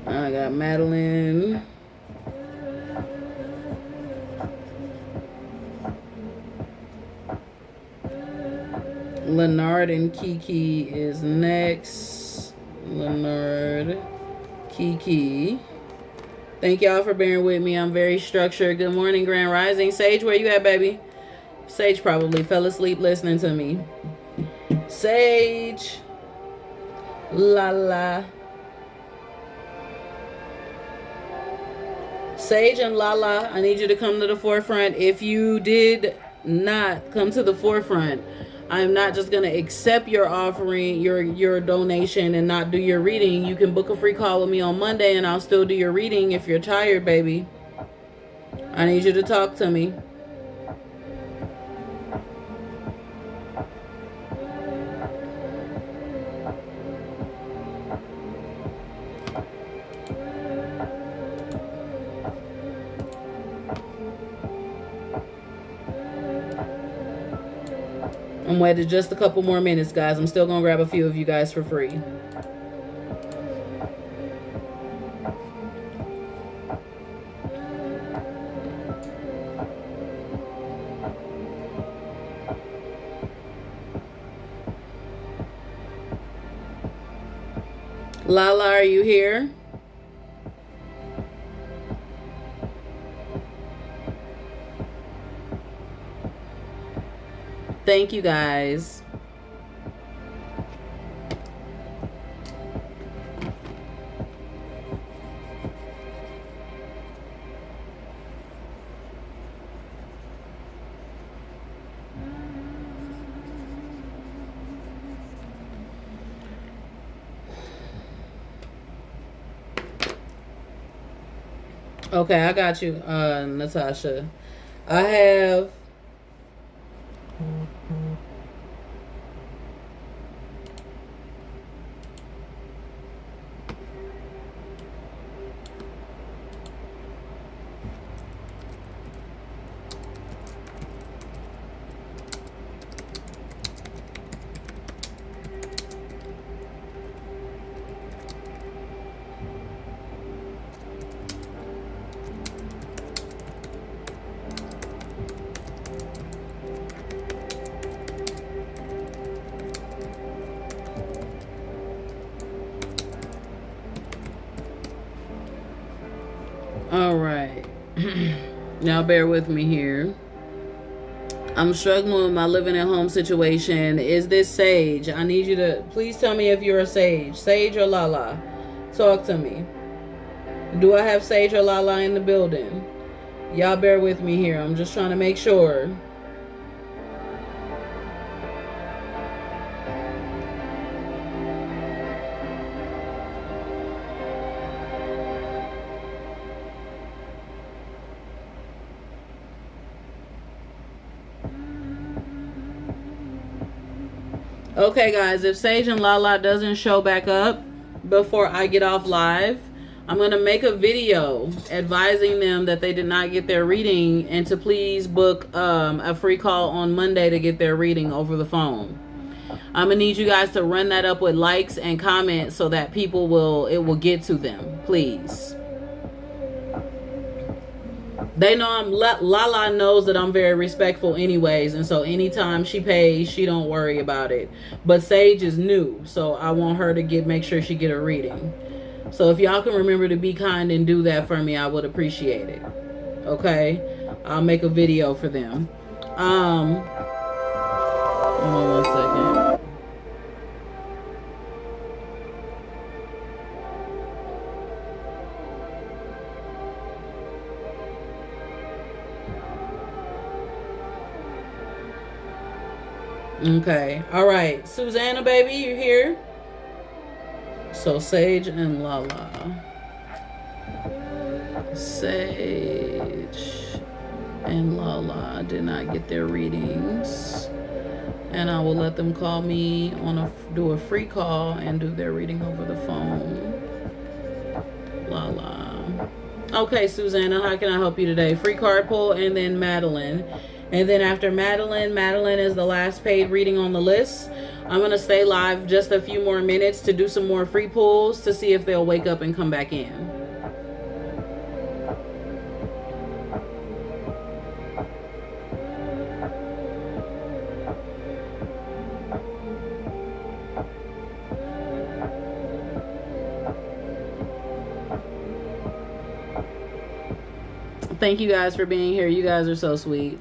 I got Madeline. Leonard and Kiki is next. Leonard, Kiki. Thank y'all for bearing with me. I'm very structured. Good morning, Grand Rising. Sage, where you at, baby? Sage probably fell asleep listening to me. Sage. La la. Sage and Lala, I need you to come to the forefront. If you did not come to the forefront, I'm not just going to accept your offering, your donation, and not do your reading. You can book a free call with me on Monday, and I'll still do your reading if you're tired, baby. I need you to talk to me. I'm waiting just a couple more minutes, guys. I'm still going to grab a few of you guys for free. Lala, are you here? Thank you, guys. Okay, I got you, Natasha. I have all right. Now bear with me here. I'm struggling with my living at home situation. Is this Sage? I need you to please tell me if you're a Sage. Sage or Lala? Talk to me. Do I have Sage or Lala in the building? Y'all bear with me here. I'm just trying to make sure. Okay, guys, if Sage and Lala doesn't show back up before I get off live, I'm going to make a video advising them that they did not get their reading and to please book a free call on Monday to get their reading over the phone. I'm going to need you guys to run that up with likes and comments so that it will get to them, please. They know Lala knows that I'm very respectful anyways, and so anytime she pays, she don't worry about it. But Sage is new, so I want her to make sure she get a reading. So if y'all can remember to be kind and do that for me, I would appreciate it. Okay? I'll make a video for them. Hold on 1 second. Okay. All right. Susanna, baby, you here? So Sage and Lala. Sage and Lala did not get their readings. And I will let them call me do a free call and do their reading over the phone. Lala. Okay, Susanna, how can I help you today? Free card pull and then Madeline. And then after Madeline is the last paid reading on the list. I'm going to stay live just a few more minutes to do some more free pulls to see if they'll wake up and come back in. Thank you guys for being here. You guys are so sweet.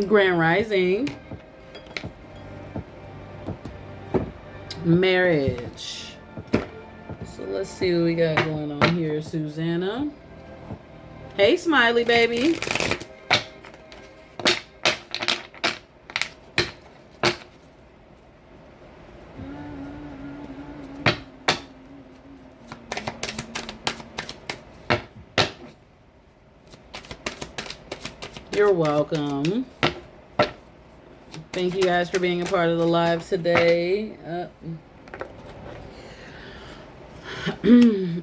Grand Rising. Marriage. So let's see what we got going on here, Susanna. Hey, Smiley baby. You're welcome. Thank you guys for being a part of the live today.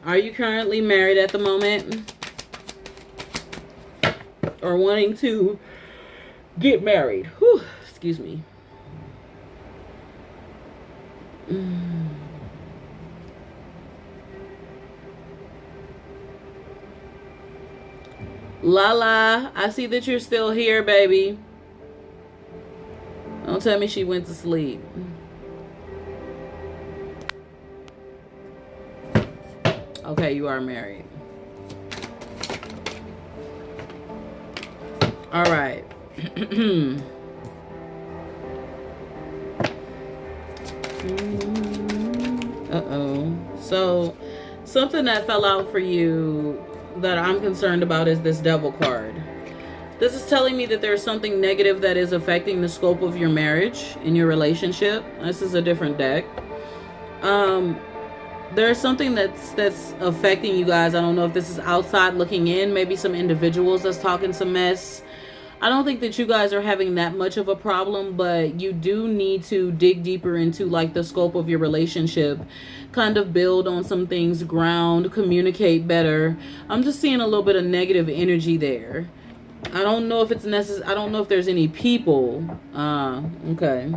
Are you currently married at the moment? Or wanting to get married? Whew, excuse me. Lala, I see that you're still here, baby. Don't tell me she went to sleep. Okay, you are married. All right. Uh-oh. So, something that fell out for you that I'm concerned about is this Devil card. This is telling me that there's something negative that is affecting the scope of your marriage and your relationship. This is a different deck. There's something that's affecting you guys. I don't know if this is outside looking in. Maybe some individuals that's talking some mess. I don't think that you guys are having that much of a problem, but you do need to dig deeper into like the scope of your relationship, kind of build on some things, ground, communicate better. I'm just seeing a little bit of negative energy there. I don't know if it's necessary. I don't know if there's any people. Okay.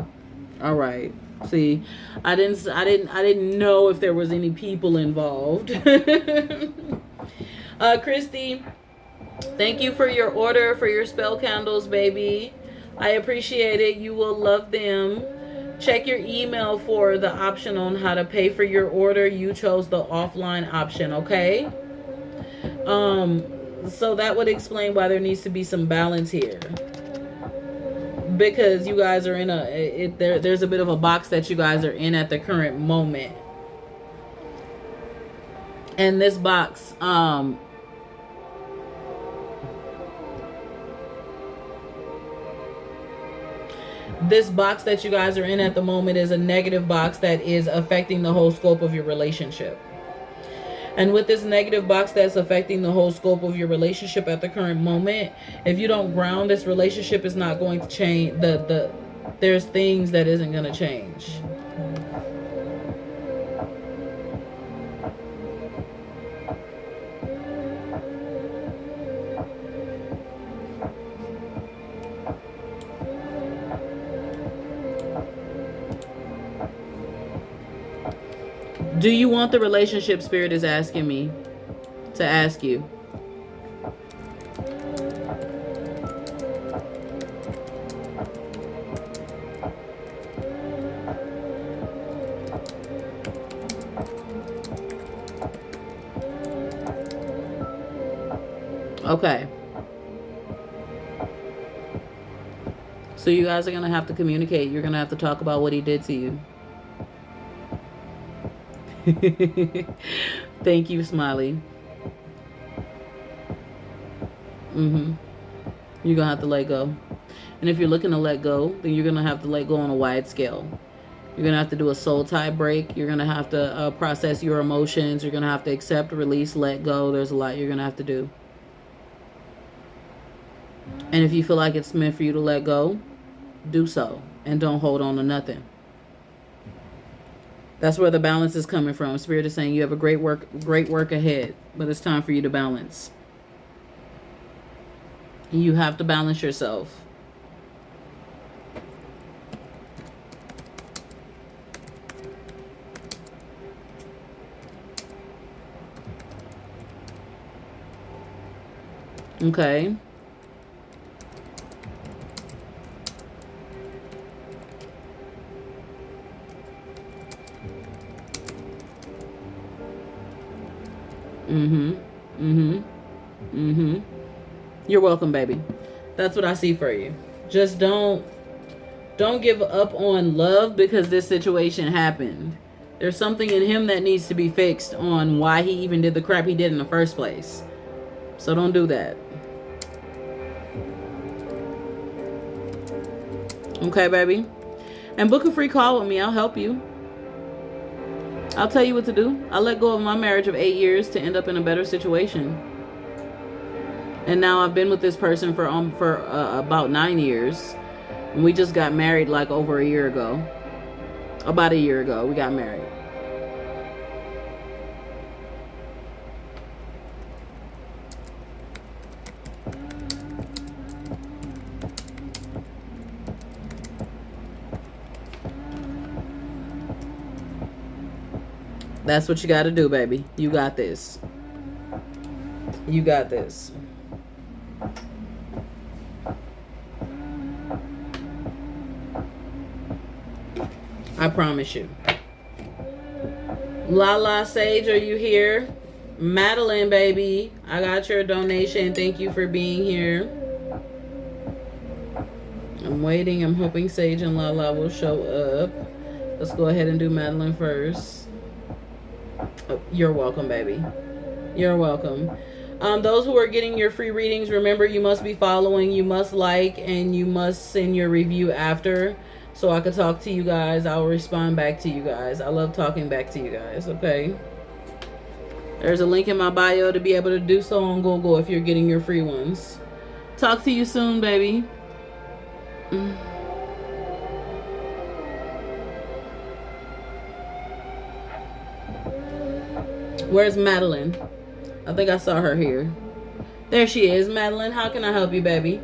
All right. See, I didn't know if there was any people involved. Christy, thank you for your order for your spell candles, baby. I appreciate it. You will love them. Check your email for the option on how to pay for your order. You chose the offline option, okay? So that would explain why there needs to be some balance here. Because you guys are in there's a bit of a box that you guys are in at the current moment. And this box, this box that you guys are in at the moment is a negative box that is affecting the whole scope of your relationship. And with this negative box that's affecting the whole scope of your relationship at the current moment, if you don't ground, this relationship is not going to change. There's things that isn't going to change. Do you want the relationship? Spirit is asking me to ask you. Okay. So you guys are going to have to communicate. You're going to have to talk about what he did to you. Thank you, Smiley. You're gonna have to let go. And if you're looking to let go, then you're gonna have to let go on a wide scale. You're gonna have to do a soul tie break. You're gonna have to process your emotions. You're gonna have to accept, release, let go. There's a lot you're gonna have to do. And if you feel like it's meant for you to let go, do so. And don't hold on to nothing. That's where the balance is coming from. Spirit is saying you have a great work ahead, but it's time for you to balance. You have to balance yourself. Okay. You're welcome, baby. That's what I see for you. Just don't Don't give up on love because this situation happened. There's something in him that needs to be fixed on why he even did the crap he did in the first place. So don't do that. Okay, baby? And book a free call with me. I'll help you. I'll tell you what to do. I let go of my marriage of 8 years to end up in a better situation. And now I've been with this person for about 9 years. And we just got married like over a year ago. About a year ago, we got married. That's what you got to do, baby. You got this. You got this. I promise you. Lala Sage, are you here? Madeline, baby, I got your donation. Thank you for being here. I'm waiting. I'm hoping Sage and Lala will show up. Let's go ahead and do Madeline first. Oh, you're welcome, baby. You're welcome. Those who are getting your free readings, remember you must be following, you must like, and you must send your review after so I can talk to you guys. I'll respond back to you guys. I love talking back to you guys, okay? There's a link in my bio to be able to do so on Google if you're getting your free ones. Talk to you soon, baby. Where's Madeline? I think I saw her here. There she is. Madeline, how can I help you, baby?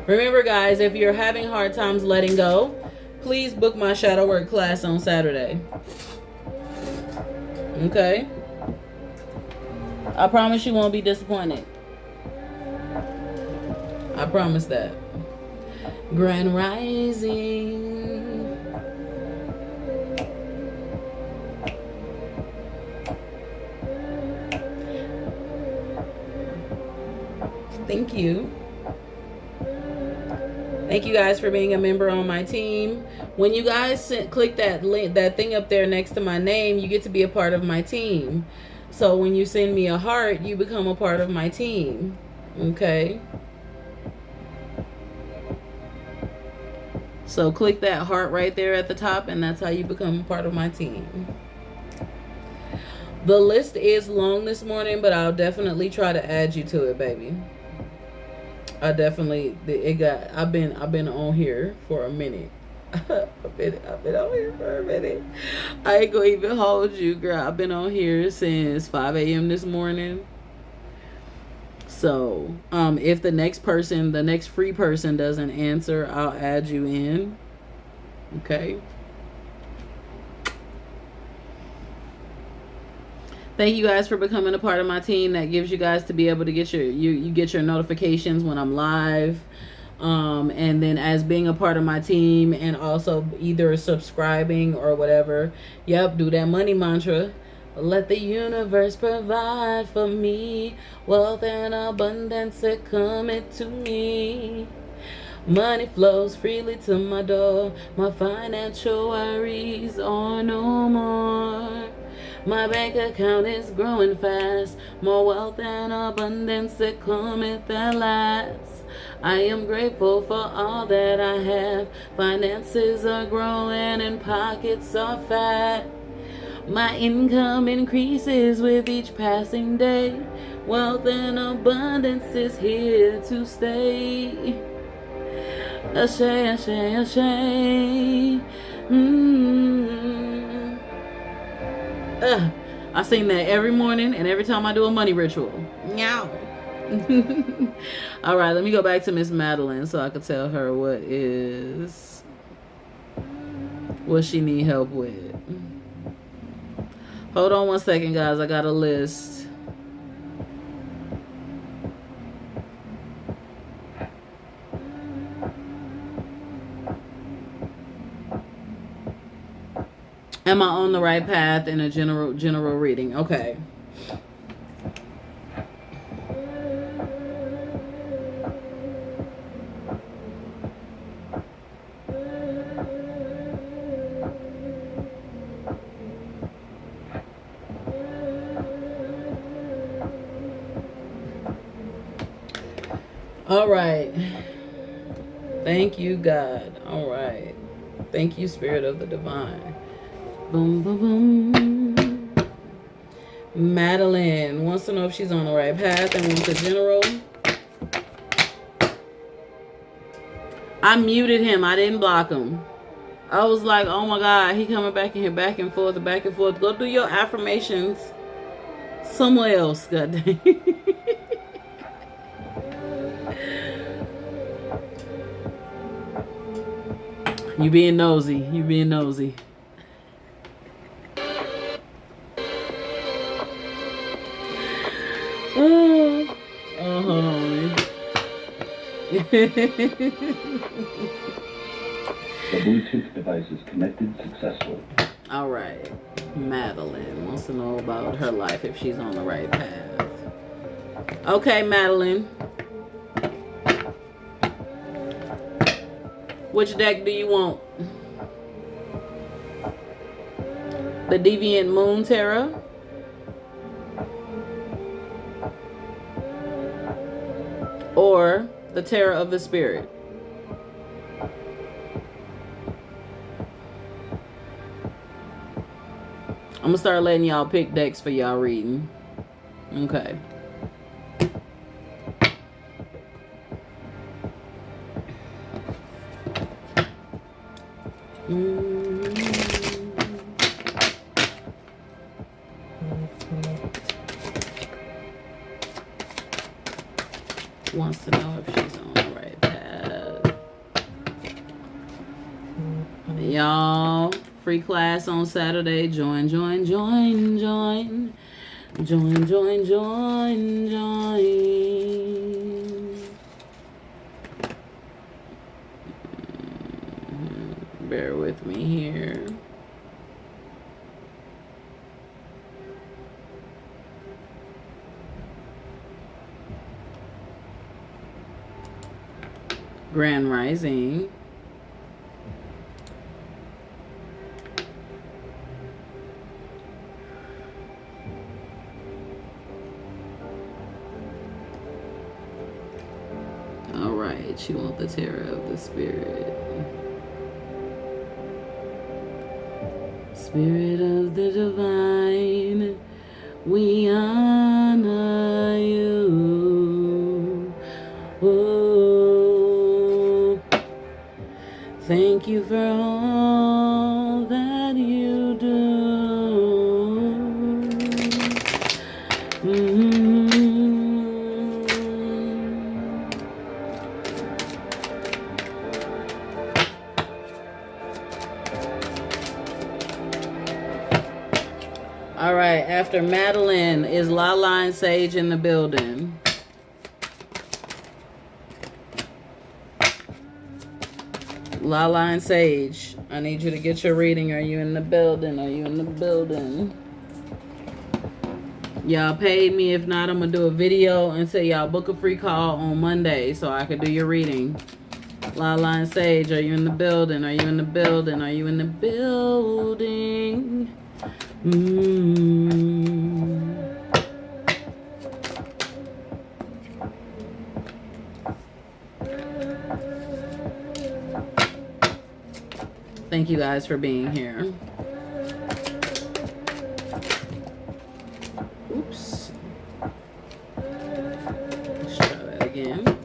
Remember, guys, if you're having hard times letting go, please book my shadow work class on Saturday. Okay? I promise you won't be disappointed. I promise that. Grand Rising. Thank you. Thank you guys for being a member on my team. When you guys click that link, that thing up there next to my name, you get to be a part of my team. So when you send me a heart, you become a part of my team. Okay? So click that heart right there at the top, and that's how you become a part of my team. The list is long this morning, but I'll definitely try to add you to it, baby. I've been on here for a minute. I've been on here for a minute. I ain't gonna even hold you, girl. I've been on here since 5 a.m. this morning. So, if the next free person doesn't answer, I'll add you in. Okay. Thank you guys for becoming a part of my team. That gives you guys to be able to get you get your notifications when I'm live. And then as being a part of my team and also either subscribing or whatever. Yep, do that money mantra. Let the universe provide for me. Wealth and abundance are coming to me. Money flows freely to my door. My financial worries are no more. My bank account is growing fast. More wealth and abundance that cometh at last. I am grateful for all that I have. Finances are growing and pockets are fat. My income increases with each passing day. Wealth and abundance is here to stay. Ashe, ashe, ashe. I sing that every morning and every time I do a money ritual. Meow. All right, let me go back to Miss Madeline so I can tell her what she need help with. Hold on one second, guys. I got a list. Am I on the right path in a general reading? Okay. All right. Thank you, God. All right. Thank you, Spirit of the Divine. Boom, boom, boom. Madeline wants to know if she's on the right path and wants a general. I muted him. I didn't block him. I was like, oh my God, he coming back in here, back and forth, back and forth. Go do your affirmations somewhere else, God dang. You being nosy. You being nosy. Oh, hold on. The Bluetooth device is connected successfully. All right. Madeline wants to know about her life, if she's on the right path. Okay, Madeline. Which deck do you want? The Deviant Moon Tarot? Or the Tarot of the Spirit? I'm gonna start letting y'all pick decks for y'all reading. Okay. Wants to know if she's on the right path. Y'all, free class on Saturday. Join. Join. Bear with me here. Grand Rising. All right, she wants the Tarot of the Spirit. Spirit of the Divine, we honor you. Oh, thank you for all that you do. All right, after Madeline is La Line Sage in the building. La Line Sage, I need you to get your reading. Are you in the building? Are you in the building? Y'all paid me. If not, I'm going to do a video and say y'all book a free call on Monday so I could do your reading. La Line Sage, are you in the building? Are you in the building? Are you in the building? Thank you guys for being here. Oops. Let's try that again.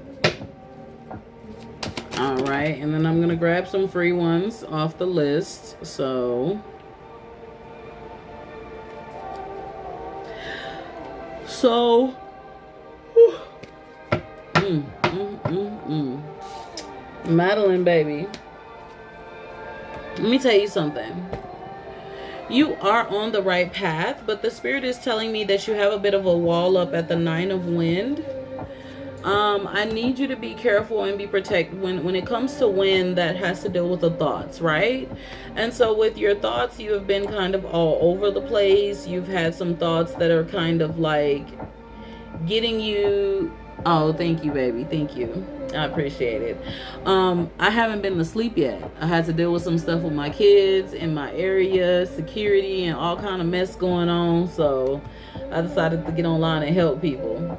All right, and then I'm gonna grab some free ones off the list. So Madeline, baby, let me tell you something. You are on the right path, but the Spirit is telling me that you have a bit of a wall up at the Nine of Wind. I need you to be careful and be protected when it comes to wind. That has to deal with the thoughts, right? And so with your thoughts, you have been kind of all over the place. You've had some thoughts that are kind of like getting you. Oh, thank you, baby. Thank you. I appreciate it. I haven't been to sleep yet. I had to deal with some stuff with my kids in my area, security, and all kind of mess going on. So I decided to get online and help people.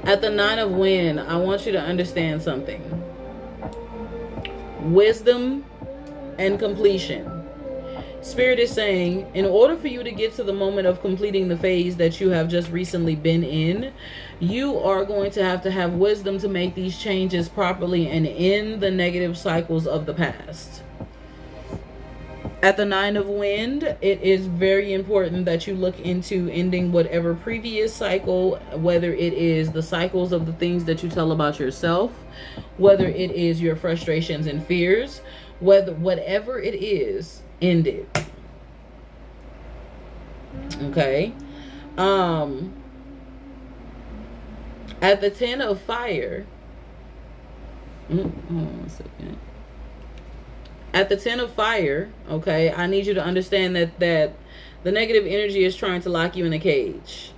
At the 9 of Wind, I want you to understand something. Wisdom and completion. Spirit is saying, in order for you to get to the moment of completing the phase that you have just recently been in, you are going to have wisdom to make these changes properly and end the negative cycles of the past. At the 9 of Wind, it is very important that you look into ending whatever previous cycle, whether it is the cycles of the things that you tell about yourself, whether it is your frustrations and fears, whatever it is, end it. Okay. At the 10 of Fire, hold on a second. At the 10 of Fire, okay, I need you to understand that the negative energy is trying to lock you in a cage.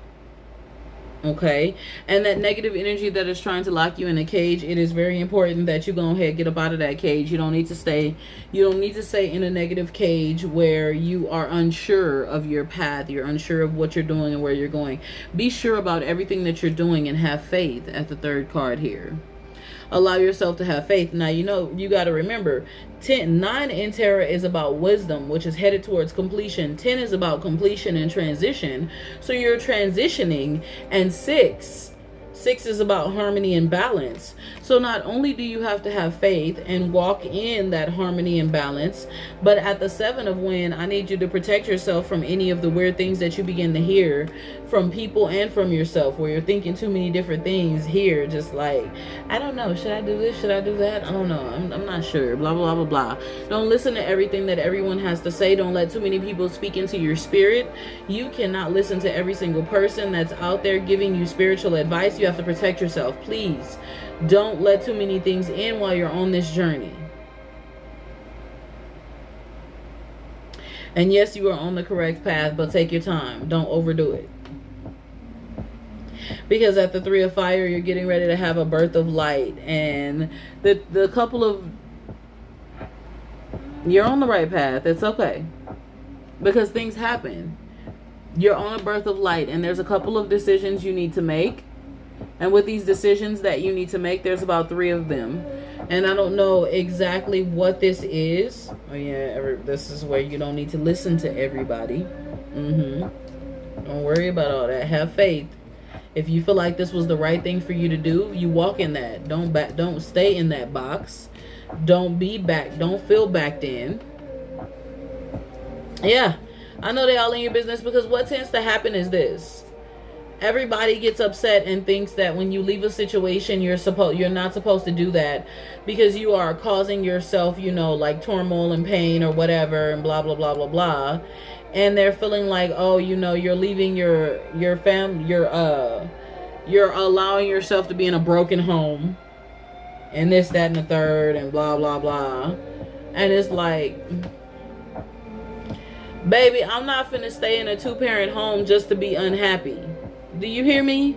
Okay, and that negative energy that is trying to lock you in a cage, it is very important that you go ahead and get up out of that cage. You don't need to stay in a negative cage where you are unsure of your path, you're unsure of what you're doing and where you're going. Be sure about everything that you're doing and have faith at the 3rd card here. Allow yourself to have faith. Now, you got to remember, 9 in Terra is about wisdom, which is headed towards completion. 10 is about completion and transition. So you're transitioning. And 6 is about harmony and balance. So not only do you have to have faith and walk in that harmony and balance, but at the 7 of Wind, I need you to protect yourself from any of the weird things that you begin to hear from people and from yourself, where you're thinking too many different things here, just like, I don't know, should I do this, should I do that, I don't know, I'm not sure, blah blah blah blah blah. Don't listen to everything that everyone has to say. Don't let too many people speak into your spirit. You cannot listen to every single person that's out there giving you spiritual advice. You have to protect yourself. Please don't let too many things in while you're on this journey. And yes, you are on the correct path, but take your time. Don't overdo it. Because at the 3 of Fire, you're getting ready to have a birth of light. And the couple of... You're on the right path. It's okay. Because things happen. You're on a birth of light. And there's a couple of decisions you need to make. And with these decisions that you need to make, there's about 3 of them. And I don't know exactly what this is. Oh yeah, this is where you don't need to listen to everybody. Don't worry about all that. Have faith. If you feel like this was the right thing for you to do, you walk in that. Don't stay in that box. Don't feel backed in. Yeah, I know they all in your business, because what tends to happen is this. Everybody gets upset and thinks that when you leave a situation, you're not supposed to do that, because you are causing yourself, like turmoil and pain or whatever, and blah blah blah blah blah. And they're feeling like, oh, you're leaving your family, you're allowing yourself to be in a broken home, and this, that, and the third, and blah blah blah. And it's like, baby, I'm not finna stay in a 2-parent home just to be unhappy. Do you hear me?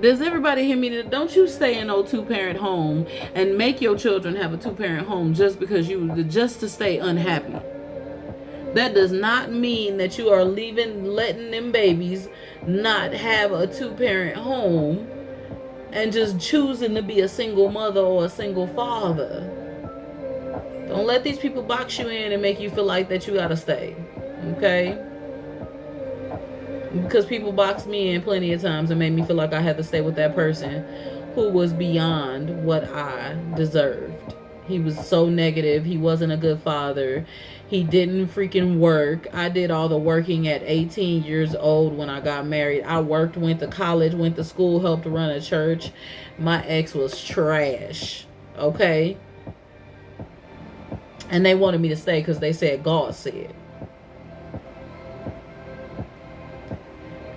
Does everybody hear me? Don't you stay in no 2-parent home and make your children have a 2-parent home just to stay unhappy. That does not mean that you are letting them babies not have a 2-parent home and just choosing to be a single mother or a single father. Don't let these people box you in and make you feel like that you gotta stay. Okay? Because people boxed me in plenty of times and made me feel like I had to stay with that person who was beyond what I deserved. He was so negative. He wasn't a good father. He didn't freaking work. I did all the working at 18 years old when I got married. I worked, went to college, went to school, helped run a church. My ex was trash. Okay? And they wanted me to stay because they said God said.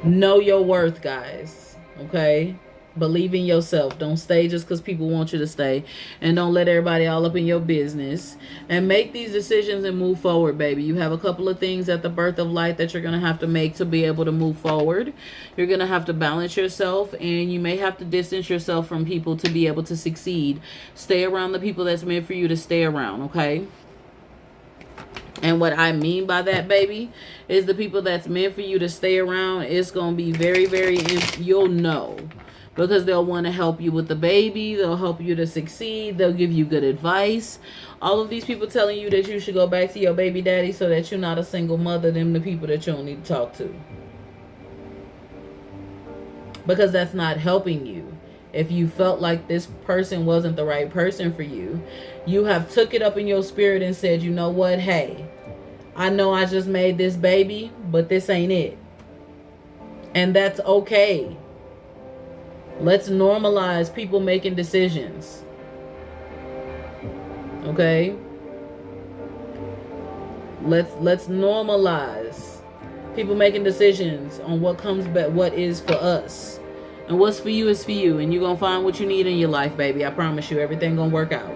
Know your worth, guys. Okay? Believe in yourself. Don't stay just because people want you to stay. And don't let everybody all up in your business. And make these decisions and move forward, baby. You have a couple of things at the birth of light that you're going to have to make to be able to move forward. You're going to have to balance yourself. And you may have to distance yourself from people to be able to succeed. Stay around the people that's meant for you to stay around, okay? And what I mean by that, baby, is the people that's meant for you to stay around. It's going to be very, very, you'll know. because they'll want to help you with the baby. They'll help you to succeed. They'll give you good advice. All of these people telling you that you should go back to your baby daddy so that you're not a single mother, them the people that you don't need to talk to. Because that's not helping you. If you felt like this person wasn't the right person for you, you have took it up in your spirit and said, you know what? Hey, I know I just made this baby, but this ain't it. And that's okay. Let's normalize people making decisions. Okay? Let's normalize people making decisions on what comes back, what is for us. And what's for you is for you. And you're going to find what you need in your life, baby. I promise you. Everything going to work out.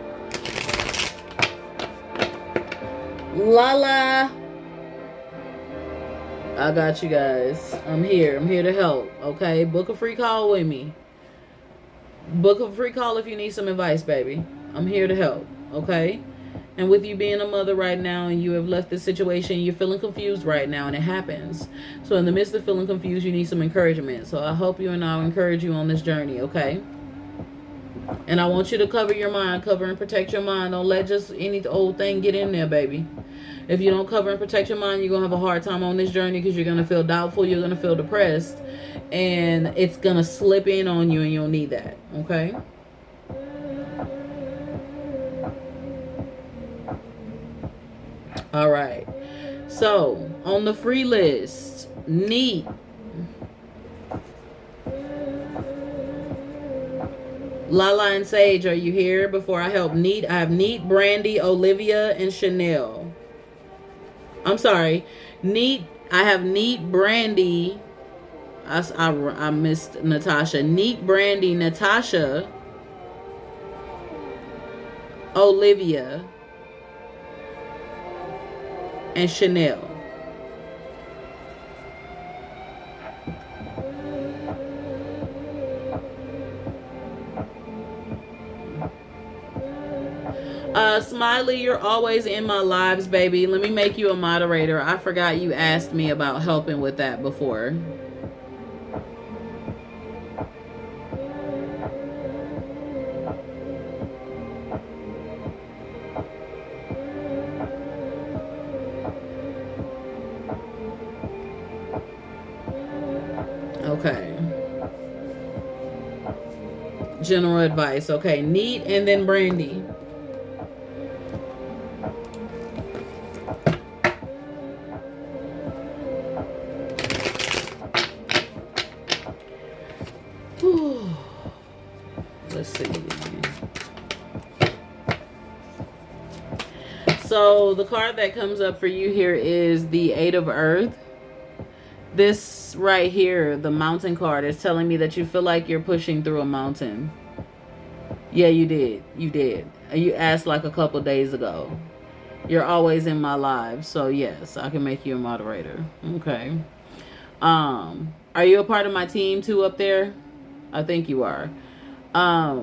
Lala. I got you guys. I'm here. I'm here to help. Okay? Book a free call with me. Book a free call if you need some advice, baby. I'm here to help. Okay? And with you being a mother right now and you have left this situation, you're feeling confused right now, and it happens. So in the midst of feeling confused, you need some encouragement. So I hope you and I'll encourage you on this journey, okay? And I want you to cover your mind, cover and protect your mind. Don't let just any old thing get in there, baby. If you don't cover and protect your mind, you're going to have a hard time on this journey because you're going to feel doubtful, you're going to feel depressed, and it's going to slip in on you, and you'll need that, okay? All right. So, on the free list, Neat. Lala and Sage, are you here? Before I help Neat, I have Neat, Brandy, Olivia, and Chanel. I'm sorry. Neat, I have Neat, Brandy. I missed Natasha. Neat, Brandy, Natasha, Olivia, and Chanel. Smiley, you're always in my lives, baby. Let me make you a moderator. I forgot you asked me about helping with that before. Okay. General advice. Okay, Neat and then Brandy. Whew. Let's see. So the card that comes up for you here is the Eight of Earth. This right here, the mountain card, is telling me that you feel like you're pushing through a mountain. Yeah, you did. You did. You asked like a couple days ago. You're always in my live. So yes, I can make you a moderator. Okay. Are you a part of my team too up there? I think you are. I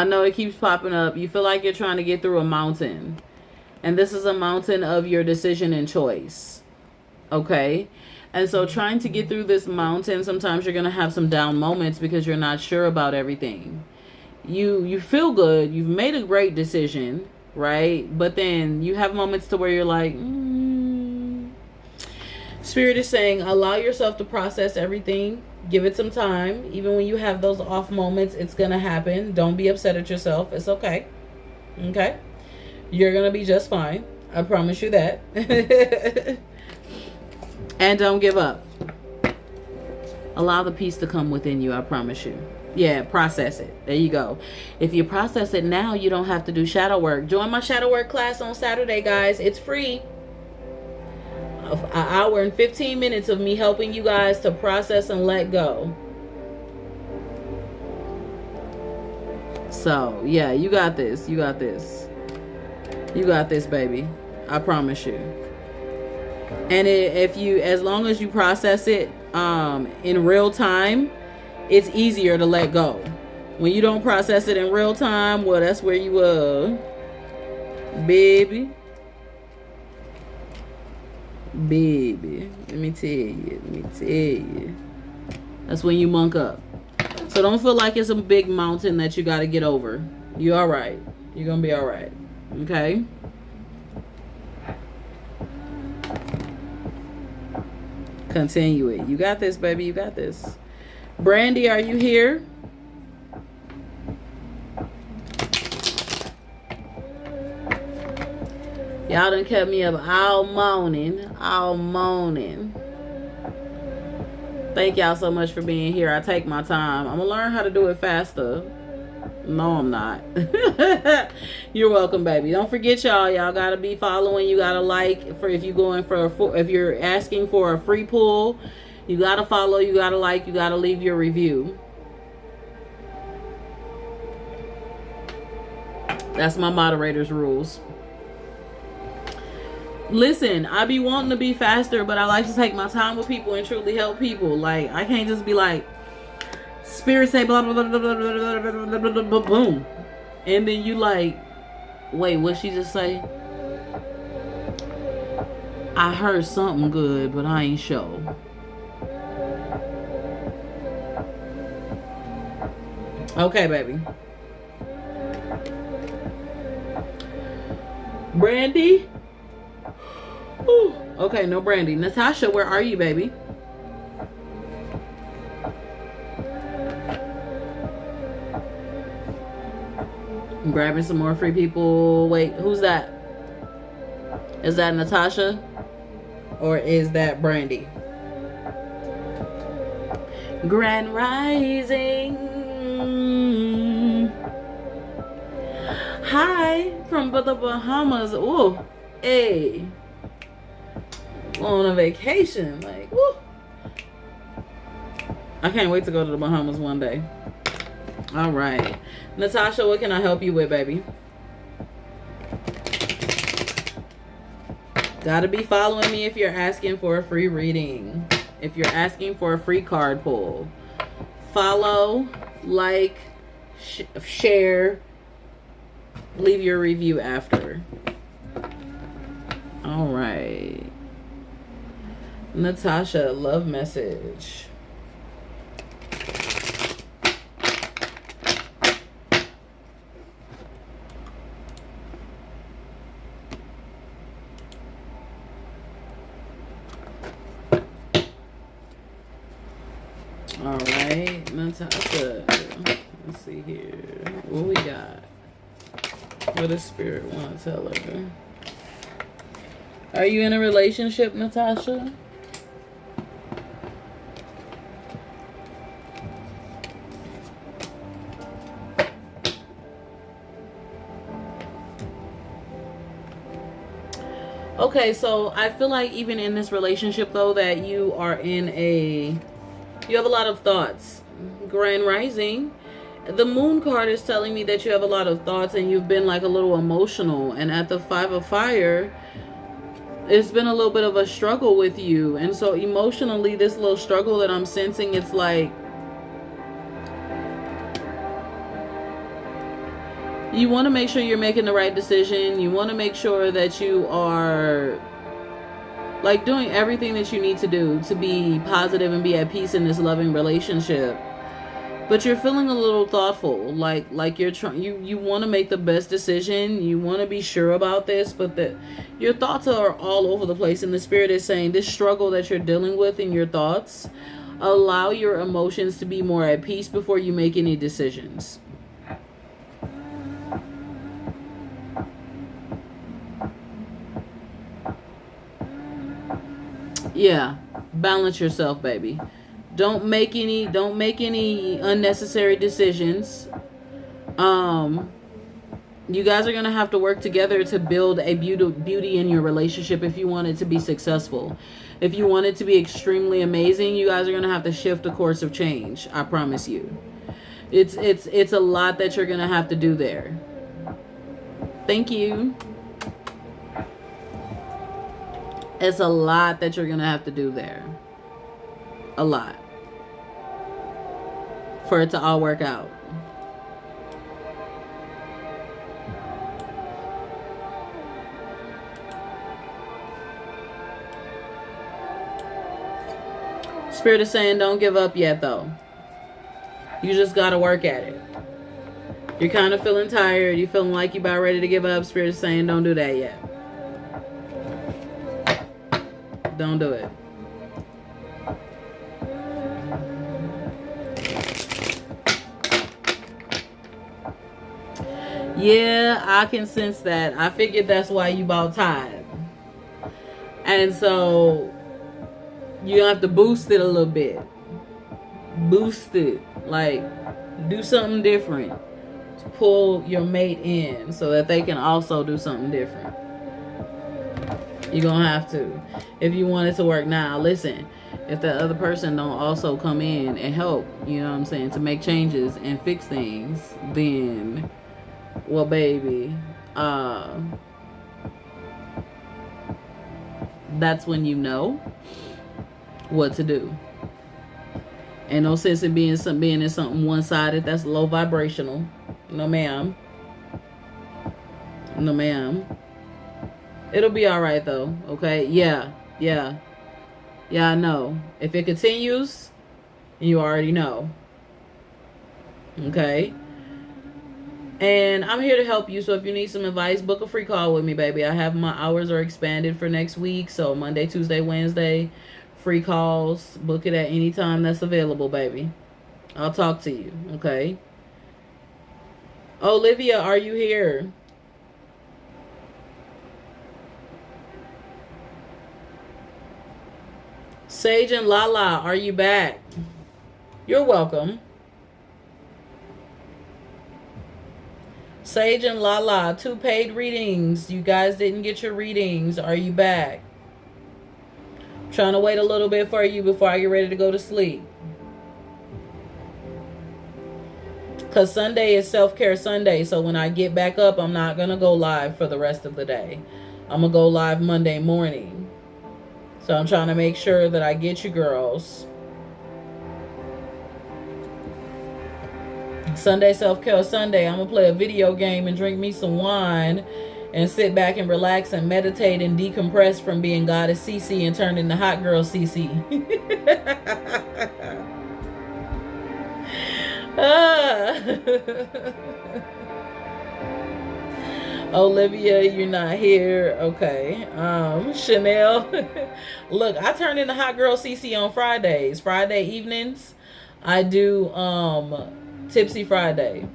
know it keeps popping up. You feel like you're trying to get through a mountain. And this is a mountain of your decision and choice. Okay? And so trying to get through this mountain, sometimes you're going to have some down moments because you're not sure about everything. You feel good. You've made a great decision, right? But then you have moments to where you're like, Spirit is saying, allow yourself to process everything. Give it some time. Even when you have those off moments, it's going to happen. Don't be upset at yourself. It's okay. Okay? You're going to be just fine. I promise you that. And don't give up. Allow the peace to come within you. I promise you. Yeah, process it. There you go. If you process it now, you don't have to do shadow work. Join my shadow work class on Saturday, guys. It's free. An hour and 15 minutes of me helping you guys to process and let go. So, yeah, you got this. You got this. You got this, baby. I promise you. And if you, as long as you process it in real time, it's easier to let go. When you don't process it in real time, well, that's where you baby, let me tell you, That's when you monk up. So don't feel like it's a big mountain that you got to get over. You all right. You're going to be all right. Okay? Continue it. You got this, baby. You got this. Brandy, are you here? Y'all done kept me up all morning. All morning. Thank y'all so much for being here. I take my time. I'm going to learn how to do it faster. No, I'm not. You're welcome, baby. Don't forget, y'all got to be following. You got to like for if you're going for if you're asking for a free pull, you got to follow, you got to like, you got to leave your review. That's my moderator's rules. Listen, I be wanting to be faster, but I like to take my time with people and truly help people. Like, I can't just be like, Spirit say blah blah blah blah blah blah blah blah blah blah boom, and then you like, wait, what she just say? I heard something good, but I ain't sure. Okay, baby. Brandy. Ooh. Okay, no Brandy. Natasha, where are you, baby? I'm grabbing some more free people. Wait, who's that? Is that Natasha? Or is that Brandy? Grand Rising. Hi from the Bahamas. Ooh, hey. On a vacation. Like, woo. I can't wait to go to the Bahamas one day. All right. Natasha, what can I help you with, baby? Gotta be following me if you're asking for a free reading. If you're asking for a free card pull. Follow, like, share, leave your review after. All right. Natasha, love message. All right, Natasha. Let's see here. What we got? What does Spirit want to tell her? Are you in a relationship, Natasha? Okay, so I feel like even in this relationship, though, that you are in you have a lot of thoughts. Grand Rising. The Moon card is telling me that you have a lot of thoughts and you've been like a little emotional. And at the Five of Fire, it's been a little bit of a struggle with you. And so emotionally, this little struggle that I'm sensing, it's like you want to make sure you're making the right decision. You want to make sure that you are like doing everything that you need to do to be positive and be at peace in this loving relationship. But you're feeling a little thoughtful, like you're trying. You want to make the best decision. You want to be sure about this, but your thoughts are all over the place. And the Spirit is saying this struggle that you're dealing with in your thoughts, allow your emotions to be more at peace before you make any decisions. Yeah, balance yourself, baby. Don't make any unnecessary decisions. You guys are going to have to work together to build a beauty in your relationship if you want it to be successful. If you want it to be extremely amazing, you guys are going to have to shift the course of change. I promise you. It's a lot that you're going to have to do there. Thank you. It's a lot that you're going to have to do there. A lot. For it to all work out. Spirit is saying don't give up yet, though. You just got to work at it. You're kind of feeling tired. You're feeling like you're about ready to give up. Spirit is saying don't do that yet. Don't do it. Yeah, I can sense that. I figured that's why you about tired. And so you have to boost it a little bit. Boost it. Like, do something different to pull your mate in so that they can also do something different. You're going to have to. If you want it to work now, listen. If the other person don't also come in and help, you know what I'm saying, to make changes and fix things, then, well, baby, that's when you know what to do. Ain't no sense in being in something one-sided. That's low vibrational. No, ma'am. No, ma'am. It'll be all right, though. Okay? Yeah, I know. If it continues, you already know. Okay? And I'm here to help you. So if you need some advice, book a free call with me, baby. I have my hours are expanded for next week. So Monday, Tuesday, Wednesday, free calls. Book it at any time that's available, baby. I'll talk to you. Okay? Olivia, are you here? Sage and Lala, are you back? You're welcome. Sage and Lala, 2 paid readings. You guys didn't get your readings. Are you back? Trying to wait a little bit for you before I get ready to go to sleep. Because Sunday is self-care Sunday. So when I get back up, I'm not going to go live for the rest of the day. I'm going to go live Monday morning. So I'm trying to make sure that I get you girls. Sunday self-care Sunday. I'm going to play a video game and drink me some wine and sit back and relax and meditate and decompress from being Goddess Cece and turn into Hot Girl Cece. Olivia, you're not here. Okay. Chanel. Look, I turn into Hot Girl Cece on Fridays. Friday evenings, I do Tipsy Friday.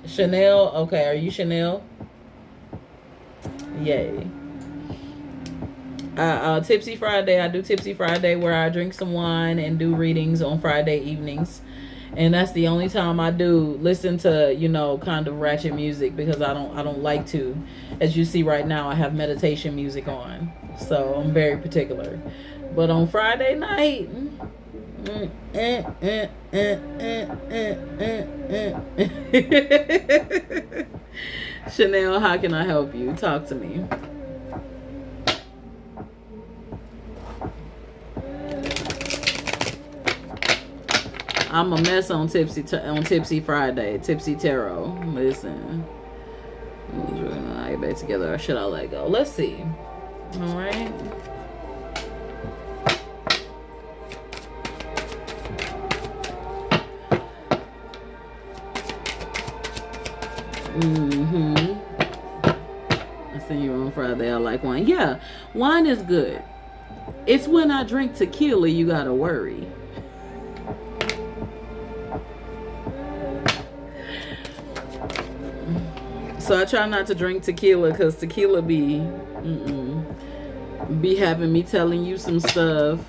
Chanel. Okay, are you Chanel? Yay. Tipsy Friday. I do Tipsy Friday where I drink some wine and do readings on Friday evenings. And that's the only time I do listen to, you know, kind of ratchet music, because I don't like to. As you see right now, I have meditation music on. So I'm very particular. But on Friday night, Chanel, how can I help you? Talk to me. I'm a mess on Tipsy Friday, Tipsy Tarot. Listen, I get back together, or should I let go? Let's see. All right. I see you on Friday. I like wine. Yeah, wine is good. It's when I drink tequila you gotta worry. So I try not to drink tequila, because tequila be having me telling you some stuff.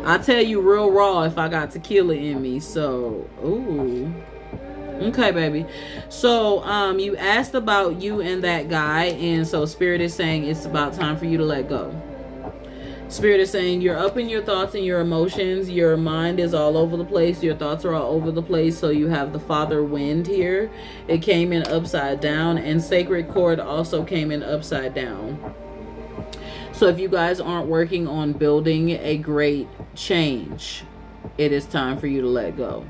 I tell you real raw if I got tequila in me. So, ooh. Okay, baby. So, you asked about you and that guy, and so Spirit is saying it's about time for you to let go. Spirit is saying you're up in your thoughts and your emotions. Your mind is all over the place. Your thoughts are all over the place. So you have the Father Wind here. It came in upside down, and Sacred Cord also came in upside down. So if you guys aren't working on building a great change, it is time for you to let go.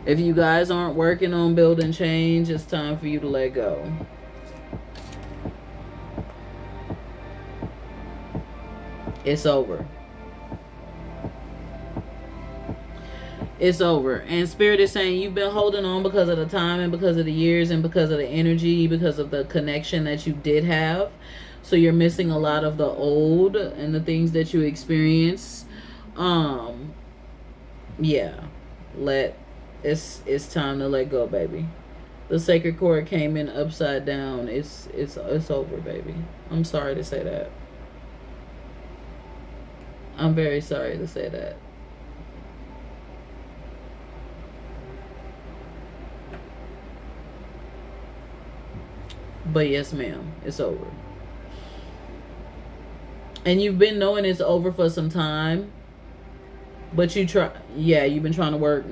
If you guys aren't working on building change, it's time for you to let go. It's over. It's over. And Spirit is saying you've been holding on because of the time and because of the years and because of the energy, because of the connection that you did have. So you're missing a lot of the old and the things that you experienced. Yeah. It's time to let go, baby. The sacred cord came in upside down. It's over, baby. I'm sorry to say that. I'm very sorry to say that. But yes, ma'am, it's over. And you've been knowing it's over for some time. But you've been trying to work.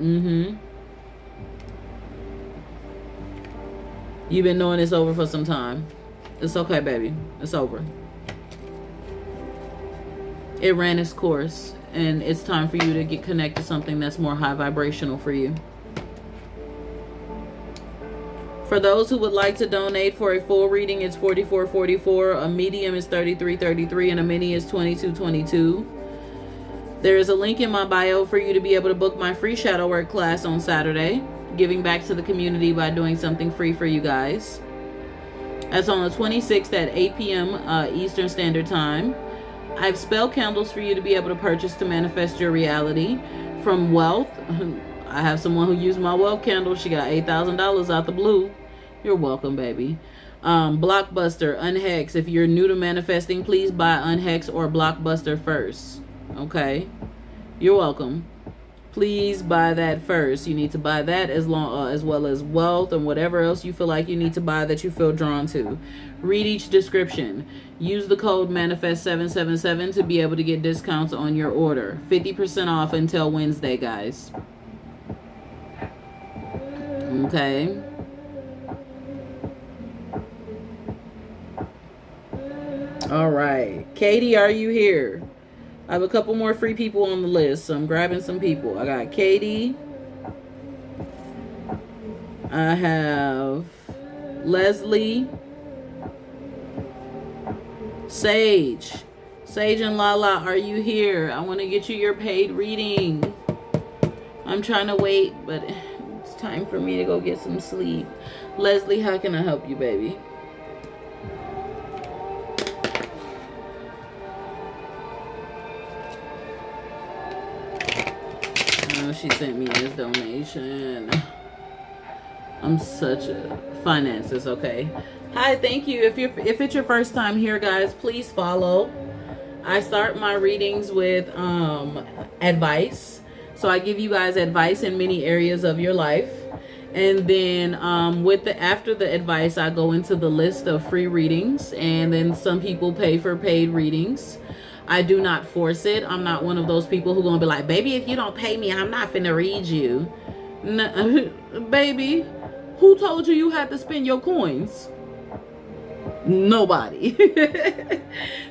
You've been knowing it's over for some time. It's okay, baby. It's over. It ran its course. And it's time for you to get connected to something that's more high vibrational for you. For those who would like to donate for a full reading, it's $44.44. A medium is $33.33, and a mini is $22.22. There is a link in my bio for you to be able to book my free shadow work class on Saturday, giving back to the community by doing something free for you guys. That's on the 26th at 8 p.m. Eastern Standard Time. I have spell candles for you to be able to purchase to manifest your reality. From Wealth, I have someone who used my Wealth candle. She got $8,000 out the blue. You're welcome, baby. Blockbuster, Unhex. If you're new to manifesting, please buy Unhex or Blockbuster first. Okay? You're welcome. Please buy that first. You need to buy that as well as Wealth and whatever else you feel like you need to buy that you feel drawn to. Read each description. Use the code MANIFEST777 to be able to get discounts on your order. 50% off until Wednesday, guys. Okay. All right. Katie, are you here? I have a couple more free people on the list, so I'm grabbing some people. I got Katie. I have Leslie. Sage. Sage and Lala, are you here? I want to get you your paid reading. I'm trying to wait, but it's time for me to go get some sleep. Leslie, how can I help you, baby? She sent me this donation. I'm such a finances, okay. Hi, thank you. If it's your first time here, guys, please follow. I start my readings with advice. So I give you guys advice in many areas of your life. And then after the advice, I go into the list of free readings, and then some people pay for paid readings. I do not force it. I'm not one of those people who gonna be like, baby, if you don't pay me, I'm not finna read you. No, baby, who told you had to spend your coins? Nobody.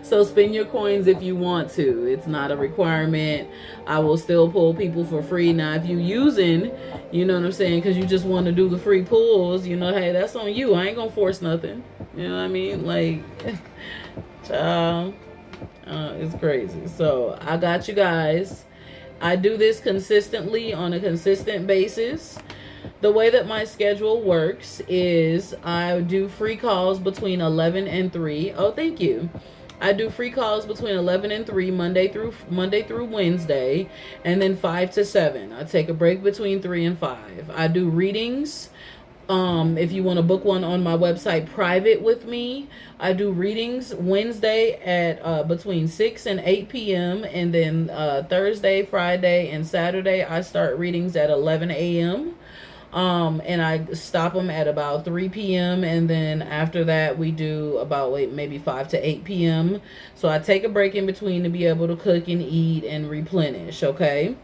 So spend your coins if you want to. It's not a requirement. I will still pull people for free. Now, if you using, you know what I'm saying, because you just want to do the free pulls, you know, hey, that's on you. I ain't gonna force nothing. You know what I mean? Like, child. It's crazy. So I got you guys. I do this consistently on a consistent basis. The way that my schedule works is I do free calls between 11 and 3. Oh, thank you. I do free calls between 11 and 3 Monday through Wednesday, and then 5 to 7. I take a break between 3 and 5. I do readings. If you want to book one on my website private with me, I do readings Wednesday at between 6 and 8 p.m. And then Thursday, Friday, and Saturday, I start readings at 11 a.m. And I stop them at about 3 p.m. And then after that, we do about maybe 5 to 8 p.m. So I take a break in between to be able to cook and eat and replenish, okay?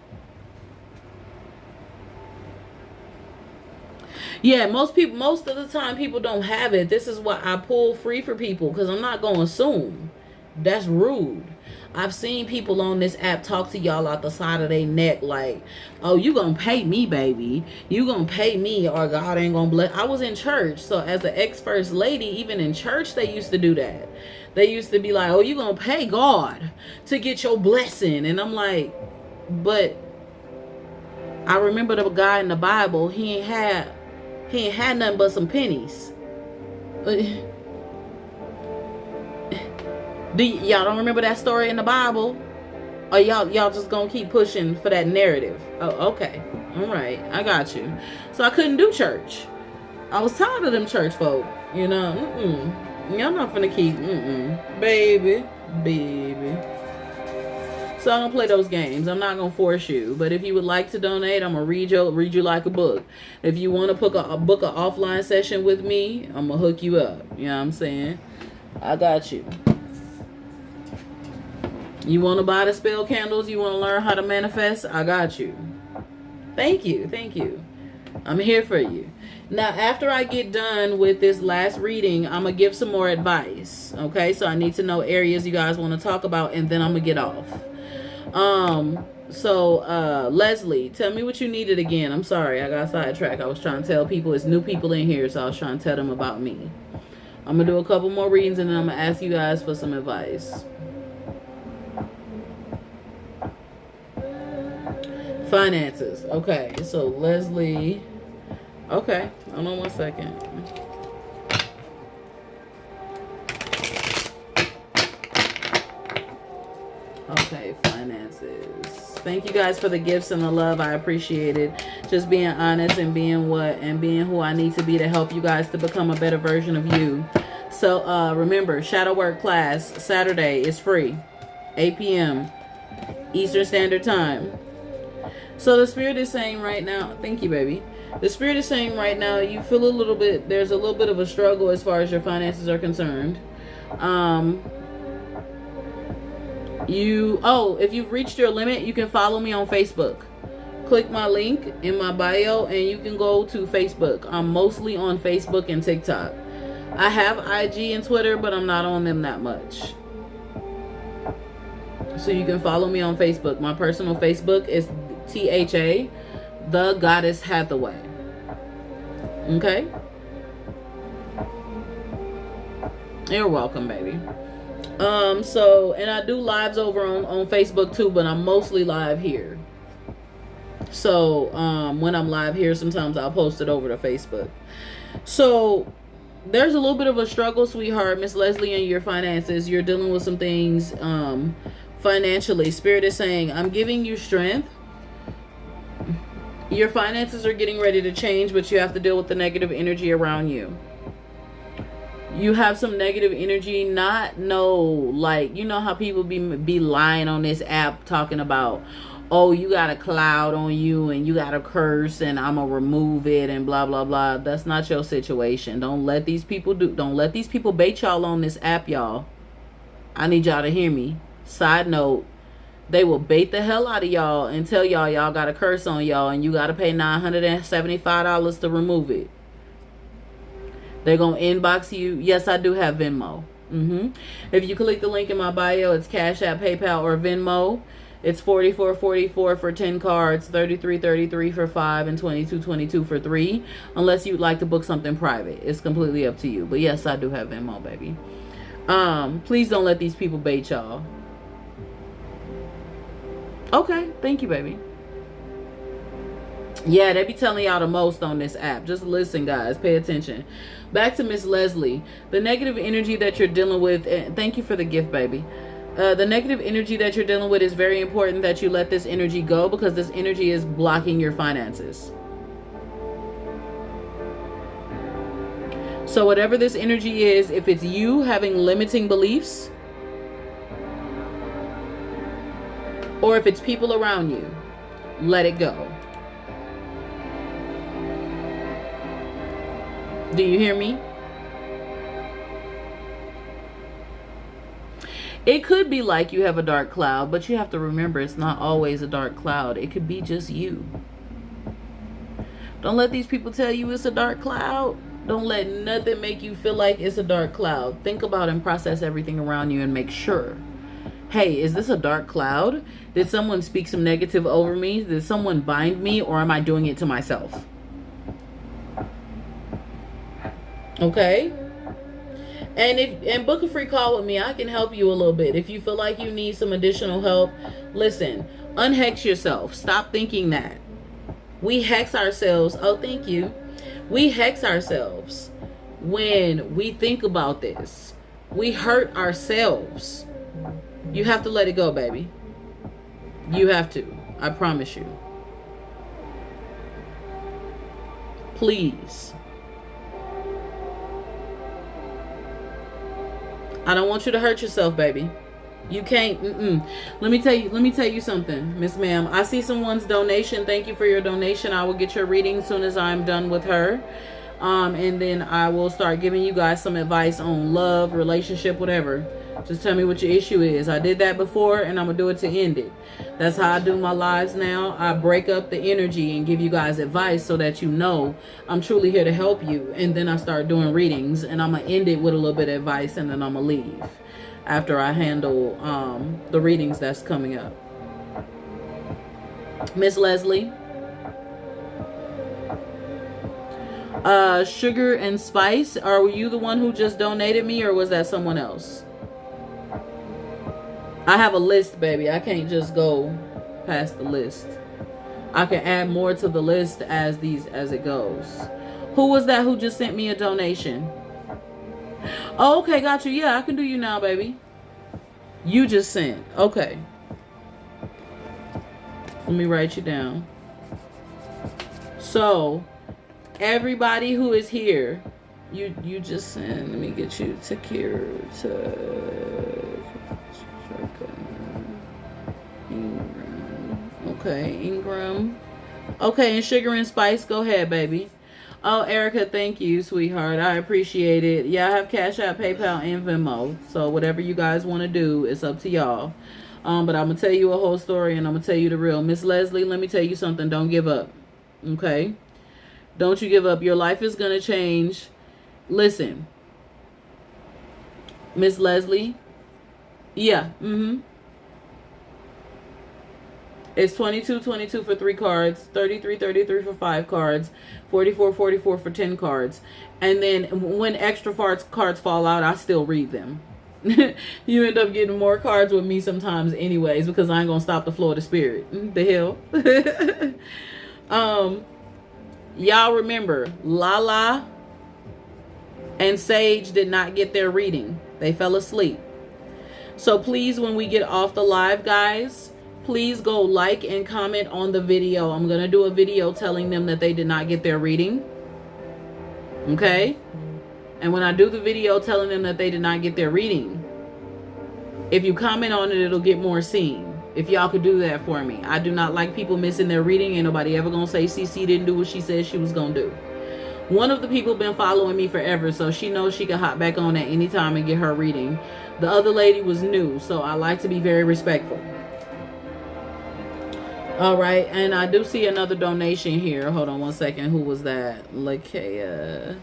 Yeah, most of the time people don't have it. This is why I pull free for people, because I'm not going to assume. That's rude. I've seen people on this app talk to y'all out the side of their neck like, oh, you going to pay me, baby. You going to pay me or God ain't going to bless. I was in church. So as an ex-first lady, even in church, they used to do that. They used to be like, oh, you gonna pay God to get your blessing. And I'm like, but I remember the guy in the Bible, he ain't had nothing but some pennies. Y'all don't remember that story in the Bible? Or y'all just gonna keep pushing for that narrative? Oh, okay. All right. I got you. So I couldn't do church. I was tired of them church folk. You know, y'all not finna keep, baby. So I don't play those games. I'm not gonna force you. But if you would like to donate, I'm gonna read you like a book. If you want to book an offline session with me, I'm gonna hook you up. You know what I'm saying? I got you. You want to buy the spell candles? You want to learn how to manifest? I got you. Thank you. I'm here for you. Now, after I get done with this last reading, I'm going to give some more advice. Okay, so I need to know areas you guys want to talk about, and then I'm going to get off. Leslie, tell me what you needed again. I'm sorry, I got sidetracked. I was trying to tell people, it's new people in here, so I was trying to tell them about me. I'm going to do a couple more readings, and then I'm going to ask you guys for some advice. Finances. Okay, so Leslie. Okay, hold on 1 second. Okay, finances. Thank you guys for the gifts and the love. I appreciate it. Just being honest and being who I need to be to help you guys to become a better version of you. So remember, shadow work class Saturday is free, 8 p.m. Eastern Standard Time. So the Spirit is saying right now, thank you, baby. The Spirit is saying right now, you feel there's a little bit of a struggle as far as your finances are concerned. If you've reached your limit, you can follow me on Facebook. Click my link in my bio and you can go to Facebook. I'm mostly on Facebook and TikTok. I have IG and Twitter, but I'm not on them that much. So you can follow me on Facebook. My personal Facebook is THA, the Goddess Hathaway. Okay? You're welcome, baby. And I do lives over on Facebook too, but I'm mostly live here. So, when I'm live here, sometimes I'll post it over to Facebook. So, there's a little bit of a struggle, sweetheart, Miss Leslie, in your finances. You're dealing with some things, financially. Spirit is saying, I'm giving you strength. Your finances are getting ready to change, but you have to deal with the negative energy around you. You have some negative energy, you know how people be lying on this app talking about, oh, you got a cloud on you and you got a curse and I'm gonna remove it and blah blah blah. That's not your situation. Don't let these people bait y'all on this app, y'all. I need y'all to hear me. Side note, they will bait the hell out of y'all and tell y'all got a curse on y'all and you got to pay $975 to remove it. They're going to inbox you. Yes, I do have Venmo. If you click the link in my bio, it's Cash App, PayPal, or Venmo. It's $44.44 for 10 cards, $33.33 for 5, and $22.22 for 3. Unless you'd like to book something private. It's completely up to you. But yes, I do have Venmo, baby. Please don't let these people bait y'all. Okay, thank you, baby. Yeah, they be telling y'all the most on this app. Just listen, guys. Pay attention. Back to Miss Leslie. The negative energy that you're dealing with, and thank you for the gift, baby. The negative energy that you're dealing with is very important that you let this energy go, because this energy is blocking your finances. So whatever this energy is, if it's you having limiting beliefs, or if it's people around you, let it go. Do you hear me? It could be like you have a dark cloud, but you have to remember it's not always a dark cloud. It could be just you. Don't let these people tell you it's a dark cloud. Don't let nothing make you feel like it's a dark cloud. Think about and process everything around you and make sure. Hey, is this a dark cloud? Did someone speak some negative over me? Did someone bind me, or am I doing it to myself? Okay? And book a free call with me. I can help you a little bit. If you feel like you need some additional help, listen, unhex yourself. Stop thinking that. We hex ourselves. Oh, thank you. We hex ourselves when we think about this. We hurt ourselves. You have to let it go, baby. You have to. I promise you. Please. I don't want you to hurt yourself, baby. You can't. Let me tell you something, Miss Ma'am. I see someone's donation. Thank you for your donation. I will get your reading as soon as I'm done with her. And then I will start giving you guys some advice on love, relationship, whatever. Just tell me what your issue is. I did that before, and I'm going to do it to end it. That's how I do my lives now. I break up the energy and give you guys advice so that you know I'm truly here to help you. And then I start doing readings, and I'm going to end it with a little bit of advice, and then I'm going to leave after I handle the readings that's coming up. Miss Leslie. Sugar and Spice. Are you the one who just donated me, or was that someone else? I have a list, baby. I can't just go past the list. I can add more to the list as it goes. Who was that who just sent me a donation? Oh, okay, got you. Yeah, I can do you now, baby. You just sent. Okay. Let me write you down. So, everybody who is here, you just sent. Let me get you to Ingram. Okay, Ingram. Okay, and Sugar and Spice, go ahead, baby. Oh, Erica, thank you, sweetheart. I appreciate it. Yeah, I have Cash App, PayPal, and Venmo. So whatever you guys want to do, it's up to y'all. But I'm going to tell you a whole story, and I'm going to tell you the real. Miss Leslie, let me tell you something. Don't give up. Okay? Don't you give up. Your life is going to change. Listen. Miss Leslie. Yeah. It's 22 for 3 cards, 33 for 5 cards, 44 for 10 cards. And then when extra cards fall out, I still read them. You end up getting more cards with me sometimes anyways, because I ain't gonna stop the flow of the spirit. The hell. Y'all remember, Lala and Sage did not get their reading. They fell asleep. So please, when we get off the live, guys, please go like and comment on the video. I'm going to do a video telling them that they did not get their reading. Okay? And when I do the video telling them that they did not get their reading, if you comment on it, it'll get more seen. If y'all could do that for me. I do not like people missing their reading. Ain't nobody ever going to say CC didn't do what she said she was going to do. One of the people been following me forever, so she knows she can hop back on at any time and get her reading. The other lady was new, so I like to be very respectful. All right, and I do see another donation here. Hold on one second. Who was that? Lakea.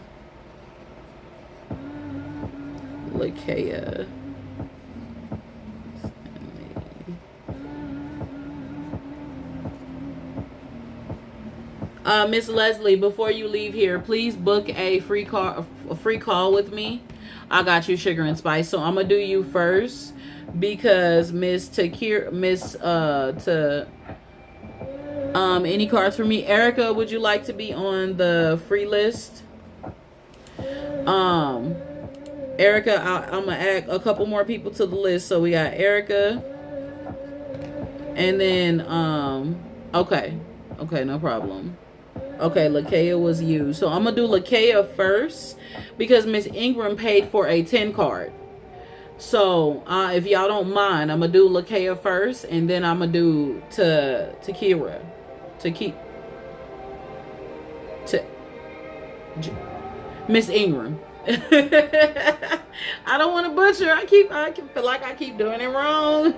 Miss Leslie, before you leave here, please book a free call with me. I got you, Sugar and Spice. So I'm gonna do you first because any cards for me? Erica, would you like to be on the free list? Erica, I'm gonna add a couple more people to the list. So we got Erica, and then okay, no problem. Okay, Lakea was you. So I'm gonna do Lakea first because Miss Ingram paid for a 10 card. So if y'all don't mind, I'm gonna do Lakea first, and then I'm gonna do to Kira. Miss Ingram. I don't want to butcher. I feel like I keep doing it wrong.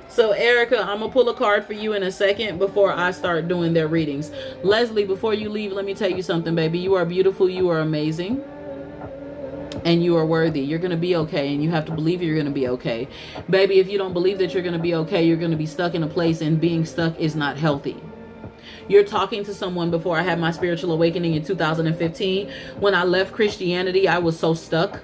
So Erica, I'm gonna pull a card for you in a second before I start doing their readings. Leslie, before you leave, let me tell you something, baby. You are beautiful. You are amazing. And you are worthy. You're going to be okay. And you have to believe you're going to be okay. Baby, if you don't believe that you're going to be okay, you're going to be stuck in a place, and being stuck is not healthy. You're talking to someone before I had my spiritual awakening in 2015. When I left Christianity, I was so stuck.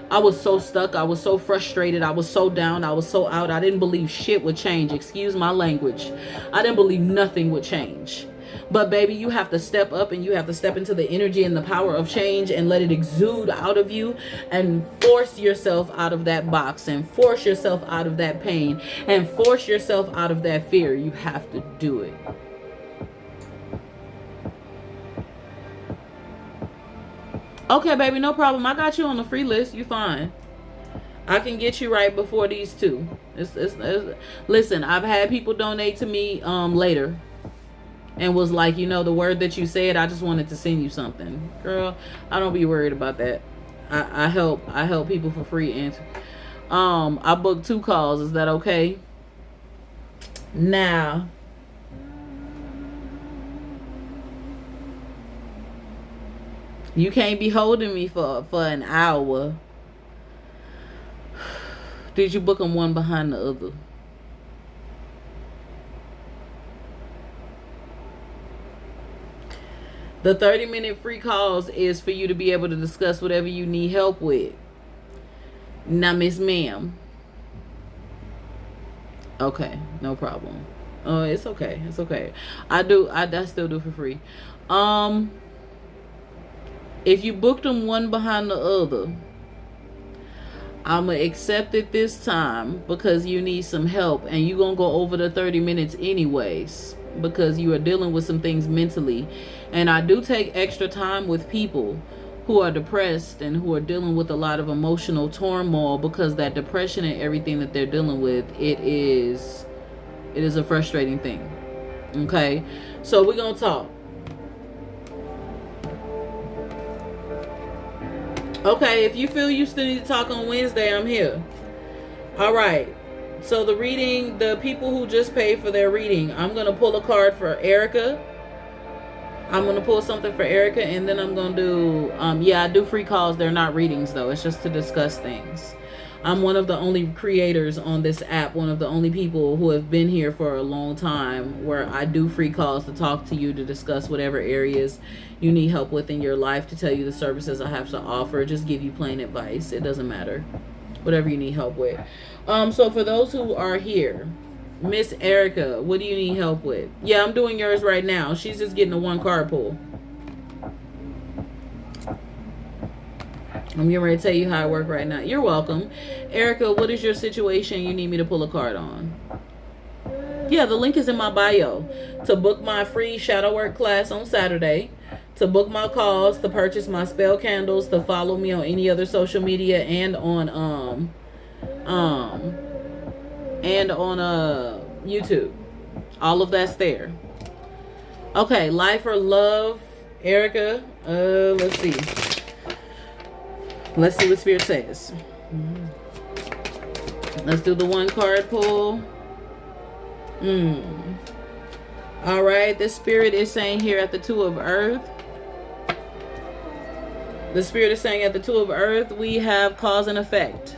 I was so stuck. I was so frustrated. I was so down. I was so out. I didn't believe shit would change. Excuse my language. I didn't believe nothing would change. But baby, you have to step up, and you have to step into the energy and the power of change and let it exude out of you, and force yourself out of that box, and force yourself out of that pain, and force yourself out of that fear. You have to do it. Okay, baby, no problem. I got you on the free list. You fine. I can get you right before these two. Listen, I've had people donate to me later and was like, you know, the word that you said, I just wanted to send you something. Girl, I don't be worried about that. I help people for free. And I booked 2 calls. Is that okay? Now, you can't be holding me for an hour. Did you book them one behind the other? The 30-minute free calls is for you to be able to discuss whatever you need help with. Now, Miss Ma'am. Okay, no problem. It's okay. It's okay. I still do for free. If you booked them one behind the other, I'm going to accept it this time because you need some help, and you're going to go over the 30 minutes anyways because you are dealing with some things mentally. And I do take extra time with people who are depressed and who are dealing with a lot of emotional turmoil, because that depression and everything that they're dealing with, it is a frustrating thing. Okay? So we're going to talk. Okay, if you feel you still need to talk on Wednesday, I'm here. All right. So the reading, the people who just paid for their reading, I'm going to pull a card for Erica. I'm going to pull something for Erica, and then I'm going to do, I do free calls. They're not readings, though. It's just to discuss things. I'm one of the only creators on this app, one of the only people who have been here for a long time, where I do free calls to talk to you, to discuss whatever areas you need help with in your life, to tell you the services I have to offer, just give you plain advice. It doesn't matter. Whatever you need help with. So for those who are here, Miss Erica, what do you need help with? Yeah, I'm doing yours right now. She's just getting a 1 card pull. I'm getting ready to tell you how I work right now. You're welcome. Erica, what is your situation you need me to pull a card on? Yeah, the link is in my bio. To book my free shadow work class on Saturday, to book my calls, to purchase my spell candles, to follow me on any other social media, and on YouTube. All of that's there. Okay, life or love, Erica. Let's see. Let's see what Spirit says. Let's do the 1 card pull. All right, the Spirit is saying here at the 2 of Earth. The Spirit is saying at the 2 of Earth, we have cause and effect.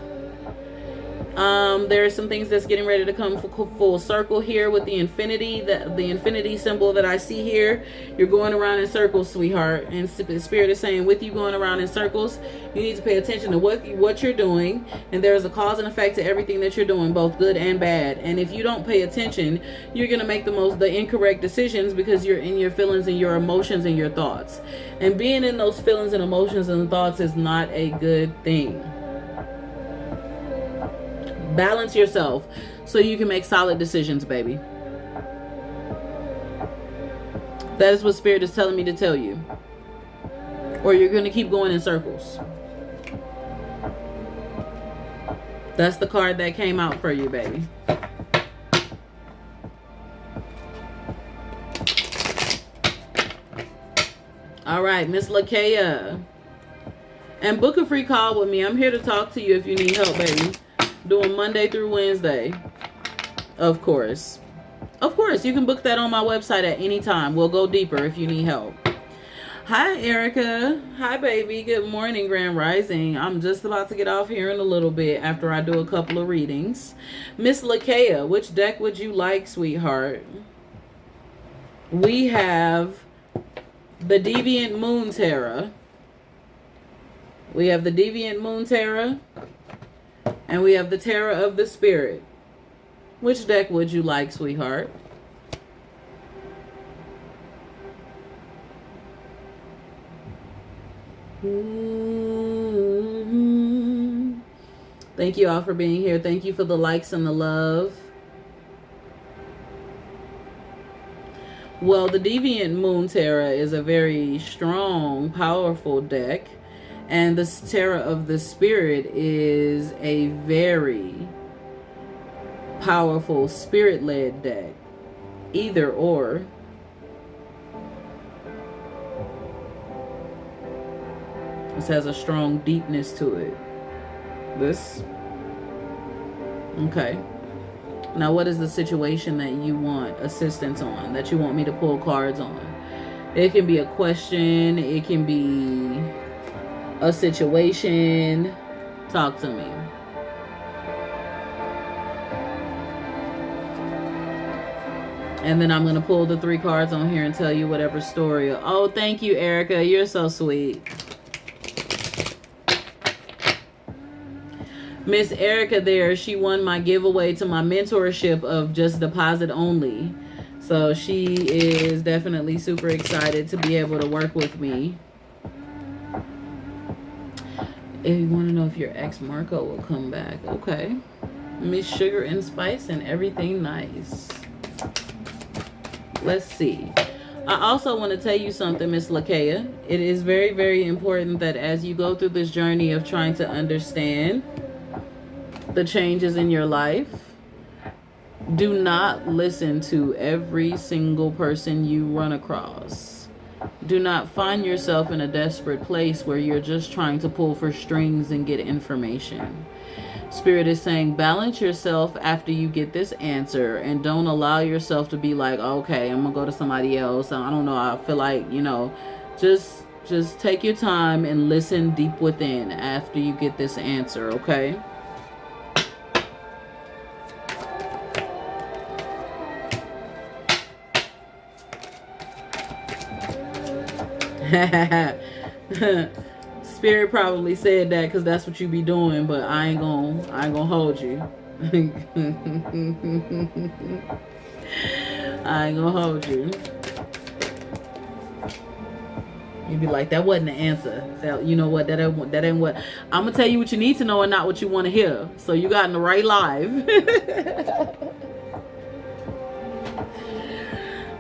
There are some things that's getting ready to come full circle here with the infinity, the infinity symbol that I see here. You're going around in circles, sweetheart. And the Spirit is saying, with you going around in circles, you need to pay attention to what you're doing. And there's a cause and effect to everything that you're doing, both good and bad. And if you don't pay attention, you're going to make the incorrect decisions, because you're in your feelings and your emotions and your thoughts. And being in those feelings and emotions and thoughts is not a good thing. Balance yourself so you can make solid decisions, baby. That is what Spirit is telling me to tell you. Or you're going to keep going in circles. That's the card that came out for you, baby. All right, Miss Lakaya. And book a free call with me. I'm here to talk to you if you need help, baby. Doing Monday through Wednesday. Of course. Of course, you can book that on my website at any time. We'll go deeper if you need help. Hi, Erica. Hi, baby. Good morning, Grand Rising. I'm just about to get off here in a little bit after I do a couple of readings. Miss Lakaya, which deck would you like, sweetheart? we have the Deviant Moon Tarot. We have the Deviant Moon Tarot. And we have the Tarot of the Spirit. Which deck would you like, sweetheart? Thank you all for being here. Thank you for the likes and the love. Well, the Deviant Moon Tarot is a very strong, powerful deck. And the Tarot of the Spirit is a very powerful spirit-led deck. Either or. This has a strong deepness to it. This. Okay. Now, what is the situation that you want assistance on, that you want me to pull cards on? It can be a question. It can be a situation. Talk to me. And then I'm going to pull the 3 cards on here and tell you whatever story. Oh, thank you, Erica. You're so sweet. Miss Erica there, she won my giveaway to my mentorship of Just Deposit Only. So she is definitely super excited to be able to work with me. If you want to know if your ex Marco will come back. Okay. Miss Sugar and Spice and everything nice. Let's see. I also want to tell you something, Miss Lakea. It is very, very important that as you go through this journey of trying to understand the changes in your life, do not listen to every single person you run across. Do not find yourself in a desperate place where you're just trying to pull for strings and get information. Spirit is saying balance yourself after you get this answer, and don't allow yourself to be like, okay, I'm gonna go to somebody else. I don't know. I feel like, just take your time and listen deep within after you get this answer, okay? Spirit probably said that because that's what you be doing, but I ain't gonna hold you. I ain't gonna hold you. You be like, that wasn't the answer. That, you know what? That ain't what. I'm gonna tell you what you need to know and not what you want to hear. So you got in the right live.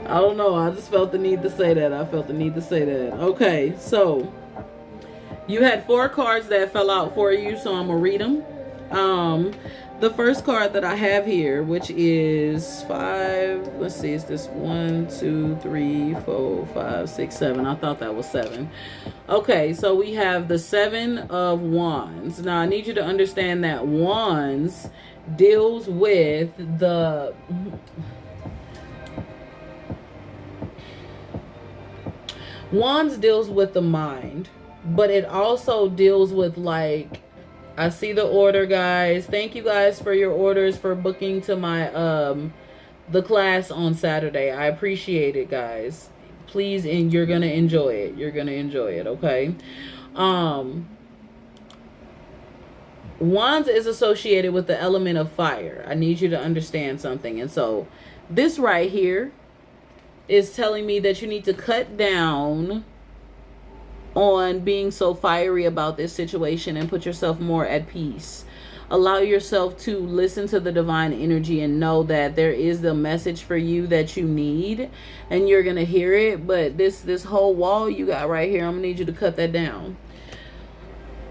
I don't know. I just felt the need to say that. Okay, so you had 4 cards that fell out for you, so I'm gonna read them. The first card that I have here, which is 5. Let's see, is this 1, 2, 3, 4, 5, 6, 7? I thought that was 7. Okay, so we have the 7 of Wands. Now I need you to understand that Wands deals with the mind, but it also deals with, like, I see the order, guys. Thank you guys for your orders for booking to my the class on Saturday. I appreciate it, guys. Please, and you're gonna enjoy it. Okay. Wands is associated with the element of fire. I need you to understand something. And so this right here is telling me that you need to cut down on being so fiery about this situation and put yourself more at peace. Allow yourself to listen to the divine energy and know that there is the message for you that you need, and you're gonna hear it. But this whole wall you got right here, I'm gonna need you to cut that down,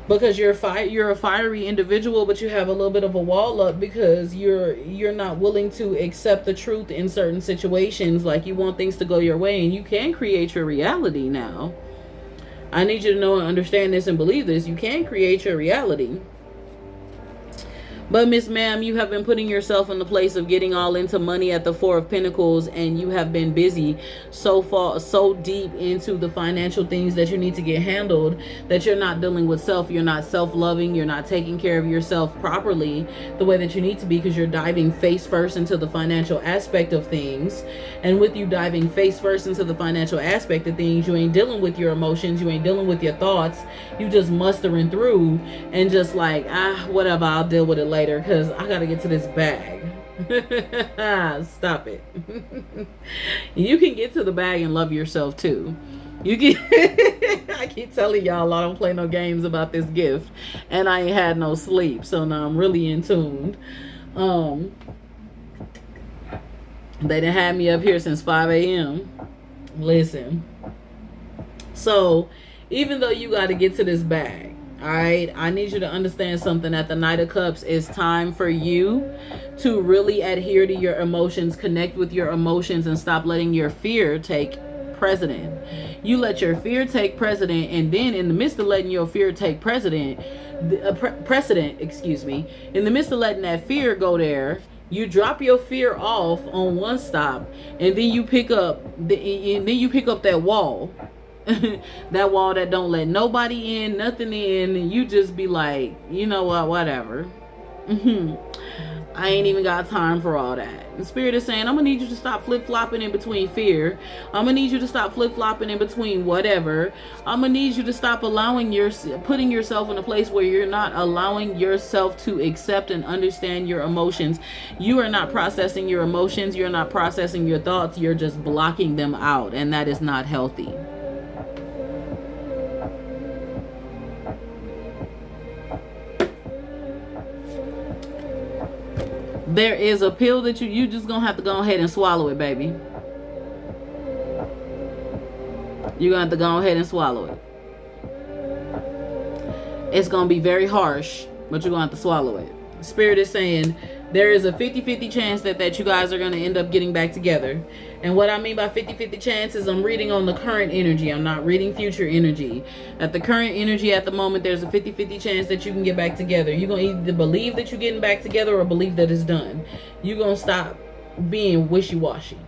because you're a fiery individual, but you have a little bit of a wall up because you're not willing to accept the truth in certain situations. Like, you want things to go your way, and you can create your reality now. I need you to know and understand this and believe this. You can create your reality. But Miss Ma'am, you have been putting yourself in the place of getting all into money at the Four of Pentacles, and you have been busy so deep into the financial things that you need to get handled that you're not dealing with self. You're not self-loving. You're not taking care of yourself properly the way that you need to be, because you're diving face first into the financial aspect of things. And with you diving face first into the financial aspect of things, you ain't dealing with your emotions. You ain't dealing with your thoughts. You just mustering through and just like, whatever, I'll deal with it later because I gotta get to this bag. Stop it. You can get to the bag and love yourself too. You can I keep telling y'all I don't play no games about this gift, and I ain't had no sleep, so now I'm really in tune. They done had me up here since 5 a.m. Listen, so even though you got to get to this bag, all right, I need you to understand something. At the Knight of Cups, it's time for you to really adhere to your emotions, connect with your emotions, and stop letting your fear take precedent. You let your fear take precedent, and then in the midst of letting your fear take precedent, in the midst of letting that fear go there, you drop your fear off on one stop, and then you pick up that wall. That wall that don't let nobody in, nothing in, and you just be like, you know what, whatever. I ain't even got time for all that. And Spirit is saying, I'm gonna need you to stop flip-flopping in between fear. I'm gonna need you to stop flip-flopping in between whatever. I'm gonna need you to stop putting yourself in a place where you're not allowing yourself to accept and understand your emotions. You are not processing your emotions. You're not processing your thoughts. You're just blocking them out, and that is not healthy. There is a pill that you just gonna have to go ahead and swallow it, baby. You're gonna have to go ahead and swallow it. It's gonna be very harsh, but you're gonna have to swallow it. Spirit is saying there is a 50-50 chance that you guys are going to end up getting back together. And what I mean by 50-50 chance is I'm reading on the current energy. I'm not reading future energy. At the current energy at the moment, there's a 50-50 chance that you can get back together. You're going to either believe that you're getting back together or believe that it's done. You're going to stop being wishy-washy.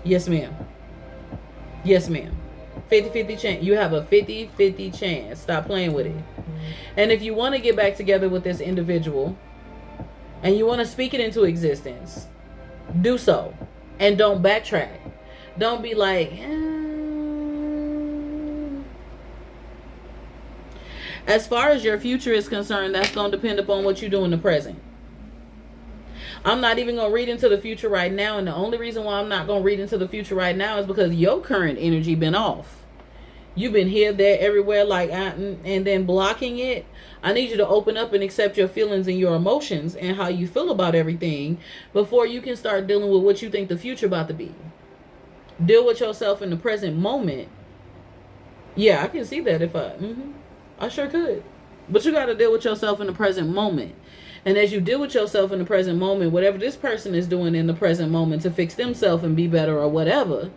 Yes, ma'am. Yes, ma'am. 50-50 chance. You have a 50-50 chance. Stop playing with it. And if you want to get back together with this individual and you want to speak it into existence, do so. And don't backtrack. Don't be like, As far as your future is concerned, that's going to depend upon what you do in the present. I'm not even going to read into the future right now. And the only reason why I'm not going to read into the future right now is because your current energy been off. You've been here, there, everywhere, and then blocking it. I need you to open up and accept your feelings and your emotions and how you feel about everything before you can start dealing with what you think the future about to be. Deal with yourself in the present moment. Yeah, I can see that if I sure could. But you got to deal with yourself in the present moment. And as you deal with yourself in the present moment, whatever this person is doing in the present moment to fix themselves and be better or whatever,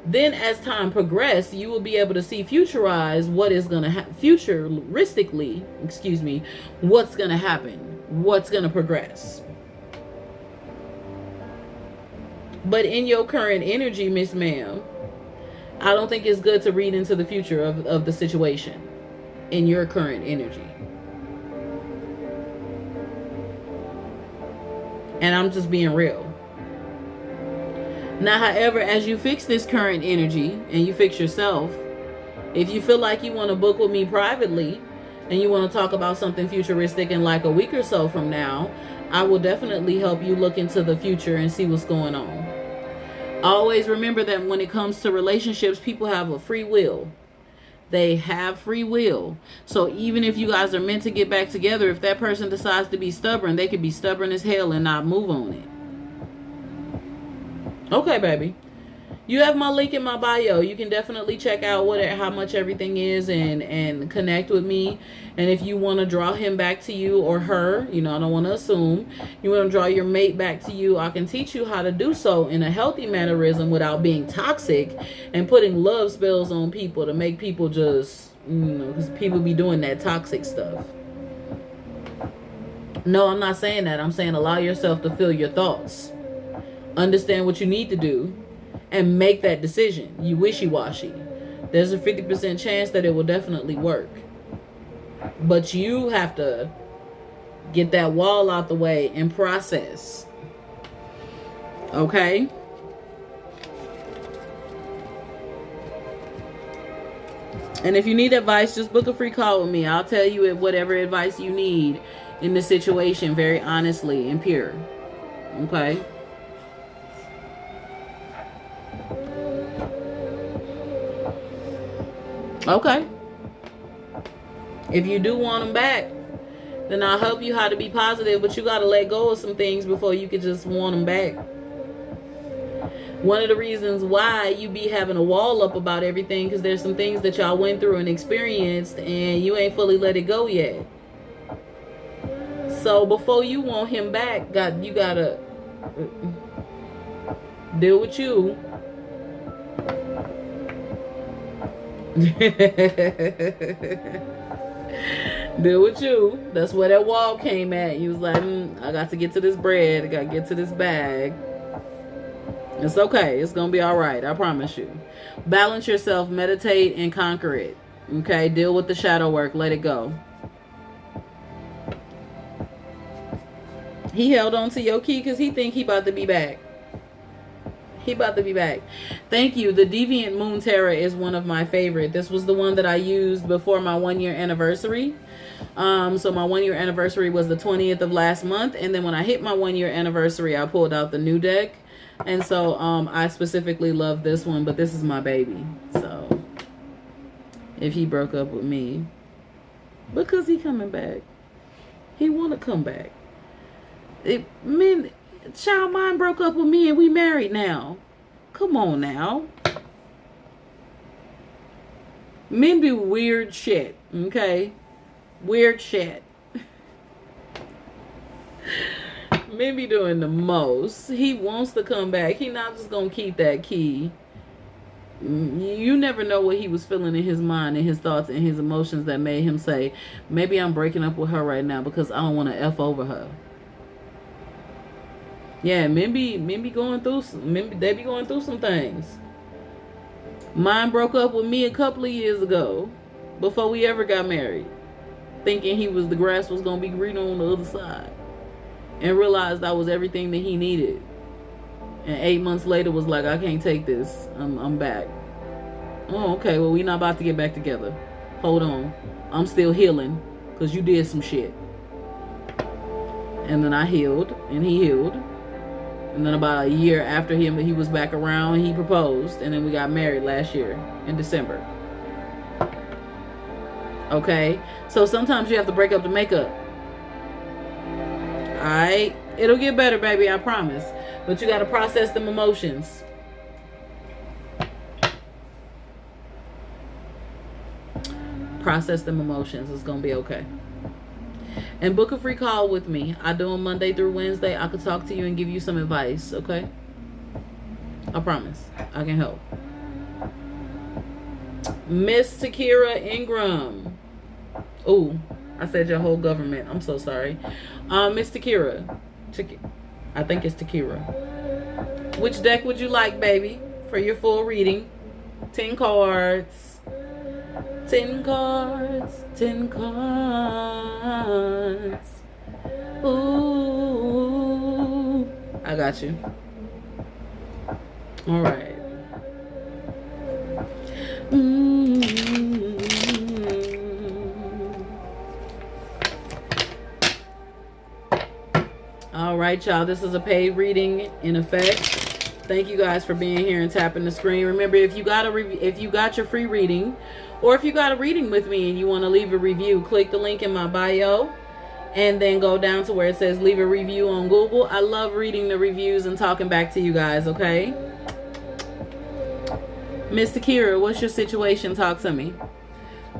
then as time progresses, you will be able to see futurize what is going to futuristically, what's going to happen, what's going to progress. But in your current energy, Miss Ma'am, I don't think it's good to read into the future of the situation in your current energy. And I'm just being real. Now, however, as you fix this current energy and you fix yourself, if you feel like you want to book with me privately and you want to talk about something futuristic in like a week or so from now, I will definitely help you look into the future and see what's going on. Always remember that when it comes to relationships, people have a free will. They have free will. So even if you guys are meant to get back together, if that person decides to be stubborn, they could be stubborn as hell and not move on it. Okay, baby. You have my link in my bio. You can definitely check out how much everything is and connect with me. And if you want to draw him back to you or her, I don't want to assume, you want to draw your mate back to you, I can teach you how to do so in a healthy mannerism without being toxic and putting love spells on people to make people just, because people be doing that toxic stuff. No, I'm not saying that. I'm saying allow yourself to feel your thoughts. Understand what you need to do. And make that decision. You wishy-washy. There's a 50% chance that it will definitely work. But you have to get that wall out the way and process. Okay? And if you need advice, just book a free call with me. I'll tell you whatever advice you need in the situation very honestly and pure. Okay? Okay. If you do want them back, then I'll help you how to be positive, but you got to let go of some things before you can just want them back. One of the reasons why you be having a wall up about everything, because there's some things that y'all went through and experienced and you ain't fully let it go yet. So before you want him back, you got to deal with you. Deal with you. That's where that wall came at. You was like, I got to get to this bread. I got to get to this bag. It's okay. It's going to be all right. I promise you. Balance yourself. Meditate and conquer it. Okay? Deal with the shadow work. Let it go. He held on to your key because he think he about to be back. He about to be back. Thank you. The Deviant Moon Tarot is one of my favorite. This was the one that I used before my 1-year anniversary. So my 1-year anniversary was the 20th of last month. And then when I hit my 1-year anniversary, I pulled out the new deck. And so I specifically love this one. But this is my baby. So if he broke up with me, because he coming back. He want to come back. Child, mine broke up with me and we married now. Come on now. Men do weird shit, okay? Weird shit. Men be doing the most. He wants to come back. He not just gonna keep that key. You never know what he was feeling in his mind and his thoughts and his emotions that made him say, maybe I'm breaking up with her right now because I don't want to F over her. Yeah, men be going through they be going through some things. Mine broke up with me a couple of years ago, before we ever got married, thinking the grass was gonna be greener on the other side, and realized I was everything that he needed. And 8 months later was like, I can't take this. I'm back. Oh, okay. Well, we not about to get back together. Hold on. I'm still healing because you did some shit. And then I healed, and he healed. And then about a year after he was back around, he proposed. And then we got married last year in December. Okay? So sometimes you have to break up to make up. Alright? It'll get better, baby, I promise. But you got to process them emotions. Process them emotions. It's going to be okay. And book a free call with me. I do them Monday through Wednesday. I could talk to you and give you some advice, okay? I promise. I can help. Miss Takira Ingram. Ooh, I said your whole government. I'm so sorry. Miss Takira. I think it's Takira. Which deck would you like, baby, for your full reading? 10 cards. 10 cards, 10 cards. Ooh, I got you. All right. All right, y'all. This is a paid reading in effect. Thank you guys for being here and tapping the screen. Remember, if you got your free reading, or if you got a reading with me and you want to leave a review, click the link in my bio and then go down to where it says leave a review on Google. I love reading the reviews and talking back to you guys, okay? Mr. Kira, what's your situation? Talk to me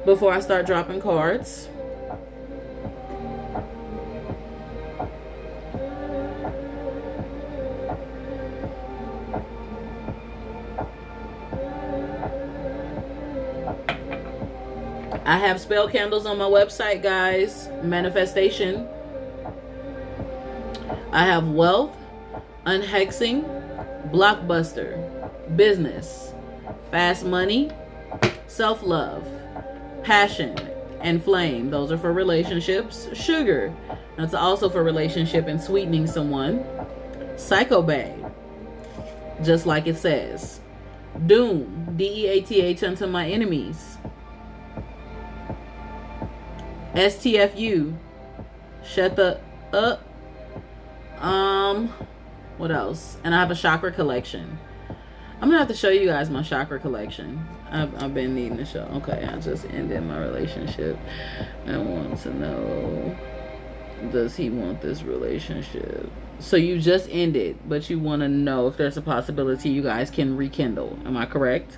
before I start dropping cards. I have spell candles on my website, guys. Manifestation. I have wealth, unhexing, blockbuster, business, fast money, self-love, passion, and flame. Those are for relationships. Sugar. That's also for relationship and sweetening someone. Psycho Bay. Just like it says. Doom. DEATH unto my enemies. STFU. Shut the up. What else? And I have a chakra collection. I'm gonna have to show you guys my chakra collection. I've been needing to show. Okay, I just ended my relationship. I want to know, does he want this relationship? So you just ended, but you want to know if there's a possibility you guys can rekindle. Am I correct?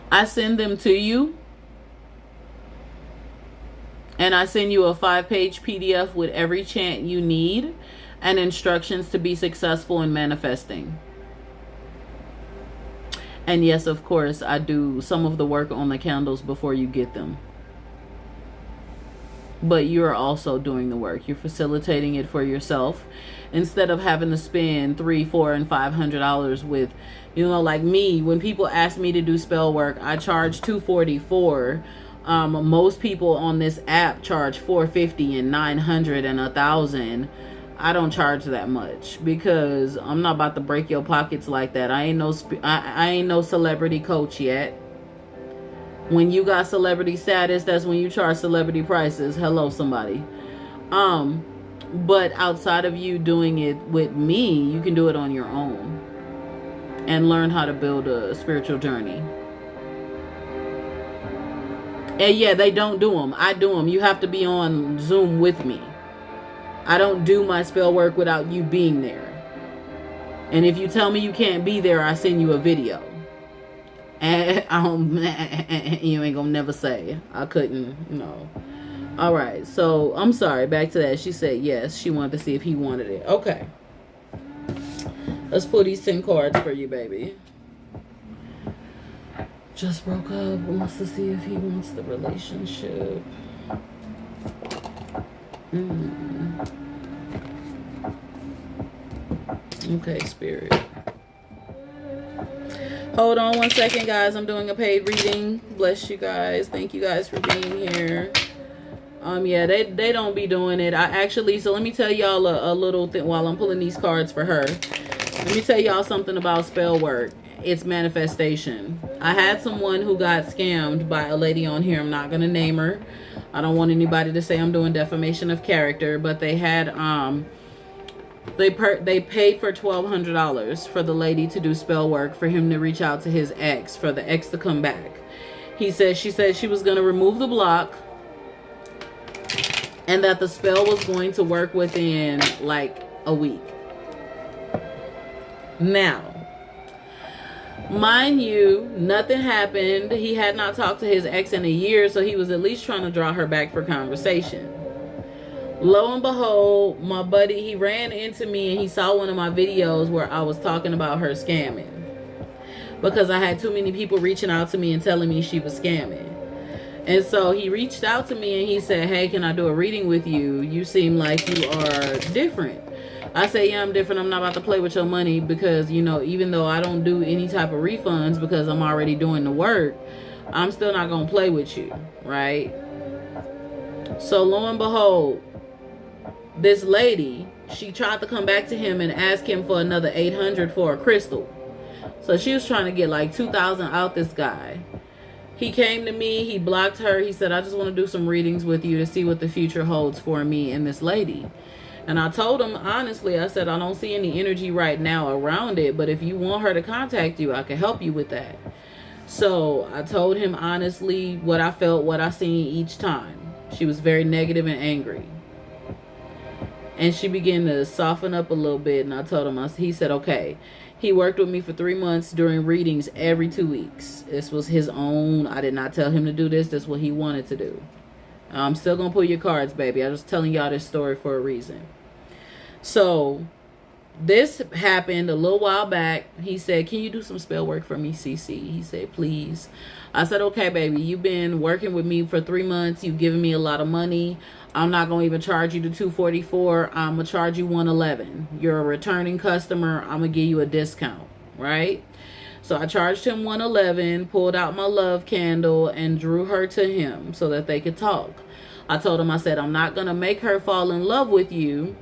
I send them to you, and I send you a 5-page PDF with every chant you need and instructions to be successful in manifesting. And yes, of course, I do some of the work on the candles before you get them. But you're also doing the work. You're facilitating it for yourself instead of having to spend $300, $400, and $500 with, like me. When people ask me to do spell work, I charge $244. Most people on this app charge $450 and $900 and $1,000. I don't charge that much because I'm not about to break your pockets like that. I ain't no celebrity coach yet. When you got celebrity status, that's when you charge celebrity prices. Hello, somebody. But outside of you doing it with me, you can do it on your own and learn how to build a spiritual journey. And yeah, they don't do them. I do them. You have to be on Zoom with me. I don't do my spell work without you being there. And if you tell me you can't be there, I send you a video. And you ain't gonna never say I couldn't. No. All right. So I'm sorry. Back to that. She said yes. She wanted to see if he wanted it. Okay. Let's pull these 10 cards for you, baby. Just broke up. Wants to see if he wants the relationship. Okay, Spirit. Hold on 1 second, guys. I'm doing a paid reading. Bless you guys. Thank you guys for being here. Yeah, they don't be doing it. So let me tell y'all a little thing while I'm pulling these cards for her. Let me tell y'all something about spell work. It's manifestation. I had someone who got scammed by a lady on here. I'm not gonna name her. I don't want anybody to say I'm doing defamation of character, but they had they paid for $1,200 for the lady to do spell work for him to reach out to his ex, for the ex to come back. She said she was going to remove the block and that the spell was going to work within like a week. Now, mind you, nothing happened. He had not talked to his ex in a year, so he was at least trying to draw her back for conversation. Lo and behold, my buddy, he ran into me and he saw one of my videos where I was talking about her scamming. Because I had too many people reaching out to me and telling me she was scamming. And so he reached out to me and he said, hey, can I do a reading with you? You seem like you are different. I say, yeah, I'm different. I'm not about to play with your money because, even though I don't do any type of refunds because I'm already doing the work, I'm still not going to play with you, right? So lo and behold, this lady, she tried to come back to him and ask him for another $800 for a crystal. So she was trying to get like $2,000 out this guy. He came to me, he blocked her. He said, I just want to do some readings with you to see what the future holds for me and this lady. And I told him, honestly, I said, I don't see any energy right now around it, but if you want her to contact you, I can help you with that. So I told him honestly what I felt, what I seen each time. She was very negative and angry. And she began to soften up a little bit. And I told him, he said, okay. He worked with me for 3 months during readings every 2 weeks. This was his own. I did not tell him to do this. That's what he wanted to do. I'm still going to pull your cards, baby. I'm just telling y'all this story for a reason. So this happened a little while back. He said, can you do some spell work for me, CC? He said, please. I said, okay, baby. You've been working with me for 3 months. You've given me a lot of money. I'm not going to even charge you the $244. I'm going to charge you $111. You're a returning customer. I'm going to give you a discount, right? So I charged him $111, pulled out my love candle, and drew her to him so that they could talk. I told him, I said, I'm not going to make her fall in love with you.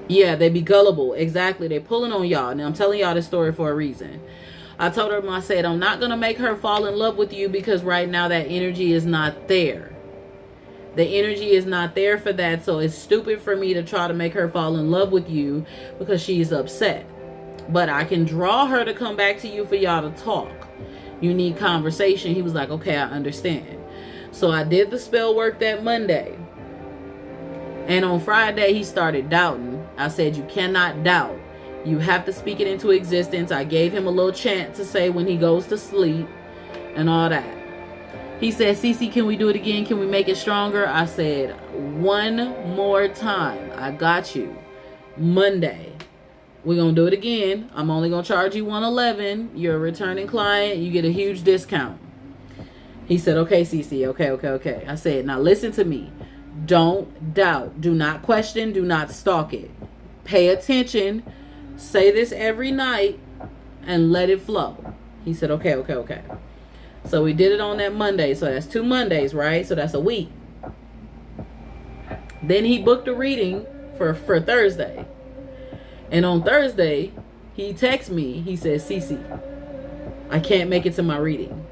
Yeah, they be gullible. Exactly. They're pulling on y'all. Now, I'm telling y'all this story for a reason. I told her, I said, I'm not going to make her fall in love with you because right now that energy is not there. The energy is not there for that. So it's stupid for me to try to make her fall in love with you because she's upset. But I can draw her to come back to you for y'all to talk. You need conversation. He was like, okay, I understand. So I did the spell work that Monday. And on Friday, he started doubting. I said, you cannot doubt. You have to speak it into existence. I gave him a little chant to say when he goes to sleep and all that. He said, Cece, can we do it again? Can we make it stronger? I said, one more time. I got you. Monday. We're going to do it again. I'm only going to charge you $111. You're a returning client. You get a huge discount. He said, okay, Cece. Okay. I said, now listen to me. Don't doubt. Do not question. Do not stalk it. Pay attention. Say this every night and let it flow. He said, okay. So we did it on that Monday. So that's 2 Mondays, right? So that's a week. Then he booked a reading for Thursday. And on Thursday, he texted me. He said, Cece, I can't make it to my reading.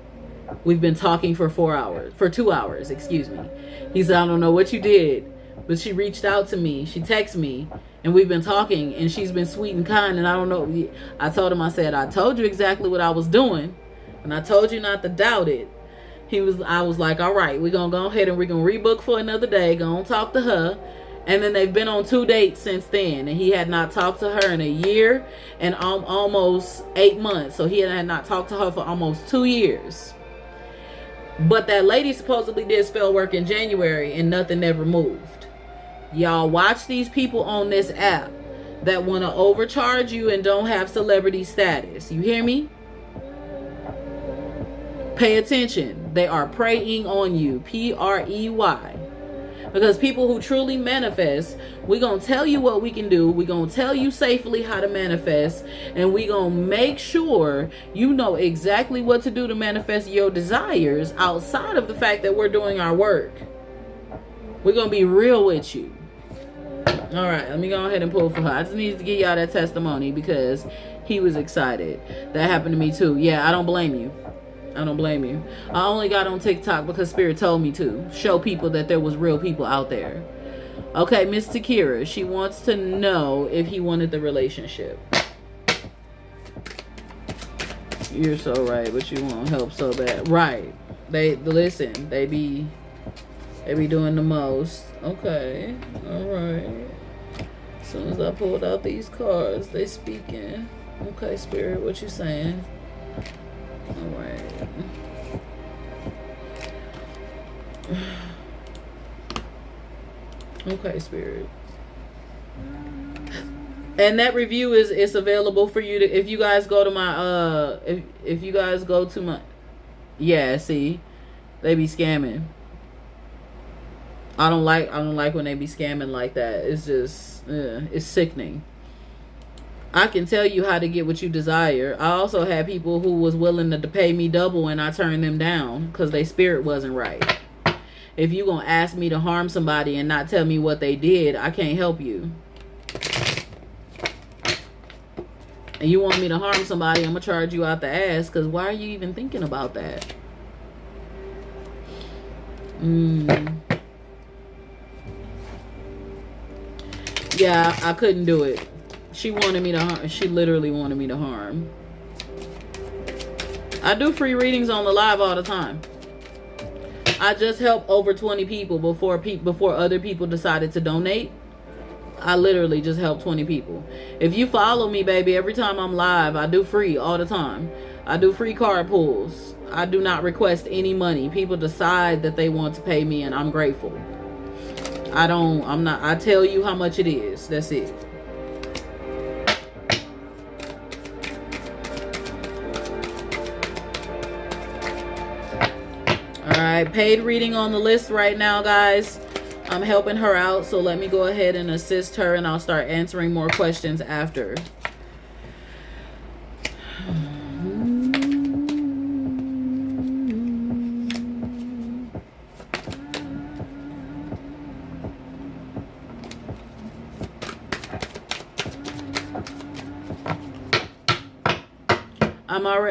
We've been talking for 2 hours, excuse me. He said, I don't know what you did, but she reached out to me. She texted me, and we've been talking, and she's been sweet and kind, and I don't know. I told him, I said, I told you exactly what I was doing, and I told you not to doubt it. I was like, all right, we're going to go ahead and we're going to rebook for another day. Go and talk to her. And then they've been on 2 dates since then. And he had not talked to her in a year and almost 8 months. So he had not talked to her for almost 2 years. But that lady supposedly did spell work in January and nothing ever moved. Y'all watch these people on this app that want to overcharge you and don't have celebrity status. You hear me? Pay attention. They are preying on you. P-R-E-Y. Because people who truly manifest, we're going to tell you what we can do. We're going to tell you safely how to manifest. And we're going to make sure you know exactly what to do to manifest your desires outside of the fact that we're doing our work. We're going to be real with you. All right, let me go ahead and pull for her. I just needed to give y'all that testimony because he was excited. That happened to me too. Yeah, I don't blame you. I don't blame you. I only got on TikTok because Spirit told me to show people that there was real people out there. Okay, Miss Takira, she wants to know if he wanted the relationship. You're so right, but you won't help so bad. Right. They be doing the most. Okay. All right. As soon as I pulled out these cards, they speaking. Okay, Spirit, what you saying? All right. Okay, Spirit. And that review is available for you to, if you guys go to my if you guys go to my, yeah, see, they be scamming. I don't like when they be scamming like that. It's just it's sickening. I can tell you how to get what you desire. I also had people who was willing to pay me double and I turned them down because their spirit wasn't right. If you gonna ask me to harm somebody and not tell me what they did, I can't help you. And you want me to harm somebody, I'm gonna charge you out the ass because why are you even thinking about that? Yeah, I couldn't do it. She wanted me to harm. She literally wanted me to harm. I do free readings on the live all the time. I just helped over 20 people before other people decided to donate. I literally just helped 20 people. If you follow me, baby, every time I'm live, I do free all the time. I do free card pulls. I do not request any money. People decide that they want to pay me, and I'm grateful. I tell you how much it is. That's it. Alright, paid reading on the list right now, guys. I'm helping her out, so let me go ahead and assist her, and I'll start answering more questions after.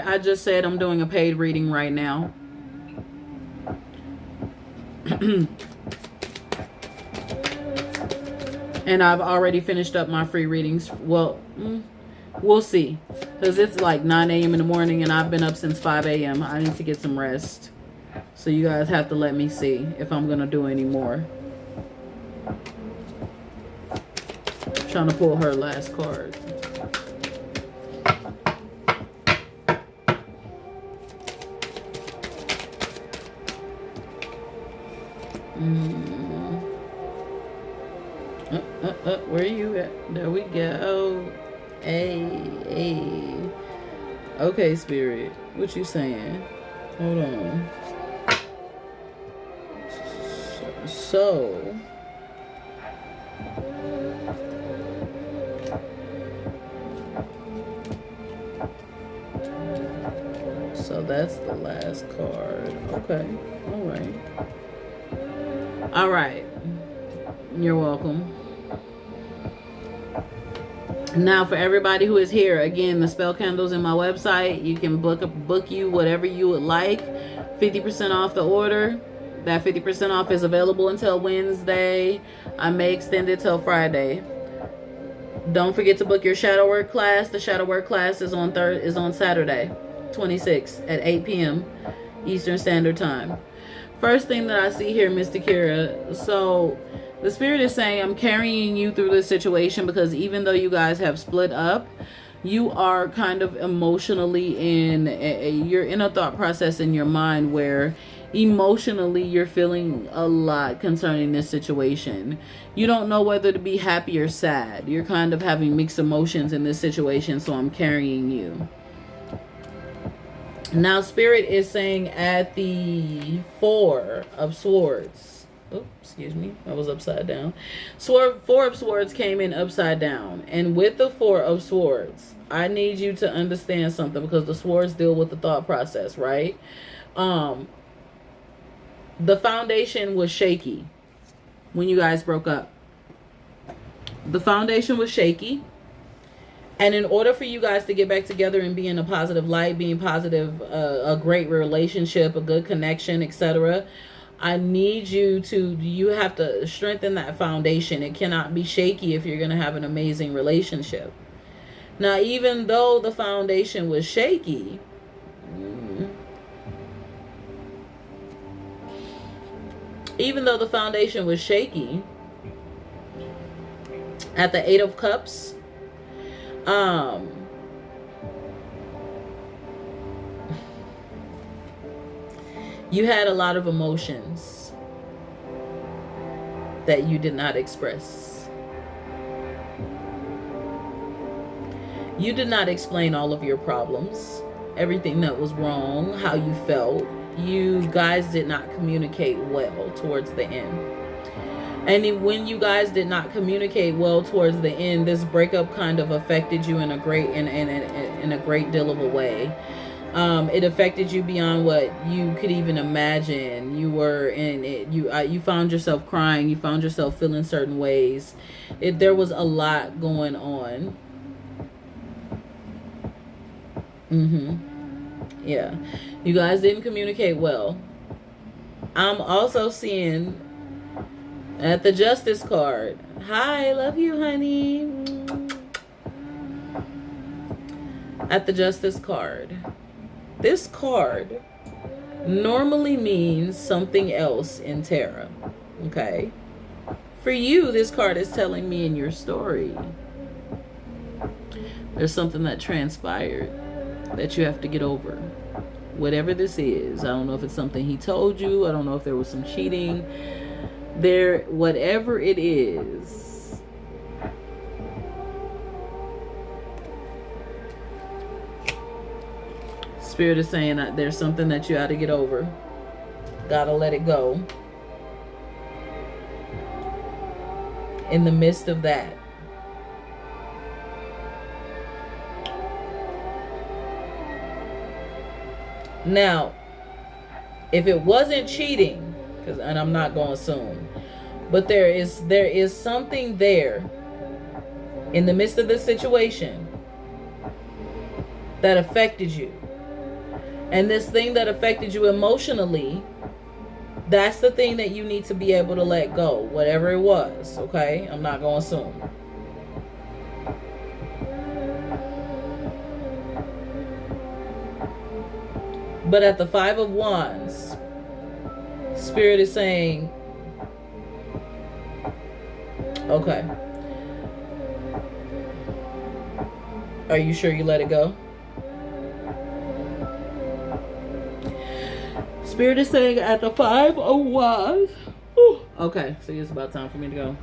I just said I'm doing a paid reading right now. And I've already finished up my free readings. Well, we'll see. Because it's like 9 a.m. in the morning and I've been up since 5 a.m. I need to get some rest. So you guys have to let me see if I'm going to do any more. Trying to pull her last card. Where you at? There we go. Hey. Okay, Spirit. What you saying? Hold on. So that's the last card. Okay. All right. You're welcome. Now, for everybody who is here, again, the spell candles in my website. You can book you whatever you would like. 50% off the order. That 50% off is available until Wednesday. I may extend it till Friday. Don't forget to book your shadow work class. The shadow work class is on Saturday, 26th at 8 p.m. Eastern Standard Time. First thing that I see here, Mr. Kira. So the Spirit is saying I'm carrying you through this situation because even though you guys have split up, you are kind of emotionally you're in a thought process in your mind where emotionally you're feeling a lot concerning this situation. You don't know whether to be happy or sad. You're kind of having mixed emotions in this situation, so I'm carrying you. Now, Spirit is saying at the 4 of Swords. Oops, excuse me. I was upside down. 4 of Swords came in upside down. And with the 4 of Swords, I need you to understand something because the swords deal with the thought process, right? The foundation was shaky when you guys broke up. The foundation was shaky. And in order for you guys to get back together and be in a positive light, being positive, a great relationship, a good connection, etc., I need you have to strengthen that foundation. It cannot be shaky if you're going to have an amazing relationship. Now, even though the foundation was shaky, at the 8 of Cups, you had a lot of emotions that you did not express. You did not explain all of your problems, everything that was wrong, how you felt. You guys did not communicate well towards the end. And when you guys did not communicate well towards the end, this breakup kind of affected you in a great deal of a way. It affected you beyond what you could even imagine. You were in it. You found yourself crying. You found yourself feeling certain ways. There was a lot going on. Yeah, you guys didn't communicate well. I'm also seeing at the Justice card. Hi, love you, honey. At the Justice card. This card normally means something else in tarot. Okay? For you, this card is telling me in your story, there's something that transpired that you have to get over. Whatever this is, I don't know if it's something he told you, I don't know if there was some cheating. Whatever it is, Spirit is saying that there's something that you got to get over. Gotta let it go. In the midst of that, now, if it wasn't cheating, and I'm not going to assume, but there is something there in the midst of this situation that affected you. And this thing that affected you emotionally, that's the thing that you need to be able to let go, whatever it was, okay? I'm not going to assume. But at the Five of Wands, Spirit is saying, okay, are you sure you let it go? Spirit is saying at the Five of Wands. Okay, so it's about time for me to go.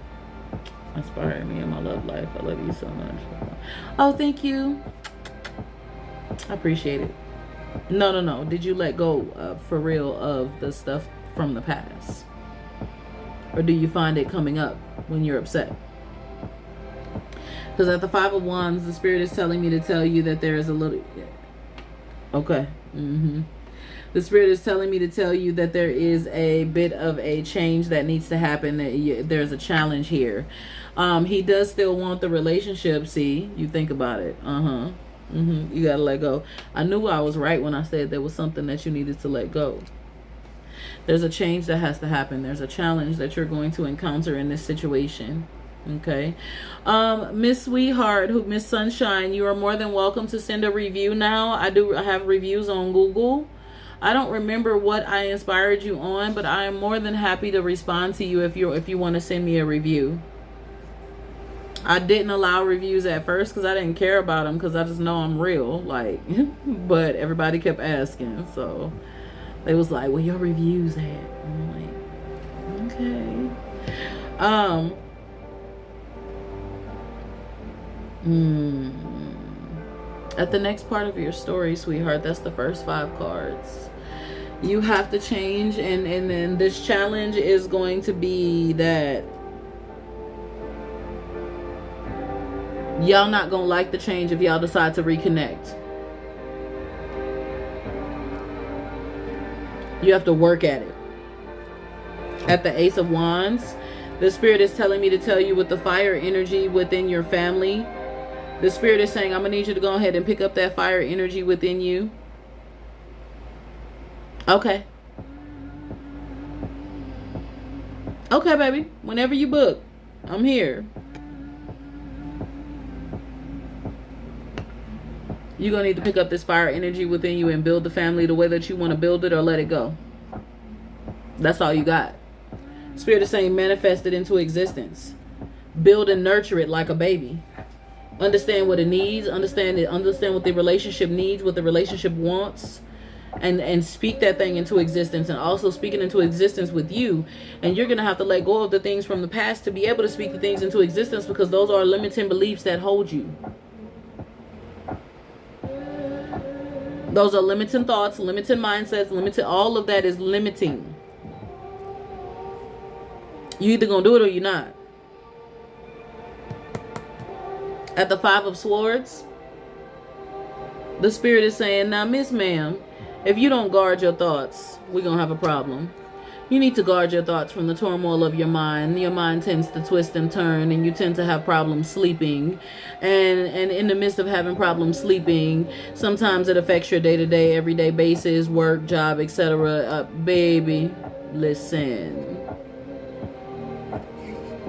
Inspire me in my love life. I love you so much. Oh, thank you. I appreciate it. No. Did you let go for real of the stuff from the past? Or do you find it coming up when you're upset? Because at the Five of Wands, the Spirit is telling me to tell you that there is a little... Okay. The Spirit is telling me to tell you that there is a bit of a change that needs to happen. There's a challenge here. He does still want the relationship. See, you think about it. You gotta let go. I knew I was right when I said there was something that you needed to let go. There's a change that has to happen. There's a challenge that you're going to encounter in this situation. Okay. Miss Sweetheart, Miss Sunshine, you are more than welcome to send a review now. I have reviews on Google. I don't remember what I inspired you on, but I am more than happy to respond to you if you want to send me a review. I didn't allow reviews at first because I didn't care about them, because I just know I'm real, like, but everybody kept asking, so they was like, "Well, your reviews at?" I'm like, okay. At the next part of your story, sweetheart, that's the first 5 cards. You have to change, and then this challenge is going to be that y'all not gonna like the change if y'all decide to reconnect. You have to work at it. At the Ace of Wands, the Spirit is telling me to tell you, with the fire energy within your family, the Spirit is saying, I'm gonna need you to go ahead and pick up that fire energy within you. Okay. Okay, baby. Whenever you book, I'm here. You're going to need to pick up this fire energy within you and build the family the way that you want to build it, or let it go. That's all you got. Spirit is saying, manifest it into existence. Build and nurture it like a baby. Understand what it needs. Understand what the relationship needs, what the relationship wants. And speak that thing into existence, and also speak it into existence with you. And you're going to have to let go of the things from the past to be able to speak the things into existence, because those are limiting beliefs that hold you. Those are limiting thoughts, limiting mindsets, all of that is limiting. You either gonna do it or you're not. At the Five of Swords, the Spirit is saying, now, Miss Ma'am, if you don't guard your thoughts, we're gonna have a problem. You need to guard your thoughts from the turmoil of your mind. Your mind tends to twist and turn, and you tend to have problems sleeping. And in the midst of having problems sleeping, sometimes it affects your day-to-day, everyday basis, work, job, etc. Baby, listen.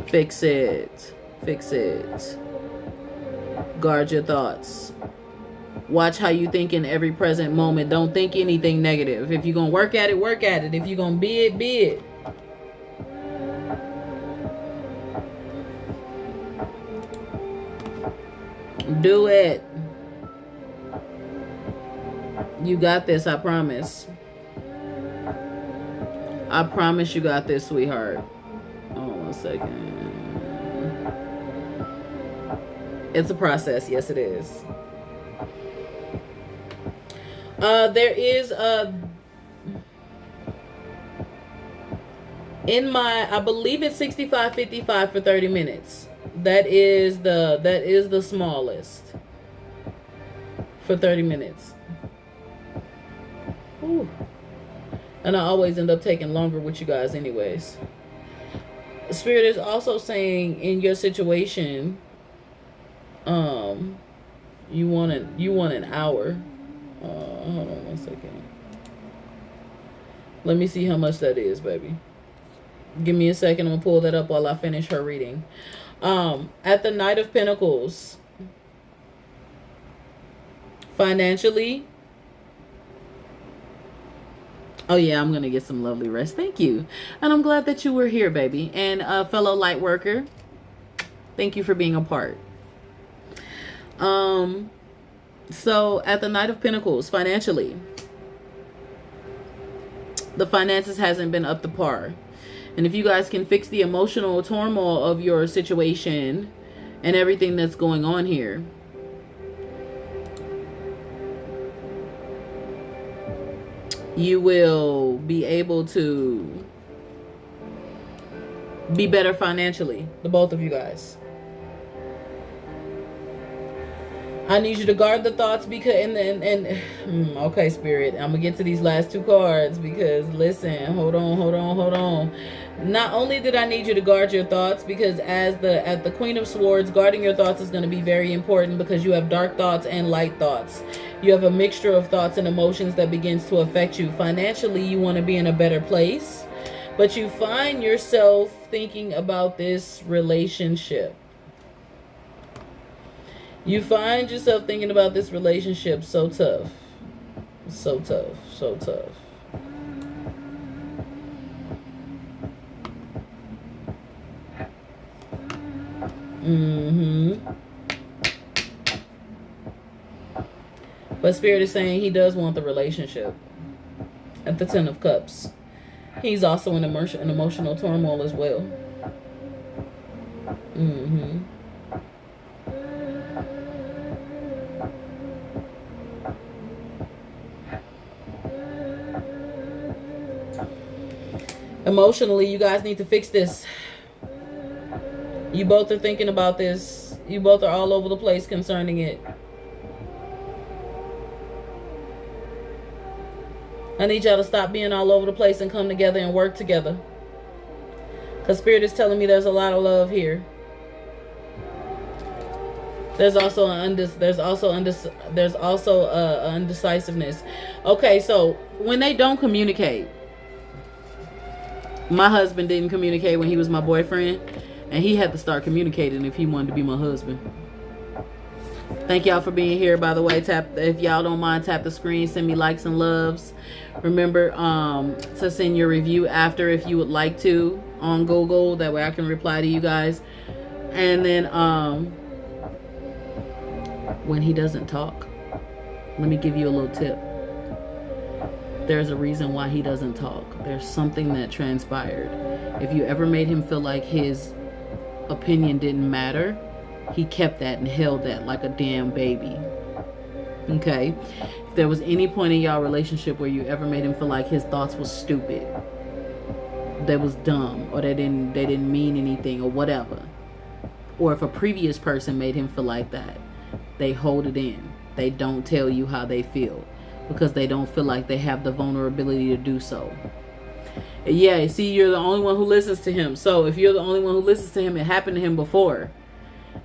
Fix it. Fix it. Guard your thoughts. Watch how you think in every present moment. Don't think anything negative. If you're going to work at it, work at it. If you're going to be it, be it. Do it. You got this, I promise. I promise you got this, sweetheart. Hold on 1 second. It's a process. Yes, it is. There is in my, I believe it's 65.55 for 30 minutes. That is the smallest for 30 minutes. Ooh. And I always end up taking longer with you guys anyways. Spirit is also saying in your situation, you want an hour. Hold on 1 second. Let me see how much that is, baby. Give me a second. I'm gonna pull that up while I finish her reading. At the Knight of Pentacles, financially. Oh yeah, I'm gonna get some lovely rest. Thank you. And I'm glad that you were here, baby. And fellow light worker, thank you for being a part. So at the Knight of Pentacles, financially, the finances hasn't been up to par. And if you guys can fix the emotional turmoil of your situation and everything that's going on here, you will be able to be better financially, the both of you guys. I need you to guard the thoughts because okay, Spirit, I'm gonna get to these last two cards because listen, hold on. Not only did I need you to guard your thoughts, because as the Queen of Swords, guarding your thoughts is going to be very important because you have dark thoughts and light thoughts. You have a mixture of thoughts and emotions that begins to affect you. Financially, you want to be in a better place, but you find yourself thinking about this relationship. You find yourself thinking about this relationship so tough. So tough. So tough. But Spirit is saying he does want the relationship. At the Ten of Cups. He's also in emotional turmoil as well. Emotionally, you guys need to fix this. You both are thinking about this. You both are all over the place concerning it. I need y'all to stop being all over the place and come together and work together. Because Spirit is telling me there's a lot of love here. There's also undecisiveness. Okay, so when they don't communicate, my husband didn't communicate when he was my boyfriend, and he had to start communicating if he wanted to be my husband. Thank y'all for being here. By the way, if y'all don't mind, tap the screen, send me likes and loves. Remember to send your review after if you would like to on Google. That way I can reply to you guys. And then when he doesn't talk, let me give you a little tip. There's a reason why he doesn't talk. There's something that transpired. If you ever made him feel like his opinion didn't matter, he kept that and held that like a damn baby. Okay? If there was any point in y'all relationship where you ever made him feel like his thoughts was stupid, they was dumb, or they didn't mean anything, or whatever, or if a previous person made him feel like that, they hold it in. They don't tell you how they feel because they don't feel like they have the vulnerability to do so. Yeah, see, you're the only one who listens to him. So if you're the only one who listens to him, it happened to him before.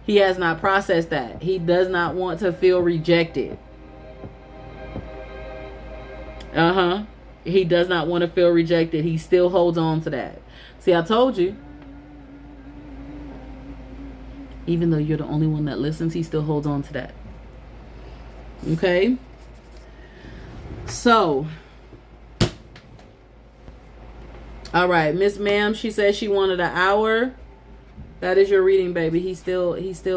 He has not processed that. He does not want to feel rejected. He does not want to feel rejected. He still holds on to that. See, I told you. Even though you're the only one that listens, he still holds on to that. Okay? So, all right, Miss Ma'am, she said she wanted an hour. That is your reading, baby. He still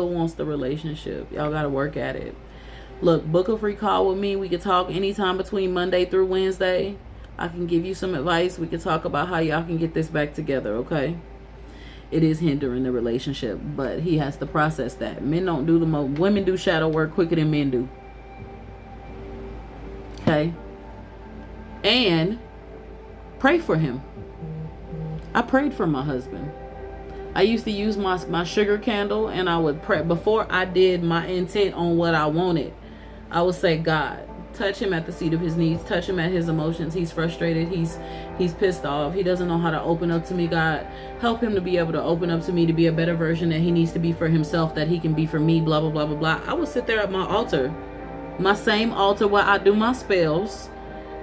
wants the relationship. Y'all got to work at it. Look, book a free call with me. We can talk anytime between Monday through Wednesday. I can give you some advice. We can talk about how y'all can get this back together, okay? It is hindering the relationship, but he has to process that. Men don't do the most. Women do shadow work quicker than men do. Okay? And pray for him. I prayed for my husband. I used to use my sugar candle, and I would pray. Before I did my intent on what I wanted, I would say, God, touch him at the seat of his needs. Touch him at his emotions. He's frustrated. He's pissed off. He doesn't know how to open up to me. God, help him to be able to open up to me, to be a better version that he needs to be for himself, that he can be for me, blah, blah, blah, blah, blah. I would sit there at my altar, my same altar where I do my spells,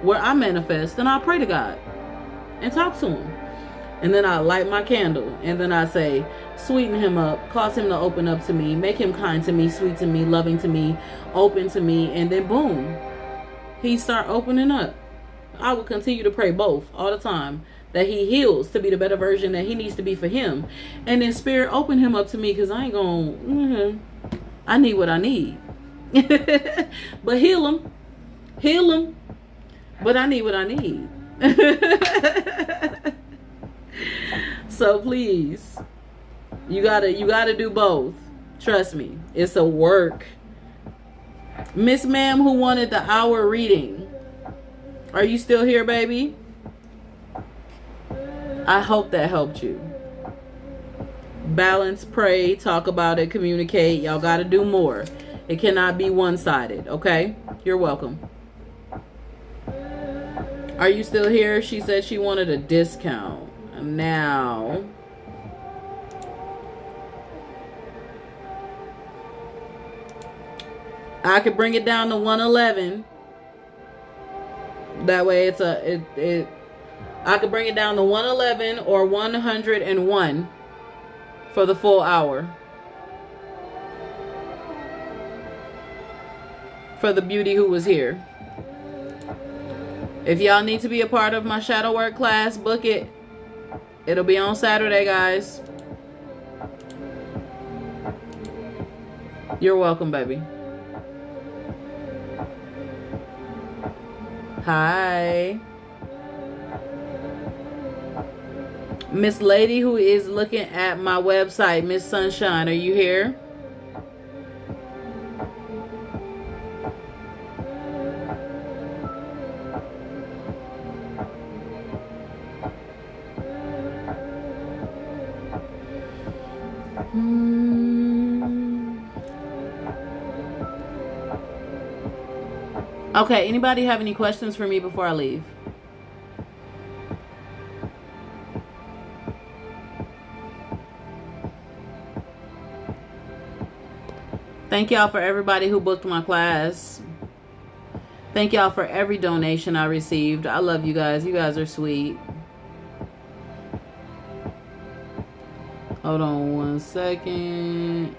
where I manifest, and I pray to God and talk to him. And then I light my candle, and then I say, sweeten him up, cause him to open up to me, make him kind to me, sweet to me, loving to me, open to me, and then boom, he start opening up. I would continue to pray both all the time, that he heals to be the better version that he needs to be for him. And then Spirit, open him up to me, because I ain't gonna, I need what I need. But heal him, but I need what I need. So please, you gotta do both. Trust me, it's a work. Miss Ma'am, who wanted the hour reading, are you still here, baby? I hope that helped you. Balance, pray, talk about it, communicate. Y'all gotta do more. It cannot be one-sided, okay? You're welcome. Are you still here? She said she wanted a discount. Now, I could bring it down to 111. That way I could bring it down to 111 or 101 for the full hour. For the beauty who was here. If y'all need to be a part of my shadow work class, book it. It'll be on Saturday, guys. You're welcome, baby. Hi. Miss Lady, who is looking at my website, Miss Sunshine, are you here? Okay, anybody have any questions for me before I leave? Thank y'all for everybody who booked my class. Thank y'all for every donation I received. I love you guys. You guys are sweet. Hold on one second.